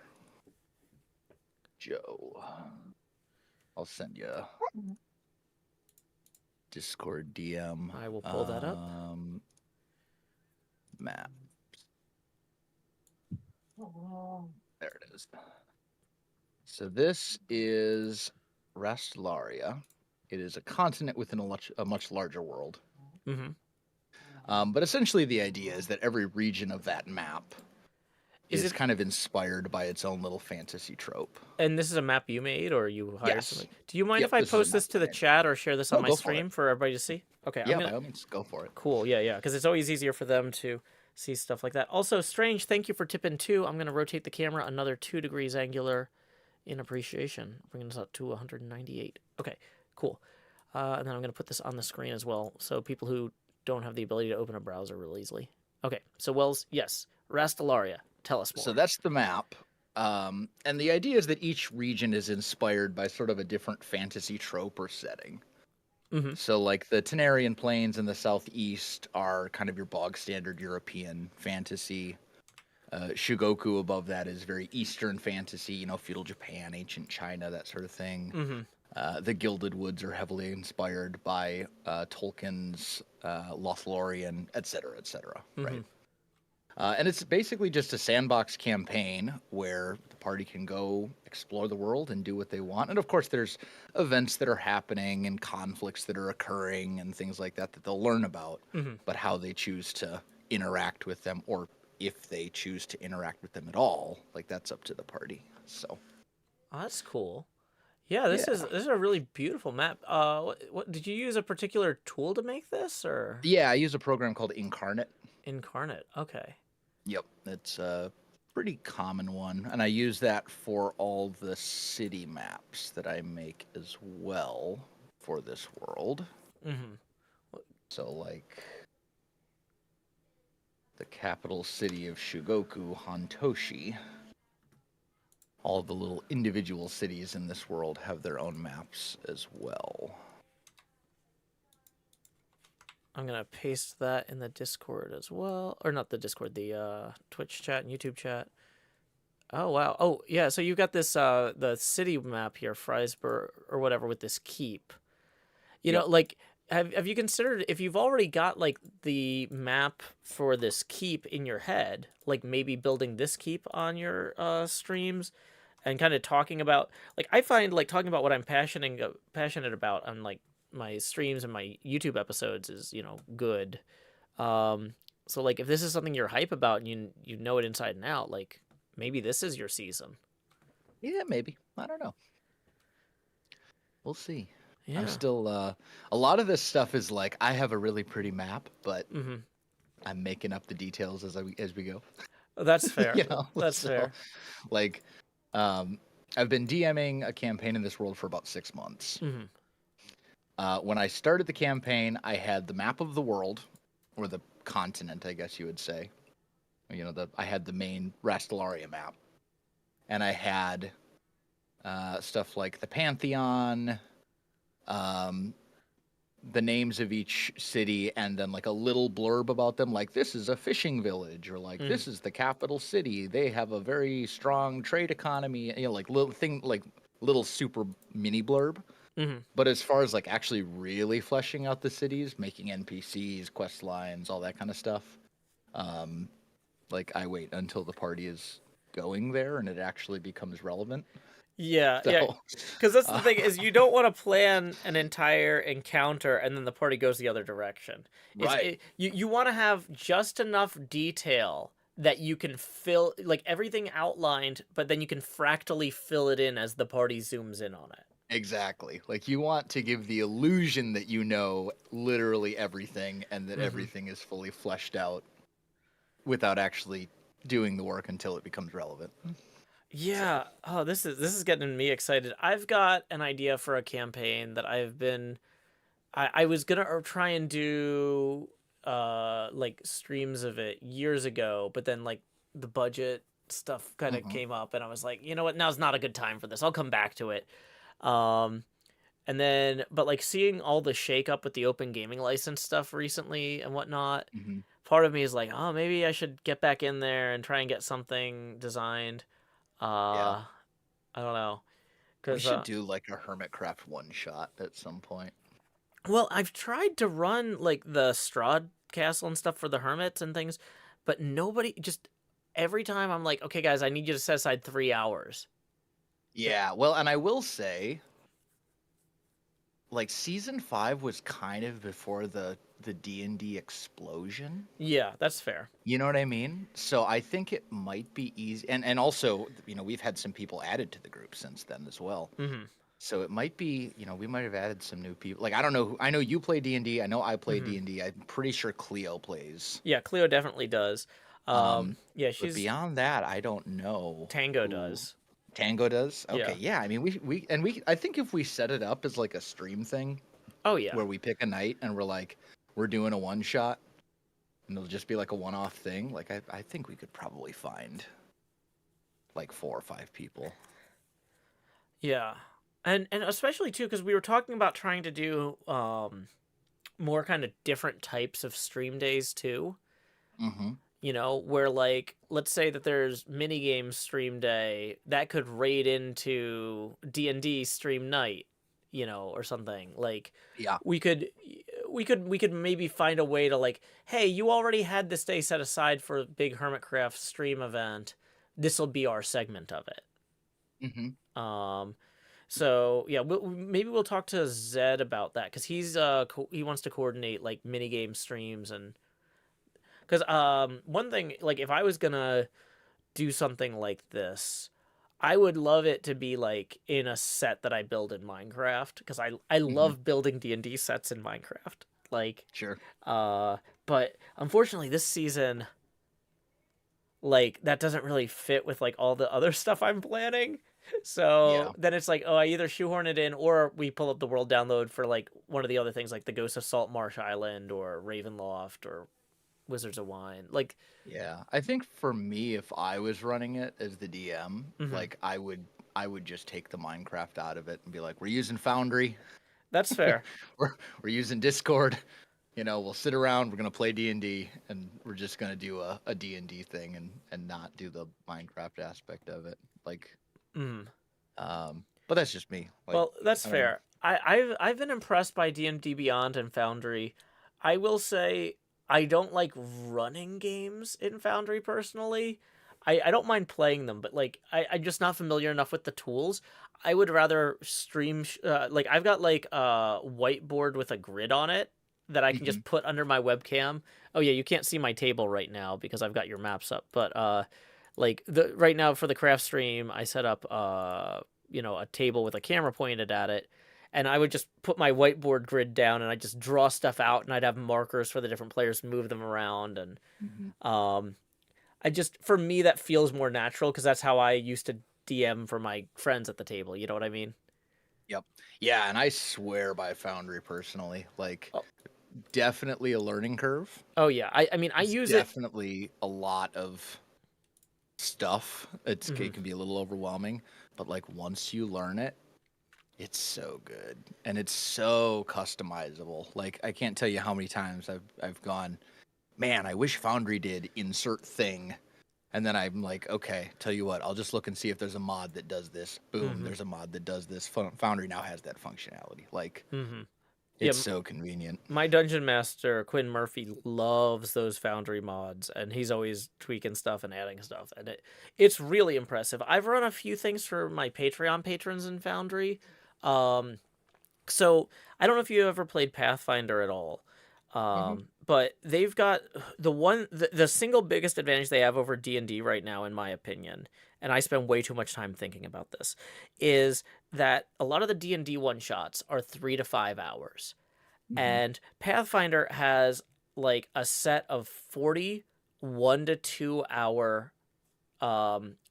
Joe? I'll send you a Discord DM. I will pull that up. Map. There it is. So this is Rastelaria. It is a continent within a much larger world. Mm-hmm. But essentially, the idea is that every region of that map Is is it? kind of inspired by its own little fantasy trope. And this is a map you made, or you hired Yes. somebody? Do you mind if Yep. I This is a post map this I to the made. chat or share this on No, my go for it. stream for everybody to see? Okay, I'm Yeah, gonna. by all means, go for it. Cool. Yeah. Because it's always easier for them to see stuff like that. Also, Strange, thank you for tipping 2. I'm gonna rotate the camera another 2 degrees angular in appreciation, bringing us up to 198. Okay, cool. And then I'm gonna put this on the screen as well, so people who don't have the ability to open a browser real easily. Okay, so Wells, yes, Rastelaria. Tell us So more. that's the map. And the idea is that each region is inspired by sort of a different fantasy trope or setting. Mm-hmm. So, like the Tenarian Plains in the southeast are kind of your bog standard European fantasy. Shugoku above that is very Eastern fantasy, feudal Japan, ancient China, that sort of thing. Mm-hmm. The Gilded Woods are heavily inspired by Tolkien's Lothlorien, etc., Mm-hmm. right? And it's basically just a sandbox campaign where the party can go explore the world and do what they want. And of course, there's events that are happening and conflicts that are occurring and things like that that they'll learn about. Mm-hmm. But how they choose to interact with them, or if they choose to interact with them at all, like that's up to the party. So, Oh, that's cool. Yeah, yeah. this is a really beautiful map. What did you use a particular tool to make this, or Yeah, I use a program called Incarnate. Incarnate? Okay. Yep, it's a pretty common one, and I use that for all the city maps that I make as well for this world. Mm-hmm. So, like the capital city of Shugoku, Hontoshi. All the little individual cities in this world have their own maps as well. I'm gonna paste that in the Discord as well, or not the Discord, the Twitch chat and YouTube chat. Oh wow! Oh yeah, so you got this the city map here, Freisberg or whatever, with this keep. You know, Yep. like have you considered if you've already got like the map for this keep in your head, like maybe building this keep on your streams and kind of talking about like I find like talking about what I'm passionate about on like my streams and my YouTube episodes is, good. Um so like if this is something you're hype about and you know it inside and out, like maybe this is your season. Yeah, maybe. I don't know. We'll see. I'm Yeah. still a lot of this stuff is like I have a really pretty map, but Mhm. I'm making up the details as we go. That's fair. That's So fair. like um I've been DMing a campaign in this world for about 6 months. Mhm. When I started the campaign, I had the map of the world, or the continent, I guess you would say. I had the main Rastelaria map, and I had stuff like the Pantheon, um, the names of each city, and then like a little blurb about them, like this is a fishing village, or like Mhm. this is the capital city. They have a very strong trade economy. Like little super mini blurb. Mhm. But as far as like actually really fleshing out the cities, making NPCs, quest lines, all that kind of stuff, um, like I wait until the party is going there and it actually becomes relevant. Yeah, yeah. So, Because that's the uh, thing is you don't want to plan an entire encounter and then the party goes the other direction. right, You want to have just enough detail that you can fill like everything outlined, but then you can fractally fill it in as the party zooms in on it. exactly. Like you want to give the illusion that you know literally everything and that Mm-hmm. everything is fully fleshed out without actually doing the work until it becomes relevant. So, Yeah. Oh, this is getting me excited. I've got an idea for a campaign that I was gonna try and do like streams of it years ago, but then like the budget stuff kind of mhm. came up and I was like, you know what, now's not a good time for this. I'll come back to it. Um and then but like seeing all the shake up with the open gaming license stuff recently and whatnot, Mhm. part of me is like, oh, maybe I should get back in there and try and get something designed. Yeah. I don't know. We Cause should do like a Hermitcraft one shot at some point. well, I've tried to run like the Strahd Castle and stuff for the hermits and things, but nobody just every time I'm like, okay, guys, I need you to set aside 3 hours. Yeah, well, and I will say, like season 5 was kind of before the D&D explosion. Yeah, that's fair. You know what I mean? So I think it might be easy, and also, we've had some people added to the group since then as well. Mm-hmm. So it might be, we might have added some new people. Like I don't know, I know you play D&D. I know I play Mm-hmm. D&D. I'm pretty sure Cleo plays. Yeah, Cleo definitely does. Um, Yeah, but she's beyond that, I don't know Tango who. does. Tango does. Okay, Yeah. yeah. I mean, we I think if we set it up as like a stream thing Oh yeah. where we pick a night and we're like we're doing a one shot and it'll just be like a one off thing, like I think we could probably find like 4 or 5 people. Yeah. And especially too because we were talking about trying to do more kind of different types of stream days too. Mm-hmm. You know, where like let's say that there's mini game stream day that could raid into D&D stream night, you know, or something. Like Yeah. we could we could maybe find a way to like, hey, you already had this day set aside for a big Hermitcraft stream event. This will be our segment of it. Mm-hmm. Um so yeah, maybe we'll talk to Zed about that because he wants to coordinate like mini game streams and because one thing like if I was gonna do something like this, I would love it to be like in a set that I build in Minecraft because I Mm-hmm. love building D&D sets in Minecraft. Like Sure. uh but unfortunately this season like that doesn't really fit with like all the other stuff I'm planning. So Yeah. then it's like, oh, I either shoehorn it in or we pull up the world download for like one of the other things like the Ghost of Saltmarsh Island or Ravenloft or Wizards of Wine. Like, Yeah. I think for me, if I was running it as the DM, mhm, like I would just take the Minecraft out of it and be like, we're using Foundry, that's fair. we're using Discord. We'll sit around, we're gonna play D&D, and we're just gonna do a D&D thing and not do the Minecraft aspect of it. Like, Mm. but that's just me. Like, Well, that's I don't know. fair. I've been impressed by D&D Beyond and Foundry. I will say I don't like running games in Foundry personally. I don't mind playing them, but like I'm just not familiar enough with the tools. I would rather stream like I've got like a whiteboard with a grid on it that I can Hmm. just put under my webcam. Oh yeah, you can't see my table right now because I've got your maps up, but like the right now for the craft stream, I set up you know, a table with a camera pointed at it, and I would just put my whiteboard grid down and I just draw stuff out and I'd have markers for the different players to move them around and Hmm. um I just for me that feels more natural because that's how I used to DM for my friends at the table, you know what I mean? Yep. Yeah, and I swear by Foundry personally. Like, Oh, definitely a learning curve. oh yeah. I mean I It's use it. definitely a lot of stuff. Mhm. It can be a little overwhelming, but like once you learn it, it's so good and it's so customizable. Like I can't tell you how many times I've gone, man, I wish Foundry did insert thing. And then I'm like, okay, tell you what, I'll just look and see if there's a mod that does this. Boom, Mhm. there's a mod that does this. Foundry now has that functionality. Like Mhm. Yeah, it's so convenient. my dungeon master Quinn Murphy loves those Foundry mods, and he's always tweaking stuff and adding stuff, and it's really impressive. I've run a few things for my Patreon patrons in Foundry. Um, so I don't know if you ever played Pathfinder at all, Hmm. but they've got the single biggest advantage they have over D&D right now, in my opinion, and I spend way too much time thinking about this, is that a lot of the D&D one shots are 3 to 5 hours. Hmm. And Pathfinder has like a set of 41 to 2 hour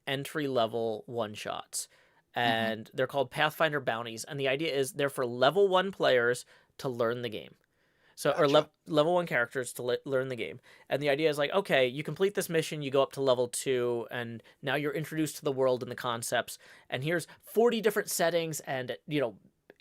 entry level one shots. Hmm. And they're called Pathfinder bounties. And the idea is they're for level one players to learn the game. So, or Gotcha. level one characters to learn the game. And the idea is like, okay, you complete this mission, you go up to level two, and now you're introduced to the world and the concepts. And here's 40 different settings and, you know,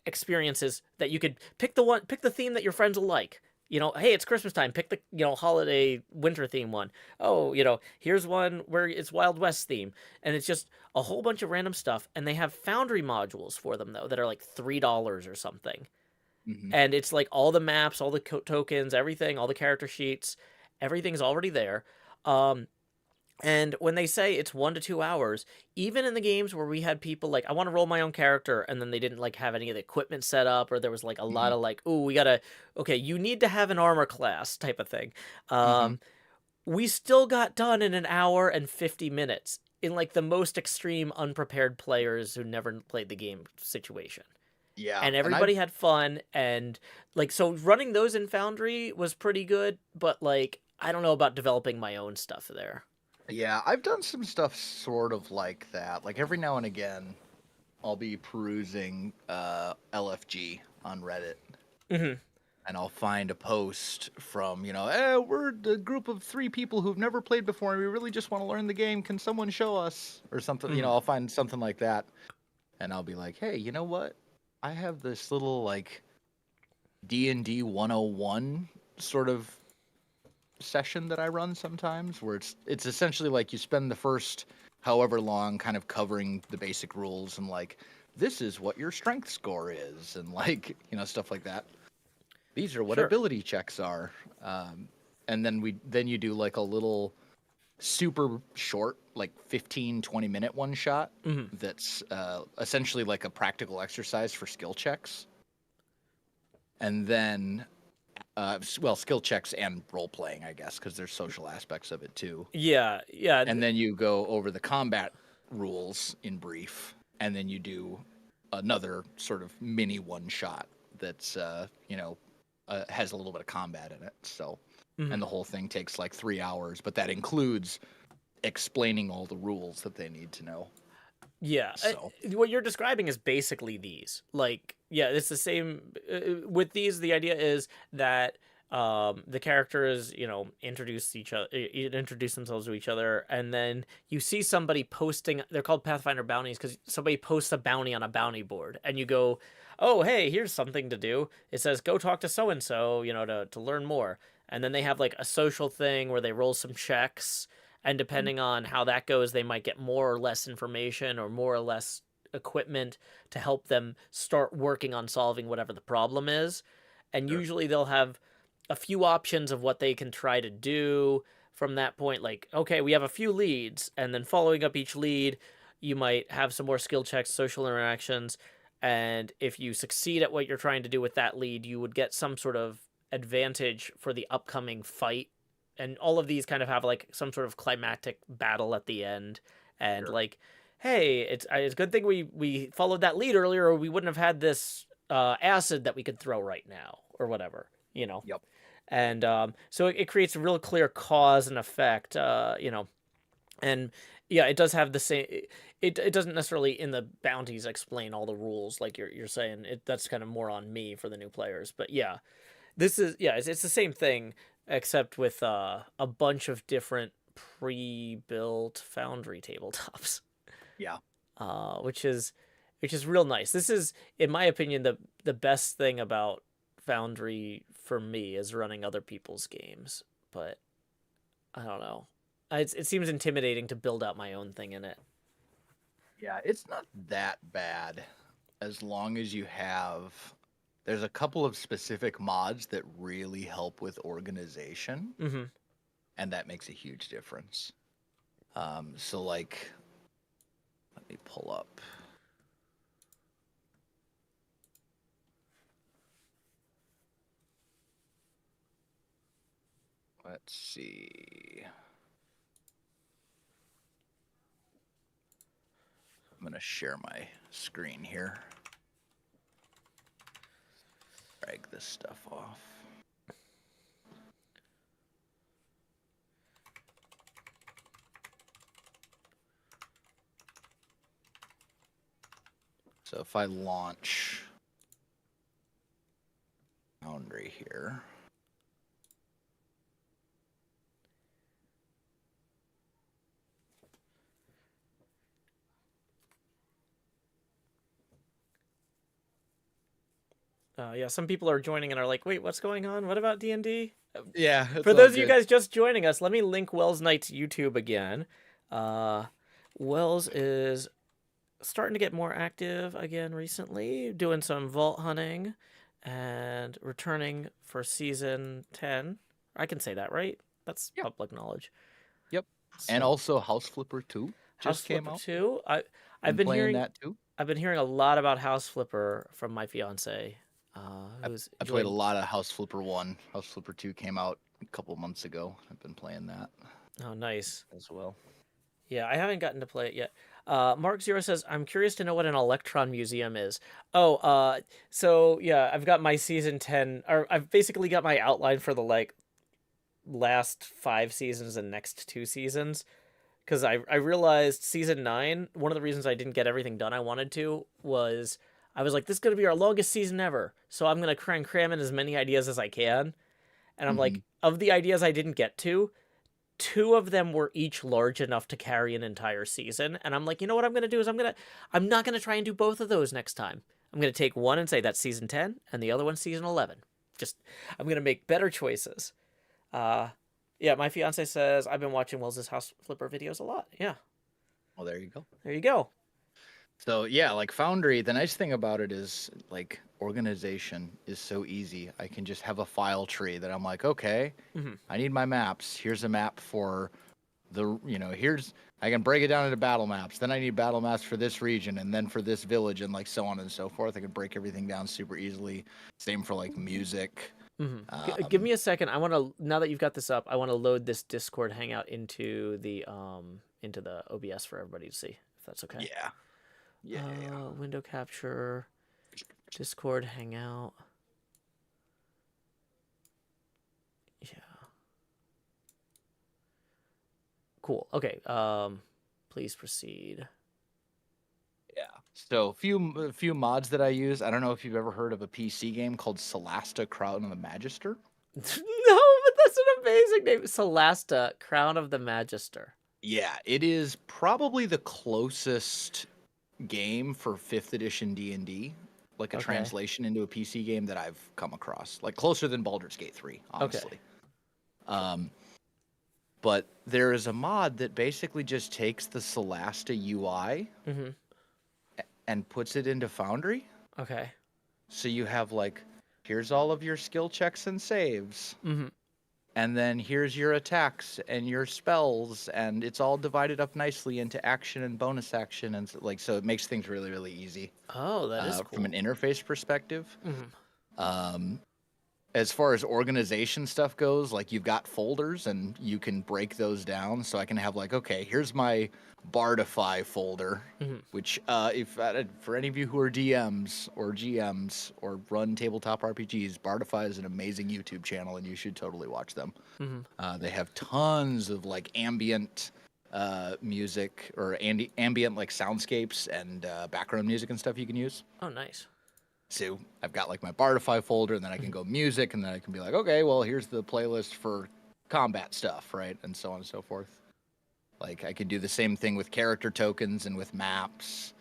experiences that you could pick the theme that your friends will like. You know, hey, it's Christmas time. Pick the, you know, holiday winter theme one. Oh, you know, here's one where it's Wild West theme, and it's just a whole bunch of random stuff. And they have Foundry modules for them though that are like $3 or something, Hmm. and it's like all the maps, all the tokens, everything, all the character sheets, everything's already there. Um, And when they say it's 1 to 2 hours, even in the games where we had people like, I want to roll my own character, and then they didn't like have any of the equipment set up, or there was like a lot Hmm. of like, oh, we gotta, okay, you need to have an armor class type of thing. Hmm. We still got done in an hour and 50 minutes in like the most extreme unprepared players who never played the game situation. Yeah, And and I've everybody had fun, and like, so running those in Foundry was pretty good, but like, I don't know about developing my own stuff there. yeah, I've done some stuff sort of like that. Like every now and again, I'll be perusing LFG on Reddit, Hmm. and I'll find a post from, we're the group of 3 people who've never played before, and we really just want to learn the game. Can someone show us or something? Hmm. I'll find something like that, and I'll be like, hey, you know what? I have this little like D&D 101 sort of session that I run sometimes, where it's essentially like you spend the first however long kind of covering the basic rules and like this is what your strength score is and like stuff like that. These are what Sure. ability checks are, and then you do like a little super short like 15-20 minute one shot Hmm. that's essentially like a practical exercise for skill checks, and then well, skill checks and role playing, I guess, because there's social aspects of it too. Yeah, yeah, And then you go over the combat rules in brief, and then you do another sort of mini one shot that's has a little bit of combat in it. So, mhm. and the whole thing takes like 3 hours, but that includes explaining all the rules that they need to know. Yeah. So, What you're describing is basically these. Like, yeah, it's the same with these. The idea is that the characters, introduce each other, introduce themselves to each other, and then you see somebody posting. They're called Pathfinder bounties because somebody posts a bounty on a bounty board, and you go, "Oh, hey, here's something to do." It says, "Go talk to so and so," to learn more. And then they have like a social thing where they roll some checks, and depending on how that goes, they might get more or less information or more or less equipment to help them start working on solving whatever the problem is. And sure. usually they'll have a few options of what they can try to do from that point. Like, okay, we have a few leads, and then following up each lead, you might have some more skill checks, social interactions, and if you succeed at what you're trying to do with that lead, you would get some sort of advantage for the upcoming fight. And all of these kind of have like some sort of climactic battle at the end, and Sure. like, hey, it's a good thing we followed that lead earlier, or we wouldn't have had this acid that we could throw right now, or whatever. Yep. And so it creates a real clear cause and effect, and yeah, it does have the same. It doesn't necessarily in the bounties explain all the rules like you're saying. That's kind of more on me for the new players, but yeah, it's the same thing except with a bunch of different pre-built Foundry tabletops, Yeah. which is real nice. This is, in my opinion, the best thing about Foundry for me is running other people's games. But I don't know. It seems intimidating to build out my own thing in it. Yeah, it's not that bad as long as you have. There's a couple of specific mods that really help with organization, Mm-hmm. and that makes a huge difference. So like, let me pull up. Let's see. I'm gonna share my screen here. Drag this stuff off. So if I launch Foundry here. Yeah, some people are joining and are like, "Wait, what's going on? What about D&D?" Yeah, it's For all those of you good. guys just joining us, let me link Wells Knight's YouTube again. Uh, Wells is starting to get more active again recently, doing some vault hunting and returning for season 10. I can say that, right? That's Yeah. public knowledge. Yep. And So also House Flipper 2 House just came Flipper out. 2. I've Been been playing hearing that too. I've been hearing a lot about House Flipper from my fiance, I, who's I played a enjoyed. lot of House Flipper 1. House Flipper 2 came out a couple months ago. I've been playing that Oh, nice. as well. Yeah, I haven't gotten to play it yet. Mark Zero says, "I'm curious to know what an electron museum is." Oh, so yeah, I've got my season 10, or I've basically got my outline for the like last 5 seasons and next 2 seasons. Because I realized season 9, one of the reasons I didn't get everything done I wanted to was I was like, this is going to be our longest season ever. So I'm going to try and cram in as many ideas as I can. And I'm Hmm. like, of the ideas I didn't get to, 2 of them were each large enough to carry an entire season. And I'm like, you know what I'm going to do is I'm not going to try and do both of those next time. I'm going to take one and say that's season 10 and the other one's season 11. Just, I'm going to make better choices. Uh, yeah, my fiance says I've been watching Will's House Flipper videos a lot. Yeah, Well, there you go. there you go. So yeah, like Foundry, the nice thing about it is like organization is so easy. I can just have a file tree that I'm like, okay, Hmm. I need my maps. Here's a map for here's I can break it down into battle maps. Then I need battle maps for this region and then for this village and like so on and so forth. I can break everything down super easily. Same for like music. Give Um, me a second. I want to now that you've got this up, I want to load this Discord hangout into the OBS for everybody to see, if that's okay. yeah, yeah, yeah. Window capture, Discord hangout. Yeah. Cool. Okay. Please proceed. Yeah. So a few mods that I use. I don't know if you've ever heard of a PC game called Solasta Crown of the Magister. No, but that's an amazing name. Solasta, Crown of the Magister. Yeah, it is probably the closest game for 5th edition D&D, like a Okay. translation into a PC game that I've come across. Like closer than Baldur's Gate 3, Okay. honestly. Um but there is a mod that basically just takes the Solasta UI Mm-hmm. and puts it into Foundry. Okay. So you have like here's all of your skill checks and saves. Mm-hmm. And then here's your attacks and your spells, and it's all divided up nicely into action and bonus action, and so it makes things really really easy Oh, that is from an cool. interface perspective. Mm-hmm. Um, as far as organization stuff goes, like you've got folders and you can break those down. So I can have like, okay, here's my Bardify folder, Mm-hmm. which if for any of you who are DMs or GMs or run tabletop RPGs, Bardify is an amazing YouTube channel and you should totally watch them. Mm-hmm. They have tons of like ambient music or ambient like soundscapes and background music and stuff you can use. Oh, nice. So I've got like my Bardify folder, and then I can go music, and then I can be like, okay, well, here's the playlist for combat stuff, right? And so on and so forth. Like I could do the same thing with character tokens and with maps.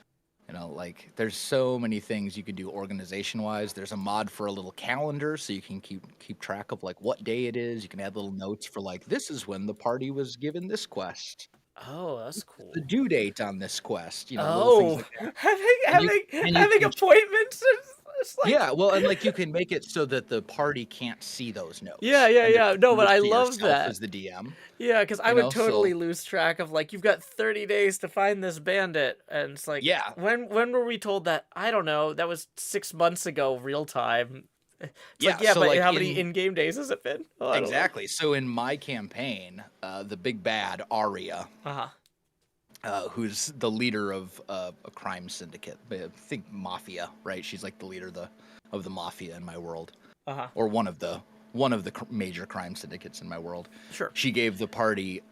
Like there's so many things you can do organization wise. There's a mod for a little calendar so you can keep track of like what day it is. You can add little notes for like this is when the party was given this quest. Oh, that's The cool. due date on this quest, little things Oh, like that. having And you having and you having can appointments. It's like Yeah, well, and like you can make it so that the party can't see those yeah, notes, yeah, and they're yeah. No, but I exclusive to love yourself that. as the DM. Yeah, because I would totally So lose track of like you've got 30 days to find this bandit, and it's like yeah, when were we told that? I don't know. That was 6 months ago, real time. It's like yeah. yeah, So but like how many in in-game days has it been? Oh, I don't know. exactly. So in my campaign, the big bad Aria, Uh huh. who's the leader of a crime syndicate, I think mafia, right? She's like the leader of the mafia in my world, Uh huh. or one of the major crime syndicates in my world. Sure. She gave the party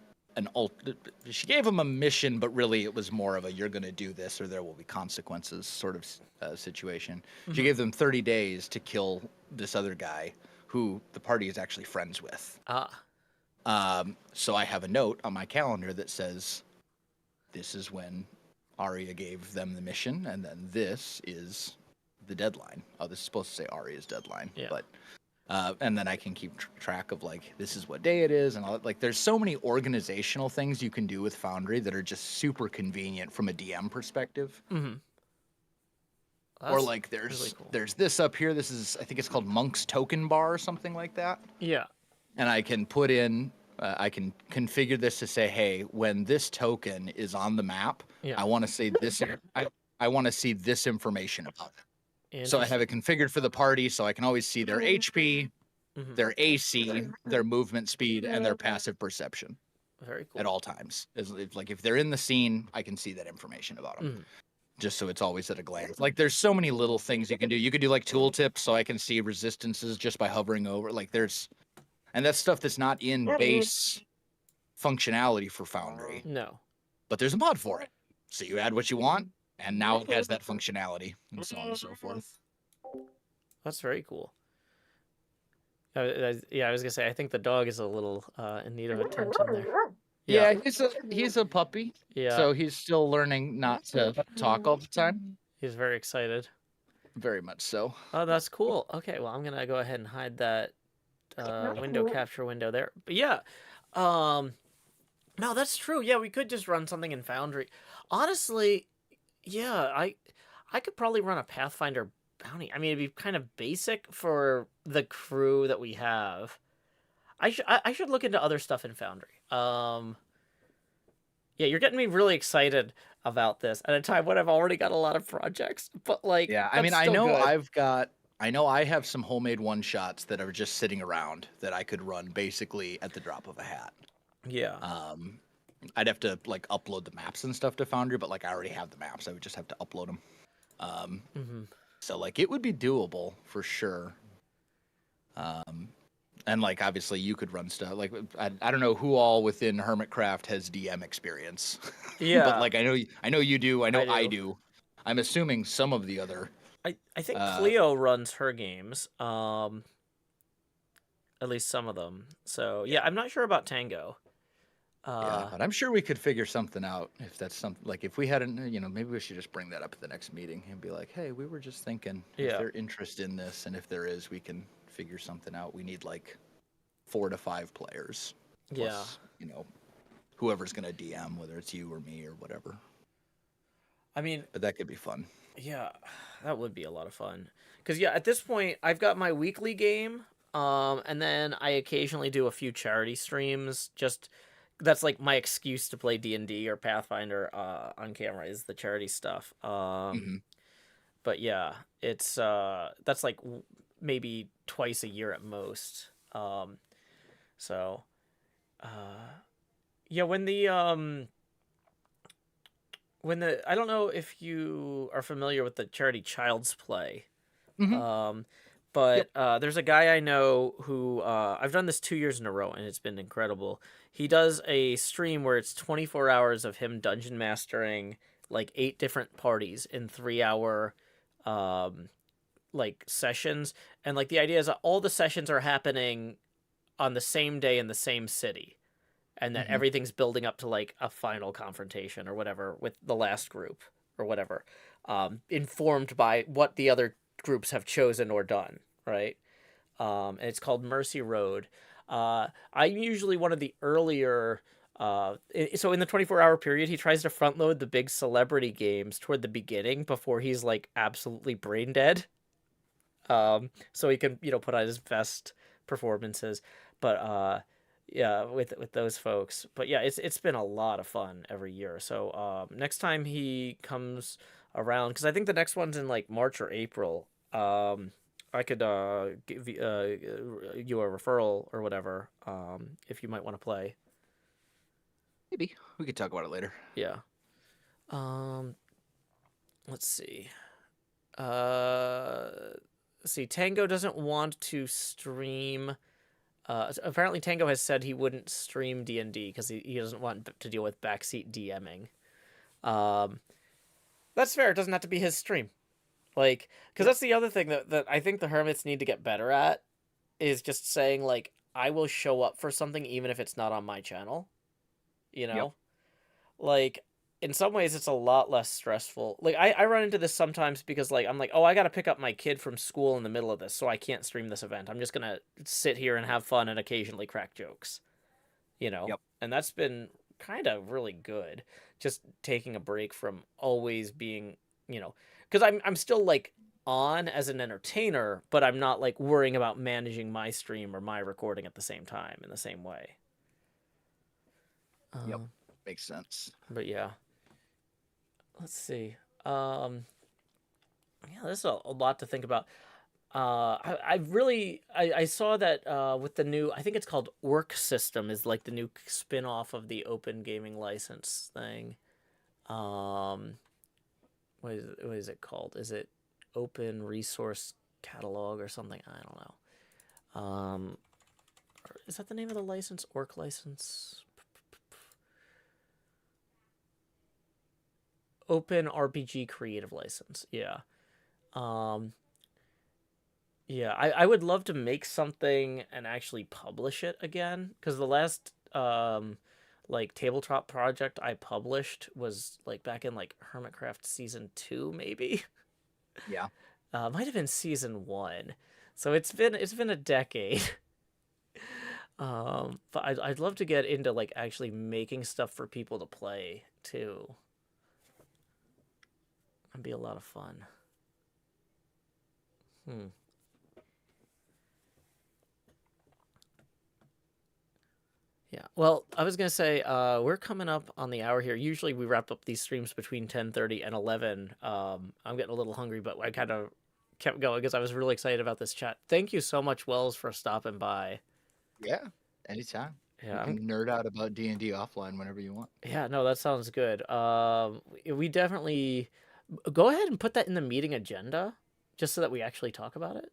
she gave them a mission, but really it was more of a you're going to do this or there will be consequences sort of situation. She Mm-hmm. gave them 30 days to kill this other guy who the party is actually friends with. Ah. So I have a note on my calendar that says this is when Arya gave them the mission, and then this is the deadline. Oh, this is supposed to say Arya's deadline, Yeah. but and then I can keep track of like this is what day it is, and all like there's so many organizational things you can do with Foundry that are just super convenient from a DM perspective. Mm-hmm. Or That's like really cool. there's this up here. This is I think it's called Monk's Token Bar or something like that, Yeah. and I can put in I can configure this to say, hey, when this token is on the map, Yeah. I want to say this. I want to see this information about it. So I have Interesting. it configured for the party, so I can always see their HP, Mhm. their AC, their movement speed, and their passive perception Very cool. at all times. Like if they're in the scene, I can see that information about them. Mhm. Just so it's always at a glance. Like there's so many little things you can do. You could do like tooltips, so I can see resistances just by hovering over. Like and that's stuff that's not in base functionality for Foundry, No. but there's a mod for it. So you add what you want, and now it has that functionality, and so on and so forth. That's very cool. Yeah, I was gonna say I think the dog is a little in need of attention there. Yeah, he's a puppy, Yeah. so he's still learning not to talk all the time. He's very excited. Very much so. Oh, that's cool. Okay, well, I'm gonna go ahead and hide that window capture window there. But yeah, um, no, that's true. Yeah, we could just run something in Foundry. Honestly, yeah, I could probably run a Pathfinder bounty. I mean, it'd be kind of basic for the crew that we have. I should look into other stuff in Foundry. Yeah, you're getting me really excited about this at a time when I've already got a lot of projects. But like, Yeah, I mean, that's I still know good. I know I have some homemade one shots that are just sitting around that I could run basically at the drop of a hat. Yeah. I'd have to like upload the maps and stuff to Foundry, but like I already have the maps. I would just have to upload them. So like it would be doable for sure. And like obviously you could run stuff like I don't know who all within Hermitcraft has DM experience. Yeah. But like I know you do. I know I do. do. I'm assuming some of the other. I think Cleo runs her games. At least some of them. So yeah, I'm not sure about Tango. Yeah, but I'm sure we could figure something out if that's something like if we hadn't, maybe we should just bring that up at the next meeting and be like, hey, we were just thinking if Yeah. there's interest in this, and if there is, we can figure something out. We need like 4 to 5 players. Plus, whoever's gonna DM, whether it's you or me or whatever. I mean, But that could be fun. yeah, that would be a lot of fun. Because yeah, at this point, I've got my weekly game, and then I occasionally do a few charity streams. Just that's like my excuse to play D&D or Pathfinder on camera is the charity stuff. But yeah, it's that's like maybe twice a year at most. So yeah, when the I don't know if you are familiar with the charity Child's Play. But there's a guy I know who I've done this 2 years in a row, and it's been incredible. He does a stream where it's 24 hours of him dungeon mastering like 8 different parties in 3-hour like sessions, and like the idea is that all the sessions are happening on the same day in the same city, and that everything's building up to like a final confrontation or whatever with the last group or whatever, informed by what the other groups have chosen or done, right? And it's called Mercy Road. I'm usually one of the earlier. So in the 24-hour period, he tries to front load the big celebrity games toward the beginning before he's like absolutely brain dead. So he can put on his best performances. But yeah, with those folks. But yeah, it's been a lot of fun every year. So next time he comes around, because I think the next one's in like March or April. I could give you a referral or whatever if you might want to play. Maybe we could talk about it later. Yeah. Let's see. See, Tango doesn't want to stream. Apparently, Tango has said he wouldn't stream D&D because he doesn't want to deal with backseat DMing. That's fair. It doesn't have to be his stream. Like, because that's the other thing that I think the Hermits need to get better at is just saying, like, I will show up for something even if it's not on my channel. Like, in some ways, it's a lot less stressful. Like, I run into this sometimes because, like, I'm like, oh, I got to pick up my kid from school in the middle of this, so I can't stream this event. I'm just going to sit here and have fun and occasionally crack jokes, Yep. And that's been kind of really good. Just taking a break from always being, because I'm still, like, on as an entertainer, but I'm not, like, worrying about managing my stream or my recording at the same time in the same way. Yep. Makes sense. But yeah. Let's see. Yeah, there's a lot to think about. I saw that with the new, I think it's called Orc System, is like the new spin-off of the Open Gaming License thing. Um, what is it called? Is it Open Resource Catalog or something? I don't know. Is that the name of the license? Orc license? Open RPG Creative License. Yeah. Um, yeah, I would love to make something and actually publish it again, because the last like tabletop project I published was like back in like Hermitcraft season 2 maybe. Yeah. Might have been season 1. So it's been a decade. But I'd love to get into like actually making stuff for people to play too. It'd be a lot of fun. Yeah. Well, I was gonna say we're coming up on the hour here. Usually we wrap up these streams between 10:30 and 11. I'm getting a little hungry, but I kind of kept going because I was really excited about this chat. Thank you so much, Wells, for stopping by. Yeah. Anytime. Yeah, You can nerd out about D&D offline whenever you want. yeah, no, that sounds good. We definitely go ahead and put that in the meeting agenda, just so that we actually talk about it.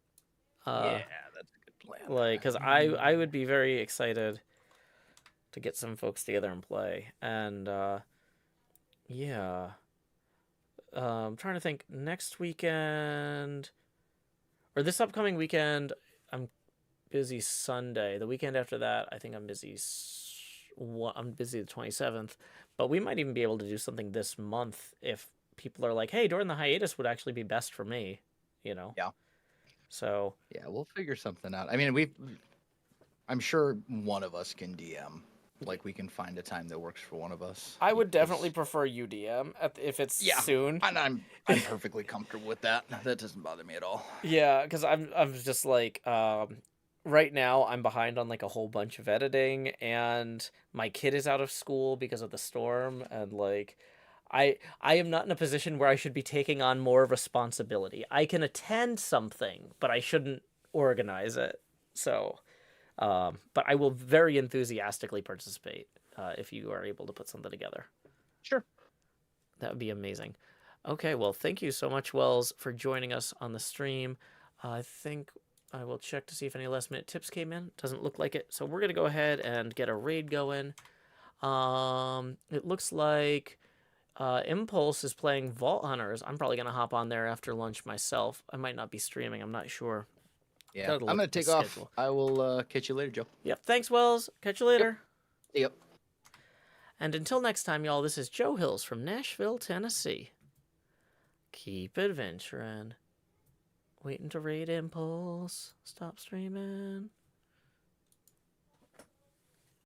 Yeah, that's a good plan. Like, because I would be very excited to get some folks together and play. And yeah, I'm trying to think. Next weekend or this upcoming weekend, I'm busy Sunday. The weekend after that, I think I'm busy. I'm busy the 27th, but we might even be able to do something this month if people are like, "Hey, during the hiatus would actually be best for me," you know. Yeah. So yeah, we'll figure something out. I mean, I'm sure one of us can DM. Like, we can find a time that works for one of us. I would definitely prefer UDM if it's soon. And I'm perfectly comfortable with that. That doesn't bother me at all. Yeah, because I'm just like right now I'm behind on like a whole bunch of editing, and my kid is out of school because of the storm, and like I am not in a position where I should be taking on more responsibility. I can attend something, but I shouldn't organize it. So, but I will very enthusiastically participate if you are able to put something together. Sure. That would be amazing. Okay, well, thank you so much, Wells, for joining us on the stream. I think I will check to see if any last-minute tips came in. Doesn't look like it, so we're going to go ahead and get a raid going. It looks like Impulse is playing Vault Hunters. I'm probably going to hop on there after lunch myself. I might not be streaming. I'm not sure. Yeah, I'm going to take off. I will catch you later, Joe. Yep, thanks, Wells. Catch you later. Yep. And until next time, y'all, this is Joe Hills from Nashville, Tennessee. Keep adventuring. Waiting to raid Impulse. Stop streaming.